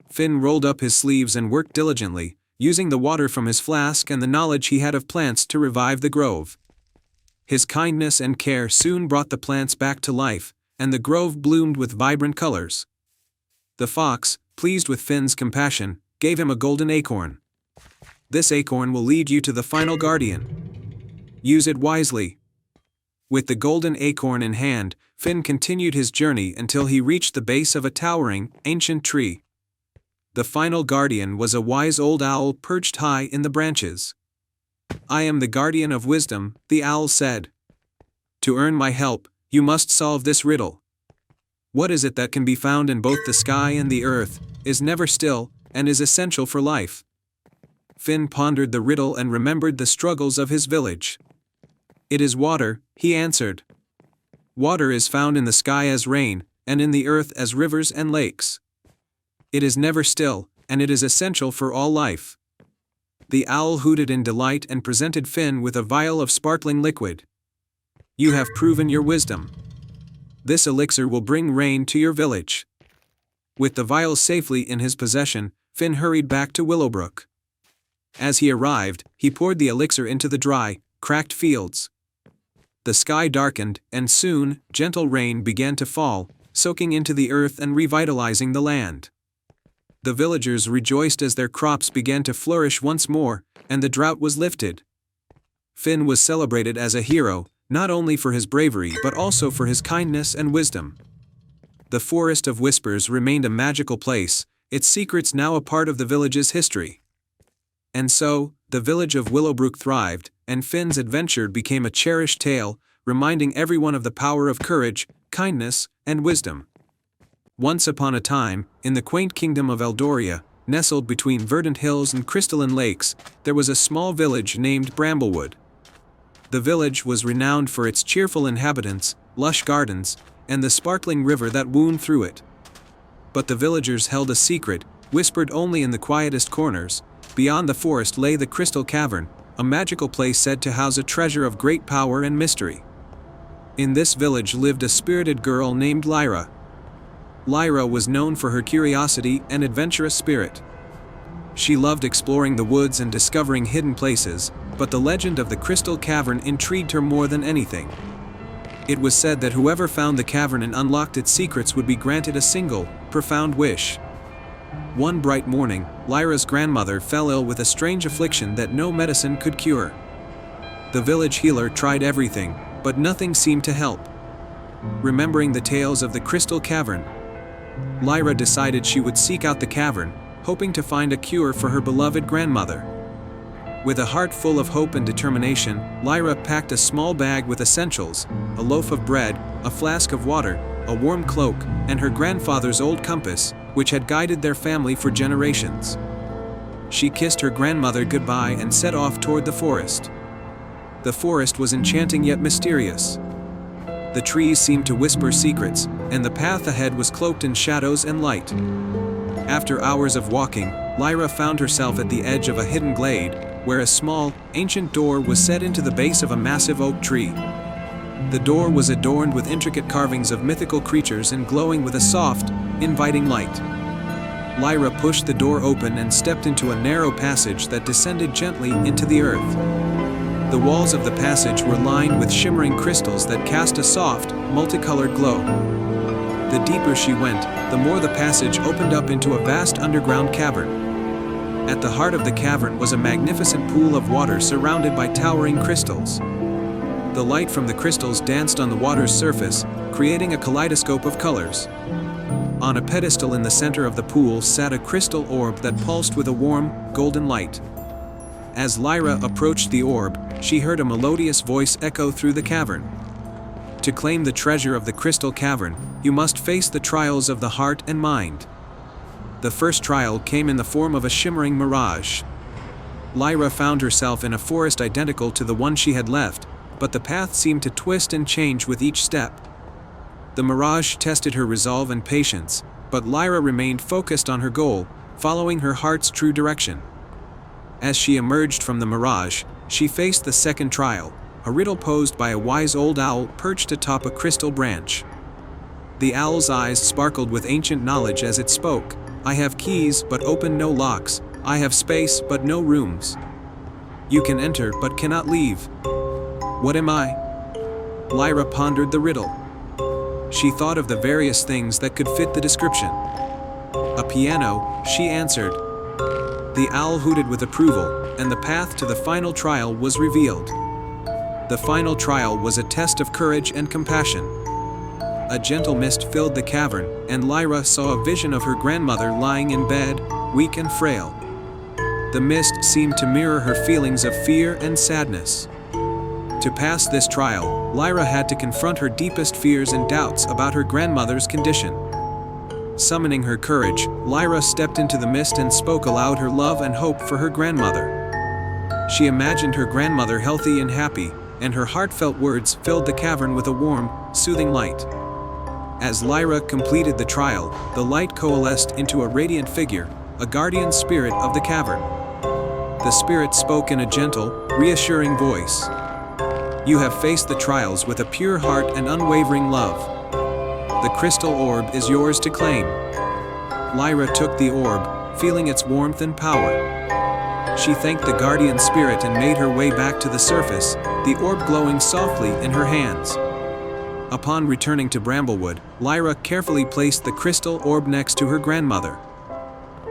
Finn rolled up his sleeves and worked diligently, using the water from his flask and the knowledge he had of plants to revive the grove. His kindness and care soon brought the plants back to life, and the grove bloomed with vibrant colors. The fox, pleased with Finn's compassion, gave him a golden acorn. "This acorn will lead you to the final guardian. Use it wisely." With the golden acorn in hand, Finn continued his journey until he reached the base of a towering, ancient tree. The final guardian was a wise old owl perched high in the branches. "I am the guardian of wisdom," the owl said. "To earn my help, you must solve this riddle. What is it that can be found in both the sky and the earth, is never still, and is essential for life?" Finn pondered the riddle and remembered the struggles of his village. "It is water," he answered. "Water is found in the sky as rain, and in the earth as rivers and lakes. It is never still, and it is essential for all life." The owl hooted in delight and presented Finn with a vial of sparkling liquid. "You have proven your wisdom. This elixir will bring rain to your village." With the vial safely in his possession, Finn hurried back to Willowbrook. As he arrived, he poured the elixir into the dry, cracked fields. The sky darkened, and soon, gentle rain began to fall, soaking into the earth and revitalizing the land. The villagers rejoiced as their crops began to flourish once more, and the drought was lifted. Finn was celebrated as a hero, not only for his bravery but also for his kindness and wisdom. The Forest of Whispers remained a magical place, its secrets now a part of the village's history. And so, the village of Willowbrook thrived, and Finn's adventure became a cherished tale, reminding everyone of the power of courage, kindness, and wisdom. Once upon a time, in the quaint kingdom of Eldoria, nestled between verdant hills and crystalline lakes, there was a small village named Bramblewood. The village was renowned for its cheerful inhabitants, lush gardens, and the sparkling river that wound through it. But the villagers held a secret, whispered only in the quietest corners. Beyond the forest lay the Crystal Cavern, a magical place said to house a treasure of great power and mystery. In this village lived a spirited girl named Lyra. Lyra was known for her curiosity and adventurous spirit. She loved exploring the woods and discovering hidden places, but the legend of the Crystal Cavern intrigued her more than anything. It was said that whoever found the cavern and unlocked its secrets would be granted a single, profound wish. One bright morning, Lyra's grandmother fell ill with a strange affliction that no medicine could cure. The village healer tried everything, but nothing seemed to help. Remembering the tales of the Crystal Cavern, Lyra decided she would seek out the cavern, hoping to find a cure for her beloved grandmother. With a heart full of hope and determination, Lyra packed a small bag with essentials, a loaf of bread, a flask of water, a warm cloak, and her grandfather's old compass, which had guided their family for generations. She kissed her grandmother goodbye and set off toward the forest. The forest was enchanting yet mysterious. The trees seemed to whisper secrets, and the path ahead was cloaked in shadows and light. After hours of walking, Lyra found herself at the edge of a hidden glade, where a small, ancient door was set into the base of a massive oak tree. The door was adorned with intricate carvings of mythical creatures and glowing with a soft, inviting light. Lyra pushed the door open and stepped into a narrow passage that descended gently into the earth. The walls of the passage were lined with shimmering crystals that cast a soft, multicolored glow. The deeper she went, the more the passage opened up into a vast underground cavern. At the heart of the cavern was a magnificent pool of water surrounded by towering crystals. The light from the crystals danced on the water's surface, creating a kaleidoscope of colors. On a pedestal in the center of the pool sat a crystal orb that pulsed with a warm, golden light. As Lyra approached the orb, she heard a melodious voice echo through the cavern. To claim the treasure of the crystal cavern, you must face the trials of the heart and mind. The first trial came in the form of a shimmering mirage. Lyra found herself in a forest identical to the one she had left, but the path seemed to twist and change with each step. The mirage tested her resolve and patience, but Lyra remained focused on her goal, following her heart's true direction. As she emerged from the mirage, she faced the second trial, a riddle posed by a wise old owl perched atop a crystal branch. The owl's eyes sparkled with ancient knowledge as it spoke. "I have keys but open no locks, I have space but no rooms. You can enter but cannot leave. What am I?" Lyra pondered the riddle. She thought of the various things that could fit the description. "A piano," she answered. The owl hooted with approval, and the path to the final trial was revealed. The final trial was a test of courage and compassion. A gentle mist filled the cavern, and Lyra saw a vision of her grandmother lying in bed, weak and frail. The mist seemed to mirror her feelings of fear and sadness. To pass this trial, Lyra had to confront her deepest fears and doubts about her grandmother's condition. Summoning her courage, Lyra stepped into the mist and spoke aloud her love and hope for her grandmother. She imagined her grandmother healthy and happy, and her heartfelt words filled the cavern with a warm, soothing light. As Lyra completed the trial, the light coalesced into a radiant figure, a guardian spirit of the cavern. The spirit spoke in a gentle, reassuring voice. "You have faced the trials with a pure heart and unwavering love. The crystal orb is yours to claim." Lyra took the orb, feeling its warmth and power. She thanked the guardian spirit and made her way back to the surface, the orb glowing softly in her hands. Upon returning to Bramblewood, Lyra carefully placed the crystal orb next to her grandmother.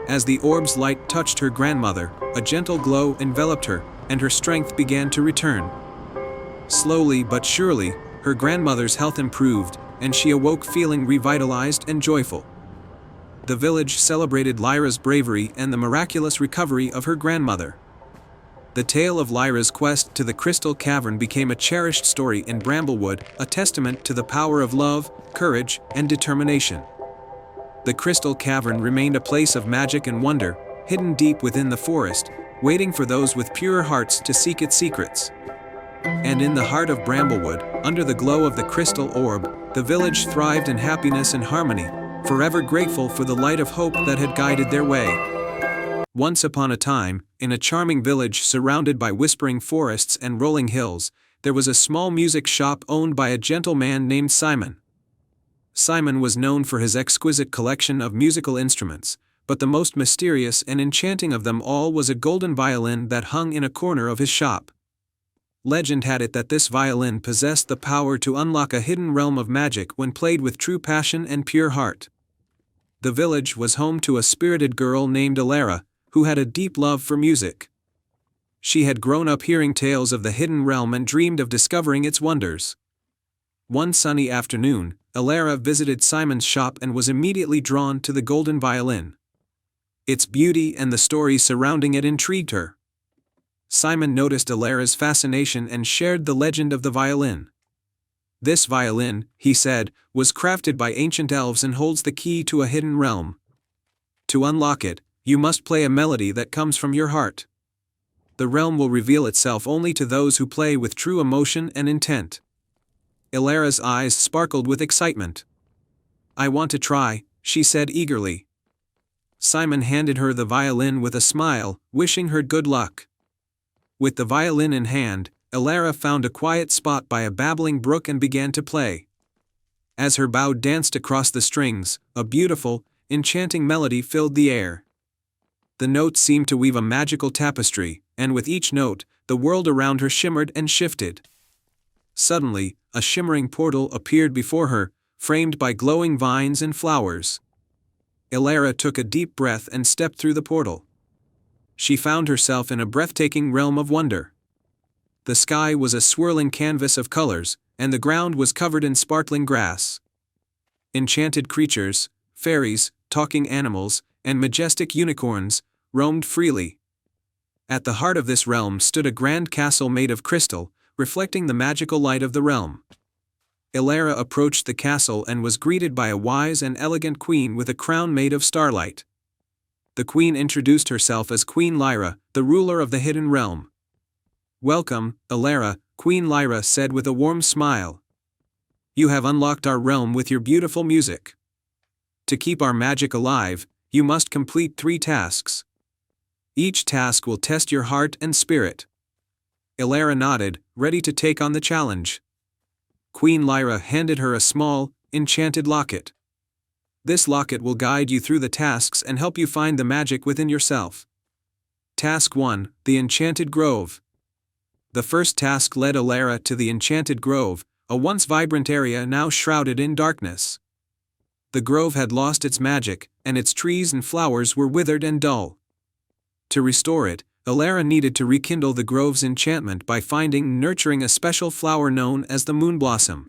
As the orb's light touched her grandmother, a gentle glow enveloped her, and her strength began to return. Slowly but surely, her grandmother's health improved, and she awoke feeling revitalized and joyful. The village celebrated Lyra's bravery and the miraculous recovery of her grandmother. The tale of Lyra's quest to the Crystal Cavern became a cherished story in Bramblewood, a testament to the power of love, courage, and determination. The Crystal Cavern remained a place of magic and wonder, hidden deep within the forest, waiting for those with pure hearts to seek its secrets. And in the heart of Bramblewood, under the glow of the crystal orb, the village thrived in happiness and harmony, forever grateful for the light of hope that had guided their way. Once upon a time, in a charming village surrounded by whispering forests and rolling hills, there was a small music shop owned by a gentle man named Simon. Simon was known for his exquisite collection of musical instruments, but the most mysterious and enchanting of them all was a golden violin that hung in a corner of his shop. Legend had it that this violin possessed the power to unlock a hidden realm of magic when played with true passion and pure heart. The village was home to a spirited girl named Alara, who had a deep love for music. She had grown up hearing tales of the hidden realm and dreamed of discovering its wonders. One sunny afternoon, Alara visited Simon's shop and was immediately drawn to the golden violin. Its beauty and the stories surrounding it intrigued her. Simon noticed Alara's fascination and shared the legend of the violin. "This violin," he said, "was crafted by ancient elves and holds the key to a hidden realm. To unlock it, you must play a melody that comes from your heart. The realm will reveal itself only to those who play with true emotion and intent." Alara's eyes sparkled with excitement. "I want to try," she said eagerly. Simon handed her the violin with a smile, wishing her good luck. With the violin in hand, Alara found a quiet spot by a babbling brook and began to play. As her bow danced across the strings, a beautiful, enchanting melody filled the air. The notes seemed to weave a magical tapestry, and with each note, the world around her shimmered and shifted. Suddenly, a shimmering portal appeared before her, framed by glowing vines and flowers. Alara took a deep breath and stepped through the portal. She found herself in a breathtaking realm of wonder. The sky was a swirling canvas of colors, and the ground was covered in sparkling grass. Enchanted creatures, fairies, talking animals, and majestic unicorns roamed freely. At the heart of this realm stood a grand castle made of crystal, reflecting the magical light of the realm. Elara approached the castle and was greeted by a wise and elegant queen with a crown made of starlight. The queen introduced herself as Queen Lyra, the ruler of the hidden realm. "Welcome, Elara," Queen Lyra said with a warm smile. "You have unlocked our realm with your beautiful music. To keep our magic alive, you must complete 3 tasks. Each task will test your heart and spirit." Elara nodded, ready to take on the challenge. Queen Lyra handed her a small, enchanted locket. "This locket will guide you through the tasks and help you find the magic within yourself." Task 1: The Enchanted Grove. The first task led Elara to the Enchanted Grove, a once vibrant area now shrouded in darkness. The grove had lost its magic, and its trees and flowers were withered and dull. To restore it, Elara needed to rekindle the grove's enchantment by finding and nurturing a special flower known as the moonblossom.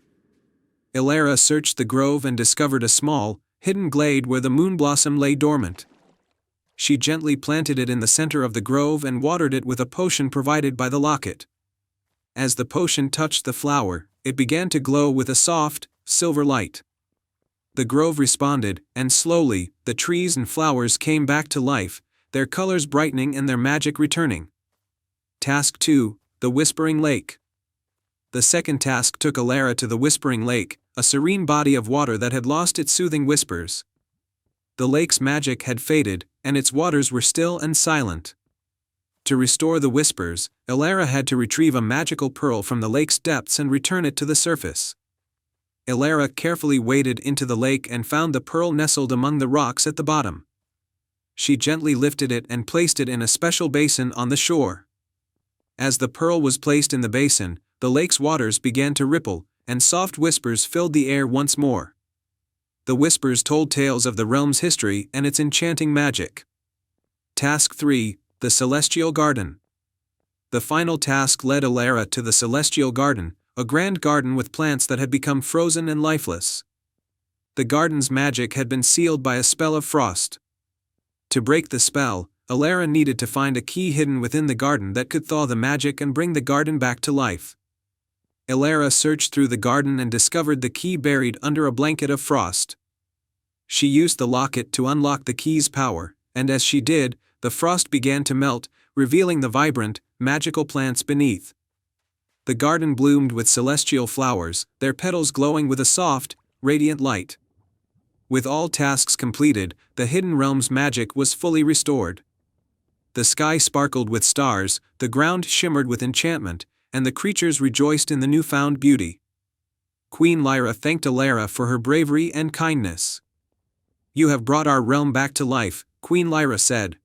Elara searched the grove and discovered a small, hidden glade where the moonblossom lay dormant. She gently planted it in the center of the grove and watered it with a potion provided by the locket. As the potion touched the flower, it began to glow with a soft, silver light. The grove responded, and slowly, the trees and flowers came back to life, their colors brightening and their magic returning. Task 2: The Whispering Lake. The second task took Elara to the Whispering Lake, a serene body of water that had lost its soothing whispers. The lake's magic had faded, and its waters were still and silent. To restore the whispers, Elara had to retrieve a magical pearl from the lake's depths and return it to the surface. Elara carefully waded into the lake and found the pearl nestled among the rocks at the bottom. She gently lifted it and placed it in a special basin on the shore. As the pearl was placed in the basin, the lake's waters began to ripple, and soft whispers filled the air once more. The whispers told tales of the realm's history and its enchanting magic. Task 3: The Celestial Garden. The final task led Elara to the Celestial Garden, a grand garden with plants that had become frozen and lifeless. The garden's magic had been sealed by a spell of frost. To break the spell, Elara needed to find a key hidden within the garden that could thaw the magic and bring the garden back to life. Elara searched through the garden and discovered the key buried under a blanket of frost. She used the locket to unlock the key's power, and as she did, the frost began to melt, revealing the vibrant, magical plants beneath. The garden bloomed with celestial flowers, their petals glowing with a soft, radiant light. With all tasks completed, the hidden realm's magic was fully restored. The sky sparkled with stars, the ground shimmered with enchantment, and the creatures rejoiced in the newfound beauty. Queen Lyra thanked Elara for her bravery and kindness. "You have brought our realm back to life," Queen Lyra said.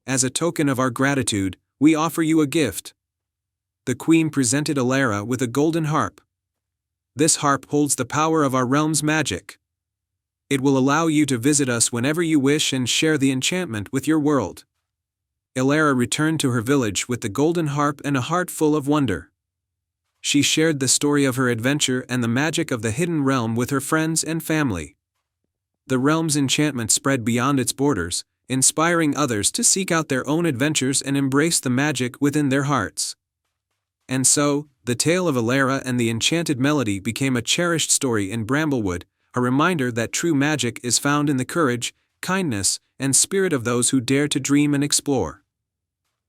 "As a token of our gratitude, we offer you a gift." The queen presented Elara with a golden harp. "This harp holds the power of our realm's magic. It will allow you to visit us whenever you wish and share the enchantment with your world." Elara returned to her village with the golden harp and a heart full of wonder. She shared the story of her adventure and the magic of the hidden realm with her friends and family. The realm's enchantment spread beyond its borders, inspiring others to seek out their own adventures and embrace the magic within their hearts. And so, the tale of Elara and the enchanted melody became a cherished story in Bramblewood, a reminder that true magic is found in the courage, kindness, and spirit of those who dare to dream and explore.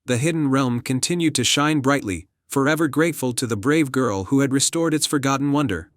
The hidden realm continued to shine brightly, forever grateful to the brave girl who had restored its forgotten wonder.